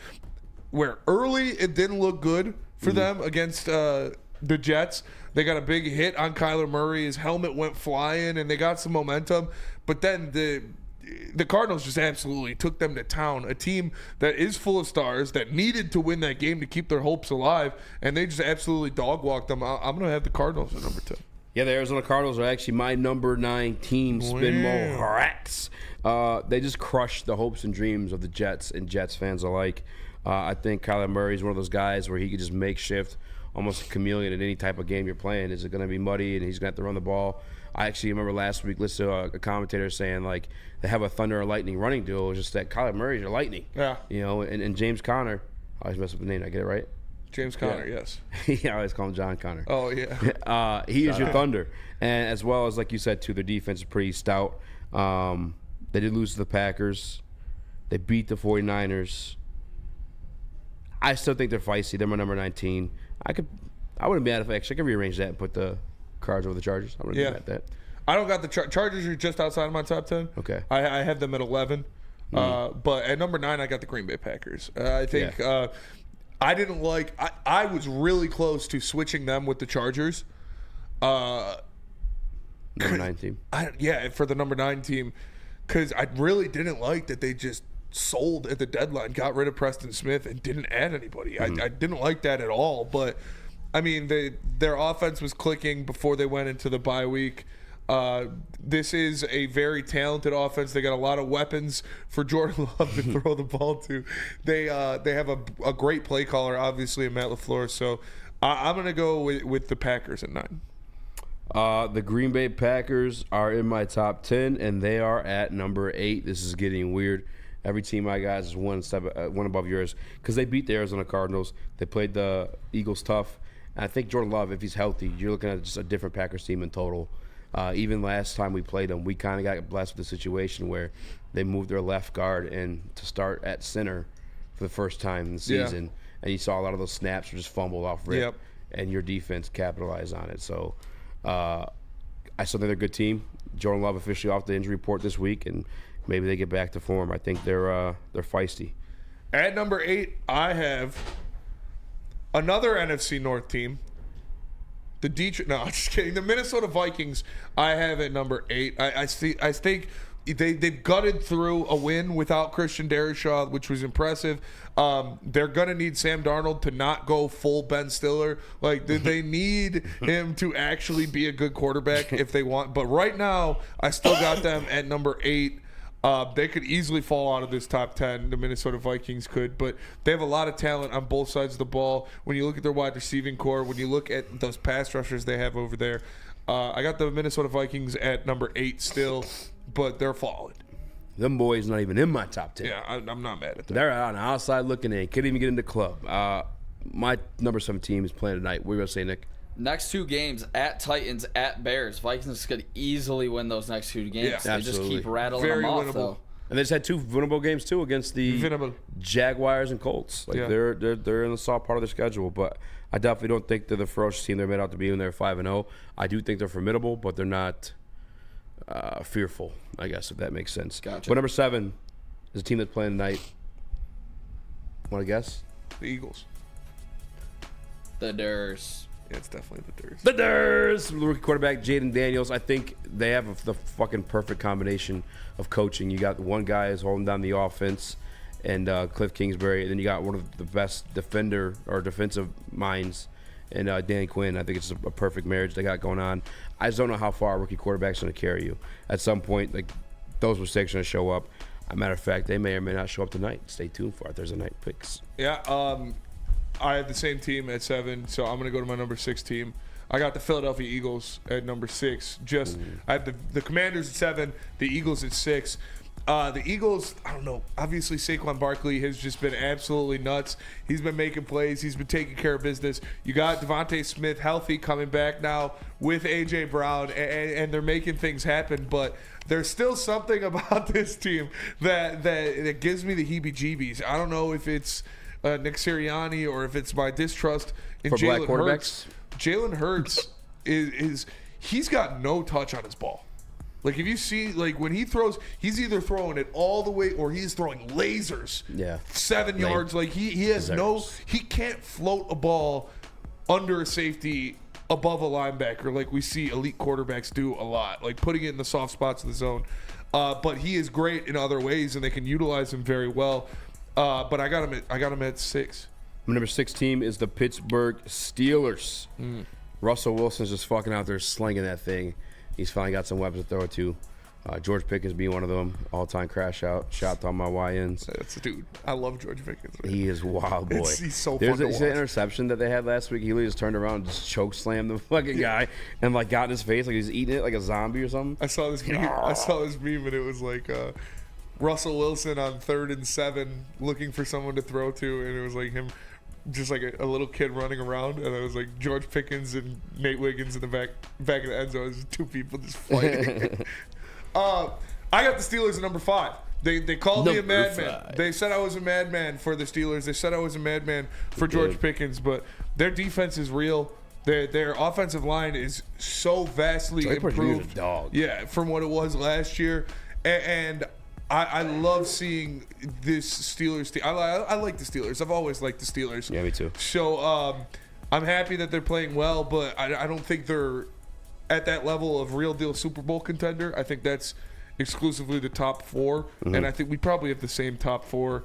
where early it didn't look good for them against the Jets. They got a big hit on Kyler Murray. His helmet went flying, and they got some momentum. But then the Cardinals just absolutely took them to town, a team that is full of stars that needed to win that game to keep their hopes alive, and they just absolutely dog-walked them. I'm going to have the Cardinals at number 10. Yeah, the Arizona Cardinals are actually my number 9 team, Spinmo Rax. They just crushed the hopes and dreams of the Jets and Jets fans alike. I think Kyler Murray is one of those guys where he could just makeshift, almost a chameleon in any type of game you're playing. Is it going to be muddy and he's going to have to run the ball? I actually remember last week listening to a commentator saying, like, they have a thunder and lightning running duo. It's just that Kyler Murray's your lightning. Yeah. And James Conner, I always mess up the name. Did I get it right? James Conner, yes. Yeah, I always call him John Conner. Oh, yeah. He is your thunder. And as well as, like you said, too, their defense is pretty stout. They did lose to the Packers. They beat the 49ers. I still think they're feisty. They're my number 19. I wouldn't be mad if I could rearrange that and put the Cards over the Chargers. I wouldn't be mad at that. I don't got the Chargers are just outside of my top 10. Okay. I have them at 11. But at number 9, I got the Green Bay Packers. I think I didn't like – I was really close to switching them with the Chargers. Number 9 team. For the number 9 team, because I really didn't like that they just sold at the deadline, got rid of Preston Smith, and didn't add anybody. I didn't like that at all. But, I mean, their offense was clicking before they went into the bye week. This is a very talented offense. They got a lot of weapons for Jordan Love to throw the ball to. They have a great play caller, obviously, in Matt LaFleur. So I'm going to go with the Packers at 9. The Green Bay Packers are in my top 10, and they are at number 8. This is getting weird. Every team I got is one above yours because they beat the Arizona Cardinals. They played the Eagles tough. And I think Jordan Love, if he's healthy, you're looking at just a different Packers team in total. Even last time we played them, we kind of got blessed with a situation where they moved their left guard in to start at center for the first time in the season. And you saw a lot of those snaps were just fumbled off rip, and your defense capitalized on it. So I still think they're a good team. Jordan Love officially off the injury report this week, and maybe they get back to form. I think they're feisty. At number 8, I have another NFC North team. The Detroit. No, I'm just kidding. The Minnesota Vikings. I have at number 8. I think they've gutted through a win without Christian Darrisaw, which was impressive. They're gonna need Sam Darnold to not go full Ben Stiller. Like they need him to actually be a good quarterback if they want. But right now, I still got them at number 8. They could easily fall out of this top 10. The Minnesota Vikings could, but they have a lot of talent on both sides of the ball. When you look at their wide receiving core, when you look at those pass rushers they have over there, I got the Minnesota Vikings at number 8 still, but they're falling. Them boys not even in my top 10. Yeah, I'm not mad at that. They're on the outside looking in. Couldn't even get in the club. My number 7 team is playing tonight. What are you going to say, Nick? Next 2 games, at Titans, at Bears. Vikings could easily win those next 2 games. Yeah, they absolutely. just keep rattling Very them off, winnable. though. And they just had 2 winnable games, too, against the Jaguars and Colts. Like, they're in the soft part of their schedule. But I definitely don't think they're the ferocious team they're made out to be when they're 5-0. I do think they're formidable, but they're not fearful, I guess, if that makes sense. Gotcha. But number 7 is a team that's playing tonight. Want to guess? The Eagles. The Durs. Yeah, it's definitely the Durs. The Durs! The rookie quarterback, Jaden Daniels. I think they have the fucking perfect combination of coaching. You got one guy who's holding down the offense, and Cliff Kingsbury. And then you got one of the best defensive minds, and Danny Quinn. I think it's a perfect marriage they got going on. I just don't know how far a rookie quarterback's going to carry you. At some point, like, those mistakes are going to show up. As a matter of fact, they may or may not show up tonight. Stay tuned for our Thursday night picks. Yeah, I have the same team at 7, so I'm going to go to my number 6 team. I got the Philadelphia Eagles at number 6. I have the Commanders at 7, the Eagles at 6. The Eagles, I don't know. Obviously, Saquon Barkley has just been absolutely nuts. He's been making plays. He's been taking care of business. You got Devontae Smith healthy coming back now with A.J. Brown, and they're making things happen. But there's still something about this team that gives me the heebie-jeebies. I don't know if it's Nick Sirianni or if it's my distrust in For black Jalen quarterbacks? Hurts. Jalen Hurts he's got no touch on his ball. Like, if you see, like, when he throws, he's either throwing it all the way or he's throwing lasers. Yeah. 7 yards. Like, he has he can't float a ball under a safety above a linebacker like we see elite quarterbacks do a lot. Like, putting it in the soft spots of the zone. But he is great in other ways, and they can utilize him very well. But I got him at 6. My number 6 team is the Pittsburgh Steelers. Russell Wilson's just fucking out there slinging that thing. He's finally got some weapons to throw it to. George Pickens being one of them. All-time crash out. Shout out to all my YNs. That's dude. I love George Pickens. Man. He is a wild boy. He's so There's fun to watch. an interception that they had last week. He literally just turned around and just choke slammed the fucking guy and like got in his face like he's eating it like a zombie or something. I saw this meme and it was like Russell Wilson on 3rd and 7 looking for someone to throw to, and it was like him just like a little kid running around, and it was like George Pickens and Nate Wiggins in the back of the end zone. It was 2 people just fighting. I got the Steelers at number 5. They called me a madman. They said I was a madman for the Steelers. They said I was a madman for George Pickens, but their defense is real. Their offensive line is so vastly improved. Yeah, from what it was last year, and I love seeing this Steelers team. I like the Steelers. I've always liked the Steelers. Yeah, me too. So I'm happy that they're playing well, but I don't think they're at that level of real deal Super Bowl contender. I think that's exclusively the top 4, and I think we probably have the same top 4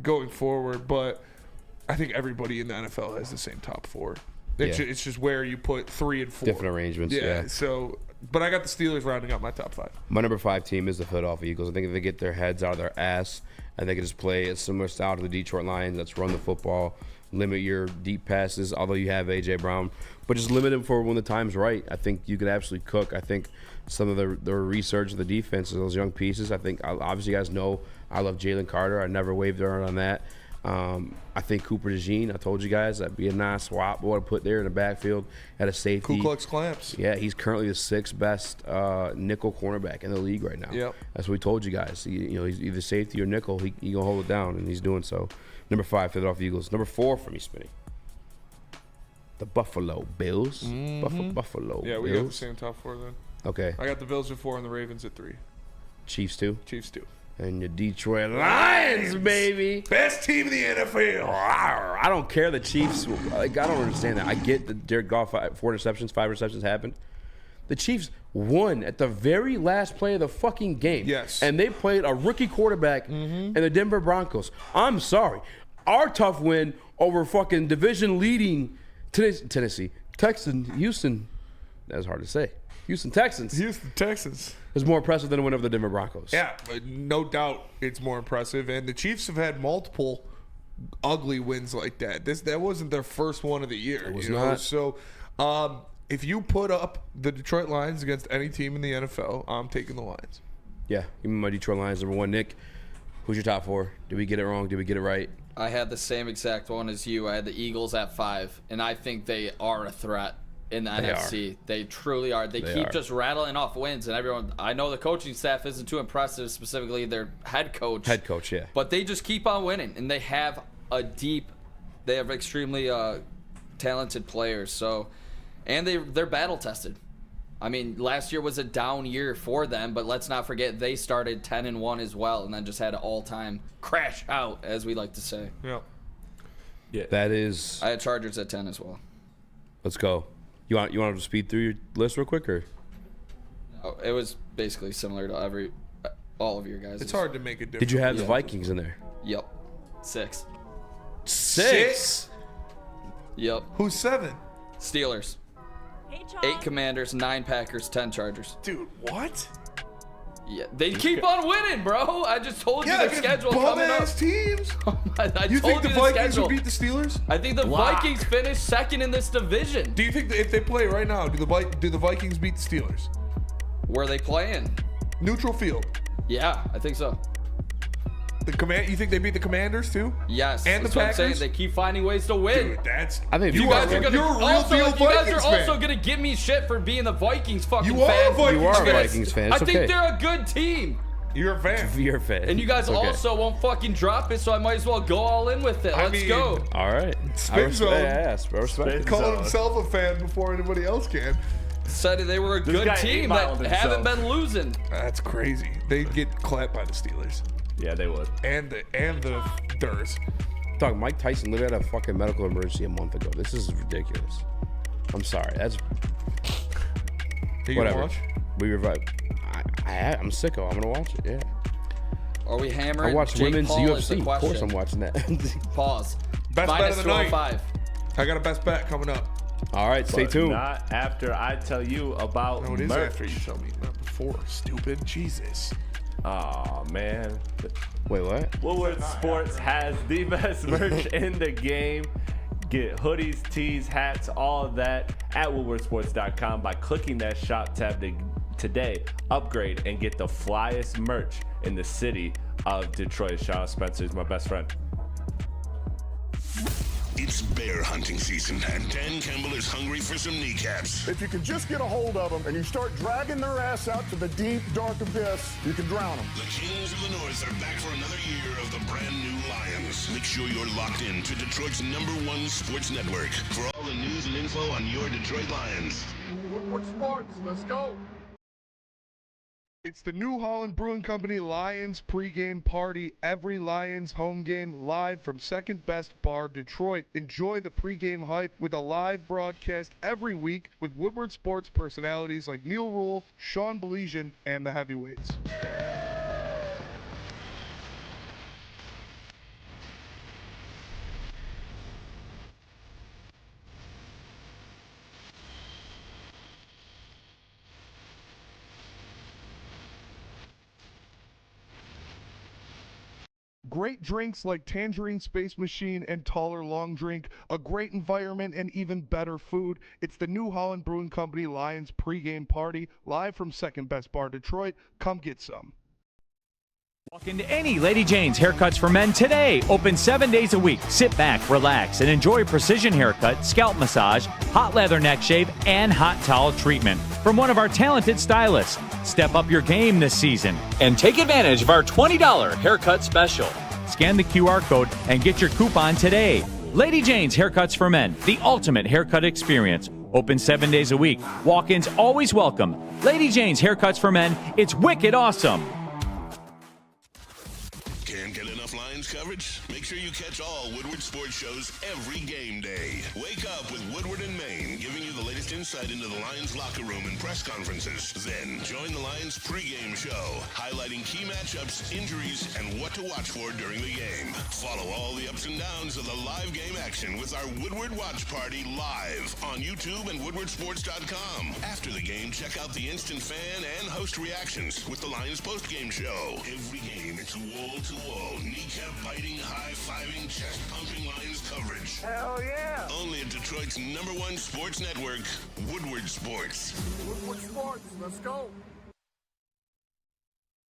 going forward. But I think everybody in the NFL has the same top 4. It's just where you put 3 and 4. Different arrangements. Yeah. So, but I got the Steelers rounding out my top 5. My number 5 team is the Philadelphia Eagles. I think if they get their heads out of their ass and they can just play a similar style to the Detroit Lions, let's run the football, limit your deep passes, although you have A.J. Brown, but just limit him for when the time's right. I think you could absolutely cook. I think some of the research of the defense, those young pieces, I think obviously you guys know I love Jalen Carter. I never waved around on that. I think Cooper DeJean, I told you guys, that'd be a nice swap boy to put there in the backfield at a safety. Ku Klux Clamps. Yeah, he's currently the 6th best nickel cornerback in the league right now. Yep. That's what we told you guys. He's either safety or nickel. He gonna hold it down, and he's doing so. Number 5, Philadelphia Eagles. Number 4 for me, Spinny. The Buffalo Bills. Buffalo Yeah, we Bills. got the same top 4 then. Okay. I got the Bills at 4 and the Ravens at 3. Chiefs 2. Chiefs 2. And your Detroit Lions, baby. Best team in the NFL. I don't care the Chiefs. Like, I don't understand that. I get that Jared Goff, 4 interceptions, 5 receptions happened. The Chiefs won at the very last play of the fucking game. Yes. And they played a rookie quarterback and the Denver Broncos. I'm sorry. Our tough win over fucking division leading Tennessee, Houston. That's hard to say. Houston Texans. Houston Texans is more impressive than a win over the Denver Broncos. Yeah, no doubt it's more impressive. And the Chiefs have had multiple ugly wins like that. That wasn't their first one of the year. It was you know? not. So if you put up the Detroit Lions against any team in the NFL, I'm taking the Lions. Yeah, give me my Detroit Lions number 1. Nick, who's your top 4? Did we get it wrong? Did we get it right? I had the same exact one as you. I had the Eagles at 5, and I think they are a threat in the NFC. They truly are. They keep just rattling off wins, and everyone. I know the coaching staff isn't too impressive, specifically their head coach. Yeah. But they just keep on winning, and they have extremely talented players. So, and they're battle tested. I mean, last year was a down year for them, but let's not forget they started 10-1 as well, and then just had an all-time crash out, as we like to say. Yeah. That is. I had Chargers at 10 as well. Let's go. You want to speed through your list real quick, or? No, it was basically similar to all of your guys. It's hard to make a difference. Did you have the Vikings in there? Yep. 6. 6? Yep. Who's 7? Steelers. 8 Commanders, 9 Packers, 10 Chargers. Dude, what? Yeah, they keep on winning, bro. I just told you their schedule coming up. Teams. You think the Vikings would beat the Steelers? I think the Vikings finish second in this division. Do you think that if they play right now, do the Vikings beat the Steelers? Where are they playing? Neutral field. Yeah, I think so. You think they beat the Commanders too? Yes. And that's the what Packers? I'm saying. They keep finding ways to win. Dude, I think you guys are gonna you're a real also, deal you guys Vikings are fan. also gonna give me shit for being the Vikings fucking You are fan. a Vikings You are a fan. Vikings fan. It's I think okay. they're a good team. You're a fan. You're a fan. And you guys It's okay. also won't fucking drop it, so I might as well go all in with it. Let's go. All right. Spin zone. I respect it. Calling himself a fan before anybody else can. Said they were a good team that haven't been losing. That's crazy. They'd get clapped by the Steelers. Yeah, they would. And the Durs. Dog, Mike Tyson literally had a fucking medical emergency a month ago. This is ridiculous. I'm sorry. That's You whatever. Watch? We revive. I'm sicko. I'm gonna watch it. Yeah. Are we hammering? I watch Jake women's Paul is the UFC. Of course, question. I'm watching that. Pause. Best bet Minus of the night. 205. I got a best bet coming up. All right, stay But tuned. Not after I tell you about No, it is merch. after you tell me, not before. Stupid. Jesus. Oh man. Wait, what? Woodward Sports has the best merch in the game. Get hoodies, tees, hats, all of that at woodwardsports.com by clicking that shop tab today. Upgrade and get the flyest merch in the city of Detroit. Shout out Spencer, he's my best friend. It's bear hunting season, and Dan Campbell is hungry for some kneecaps. If you can just get a hold of them and you start dragging their ass out to the deep, dark abyss, you can drown them. The Kings of the North are back for another year of the brand new Lions. Make sure you're locked in to Detroit's #1 sports network for all the news and info on your Detroit Lions. Woodward Sports, let's go. It's the New Holland Brewing Company Lions pregame party. Every Lions home game live from Second Best Bar, Detroit. Enjoy the pregame hype with a live broadcast every week with Woodward Sports personalities like Neil Rule, Sean Belizean, and the Heavyweights. Great drinks like Tangerine Space Machine and Taller Long Drink, a great environment, and even better food. It's the New Holland Brewing Company Lions pregame party, live from Second Best Bar, Detroit. Come get some. Walk into any Lady Jane's Haircuts for Men today. Open 7 days a week. Sit back, relax, and enjoy precision haircut, scalp massage, hot leather neck shave, and hot towel treatment from one of our talented stylists. Step up your game this season and take advantage of our $20 haircut special. Scan the QR code and get your coupon today. Lady Jane's Haircuts for Men, the ultimate haircut experience. Open 7 days a week. Walk-ins always welcome. Lady Jane's Haircuts for Men, it's wicked awesome. Can't get enough Lions coverage? Make sure you catch all Woodward sports shows every game day. Wake up with Woodward and Maine, giving you the latest insight into the Lions locker room and press conferences. Then join the Lions pregame show, highlighting key matchups, injuries, and what to watch for during the game. Follow all the ups and downs of the live game action with our Woodward Watch Party live on YouTube and woodwardsports.com. After the game, check out the instant fan and host reactions with the Lions postgame show. Every game, it's wall-to-wall, kneecap-biting, high-fiving, chest-pumping Lions coverage. Hell yeah! Only at Detroit's #1 sports network, Woodward Sports. Woodward Sports, let's go.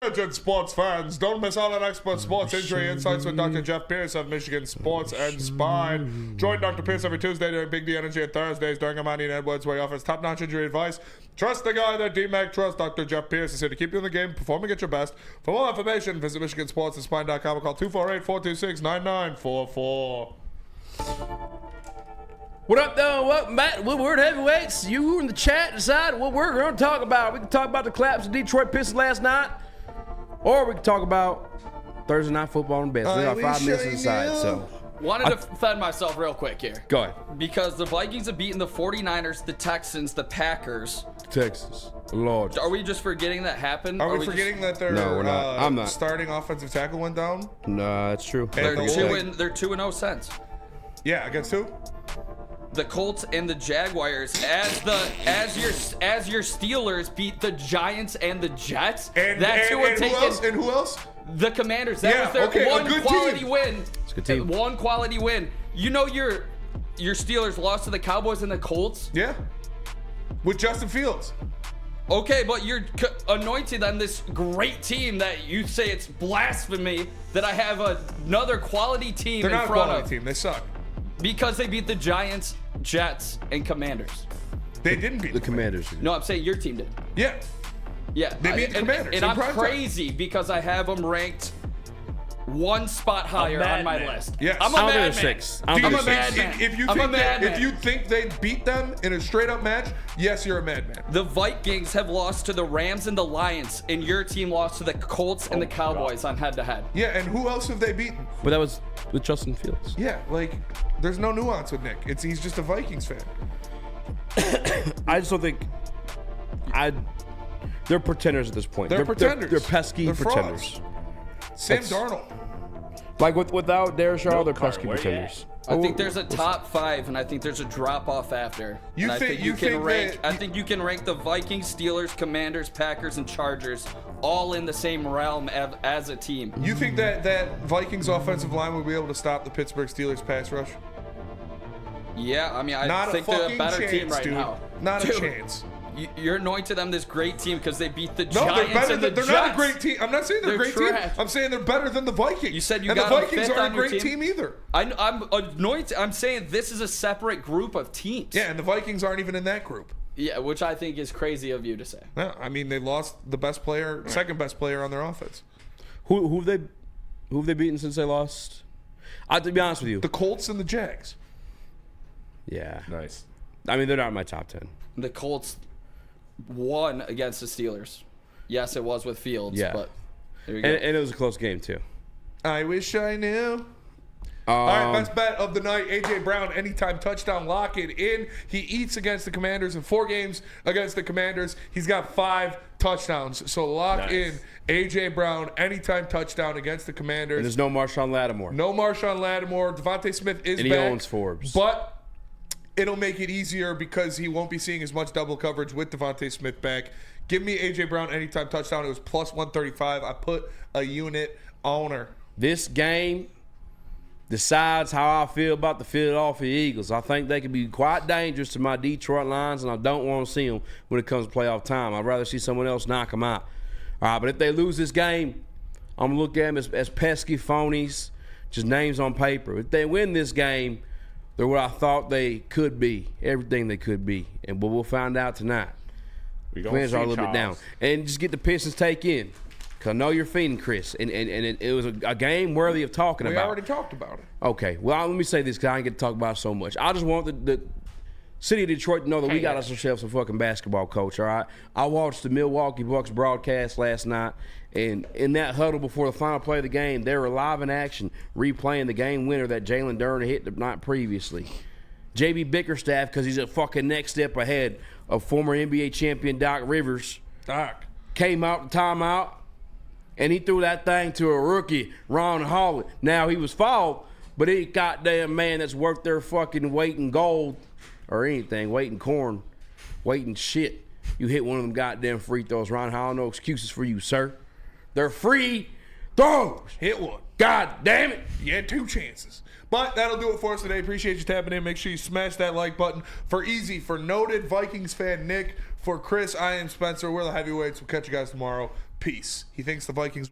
Attention sports fans, don't miss out on expert sports injury insights with Dr. Jeff Pierce of Michigan Sports and Spine. Join Dr. Pierce every Tuesday during Big D Energy and Thursdays during Ermanni and Edwards, where he offers top-notch injury advice. Trust the guy that D-Mac trusts. Dr. Jeff Pierce is here to keep you in the game, performing at your best. For more information, visit MichiganSportsandSpine.com or call 248-426-9944. What up, though? Welcome back to Woodward Heavyweights. You in the chat decide what we're going to talk about. We can talk about the collapse of Detroit Pistons last night, or we can talk about Thursday Night Football and bets. We got 5 minutes inside, so. Wanted to defend myself real quick here. Go ahead. Because the Vikings have beaten the 49ers, the Texans, the Packers. Texas, Lord. Are we just forgetting that happened? Are we forgetting that their No, we're not. I'm not. starting offensive tackle went down? No, that's true. They're 2-0 cents. Yeah, against who? The Colts and the Jaguars, as your Steelers beat the Giants and the Jets. And who else? The Commanders. That was their one quality win. It's a good team. One quality win. You know your Steelers lost to the Cowboys and the Colts? Yeah. With Justin Fields. Okay, but you're anointed on this great team that you say it's blasphemy that I have another quality team They're in not front a quality of. team. They suck. Because they beat the Giants, Jets, and Commanders. They didn't beat the Commanders. No, I'm saying your team did. Yeah. Yeah. They beat the Commanders. And I'm crazy because I have them ranked one spot higher on my list. Yes. I'm a madman. 6. I'm a madman. If you think they beat them in a straight-up match, yes, you're a madman. The Vikings have lost to the Rams and the Lions, and your team lost to the Colts and the Cowboys on head-to-head. Yeah, and who else have they beaten? But that was with Justin Fields. Yeah, like, there's no nuance with Nick. He's just a Vikings fan. I just don't think they're pretenders at this point. They're pretenders. They're pesky They're pretenders. Sam Darnold. Like without Derek Carr, they're pesky pretenders. I think there's a top 5, and I think there's a drop off after. I think you can rank the Vikings, Steelers, Commanders, Packers, and Chargers all in the same realm as a team. You think that Vikings offensive line will be able to stop the Pittsburgh Steelers pass rush? Yeah, I mean, I think they're a better team right now. Not a chance. You're anointed them this great team because they beat the No, Giants and the they're Jets. not a great team. I'm not saying they're a great team. I'm saying they're better than the Vikings. You said you and got the them Vikings fifth aren't on a your great team either. I'm anointed. I'm saying this is a separate group of teams. Yeah, and the Vikings aren't even in that group. Yeah, which I think is crazy of you to say. No, I mean they lost the best player, second best player on their offense. Who have they beaten since they lost? To be honest with you, the Colts and the Jags. Yeah, nice. I mean, they're not in my top 10. The Colts won against the Steelers. Yes, it was with Fields. Yeah, but there you go. And it was a close game too. I wish I knew. All right, best bet of the night. A.J. Brown, anytime touchdown, lock it in. He eats against the Commanders in 4 games against the Commanders. He's got 5 touchdowns. So lock in A.J. Brown, anytime touchdown against the Commanders. And there's no Marshawn Lattimore. No Marshawn Lattimore. Devontae Smith is and back. he owns Forbes. But it'll make it easier because he won't be seeing as much double coverage with Devontae Smith back. Give me A.J. Brown anytime touchdown. It was plus 135. I put a unit on her. This game decides how I feel about the Philadelphia Eagles. I think they can be quite dangerous to my Detroit Lions, and I don't want to see them when it comes to playoff time. I'd rather see someone else knock them out. All right, but if they lose this game, I'm going to look at them as pesky phonies, just names on paper. If they win this game, they're what I thought they could be, everything they could be. But we'll find out tonight. Twins are a little bit down. And just get the Pistons take in. Because I know you're feeding Chris, and it was a game worthy of talking about. We already talked about it. Okay, well, let me say this because I didn't get to talk about it so much. I just want the city of Detroit to know that we got ourselves a fucking basketball coach, all right? I watched the Milwaukee Bucks broadcast last night, and in that huddle before the final play of the game, they were live in action replaying the game winner that Jalen Duren hit the night previously. J.B. Bickerstaff, because he's a fucking next step ahead of former NBA champion Doc Rivers, came out the timeout, and he threw that thing to a rookie, Ron Holland. Now, he was fouled, but he goddamn man that's worth their fucking weight in gold or anything, weight in corn, weight in shit. You hit one of them goddamn free throws, Ron Holland. No excuses for you, sir. They're free throws. Hit one. God damn it. You had 2 chances. But that'll do it for us today. Appreciate you tapping in. Make sure you smash that like button. For Eazy, for noted Vikings fan Nick, for Chris, I am Spencer. We're the Heavyweights. We'll catch you guys tomorrow. Peace. He thinks the Vikings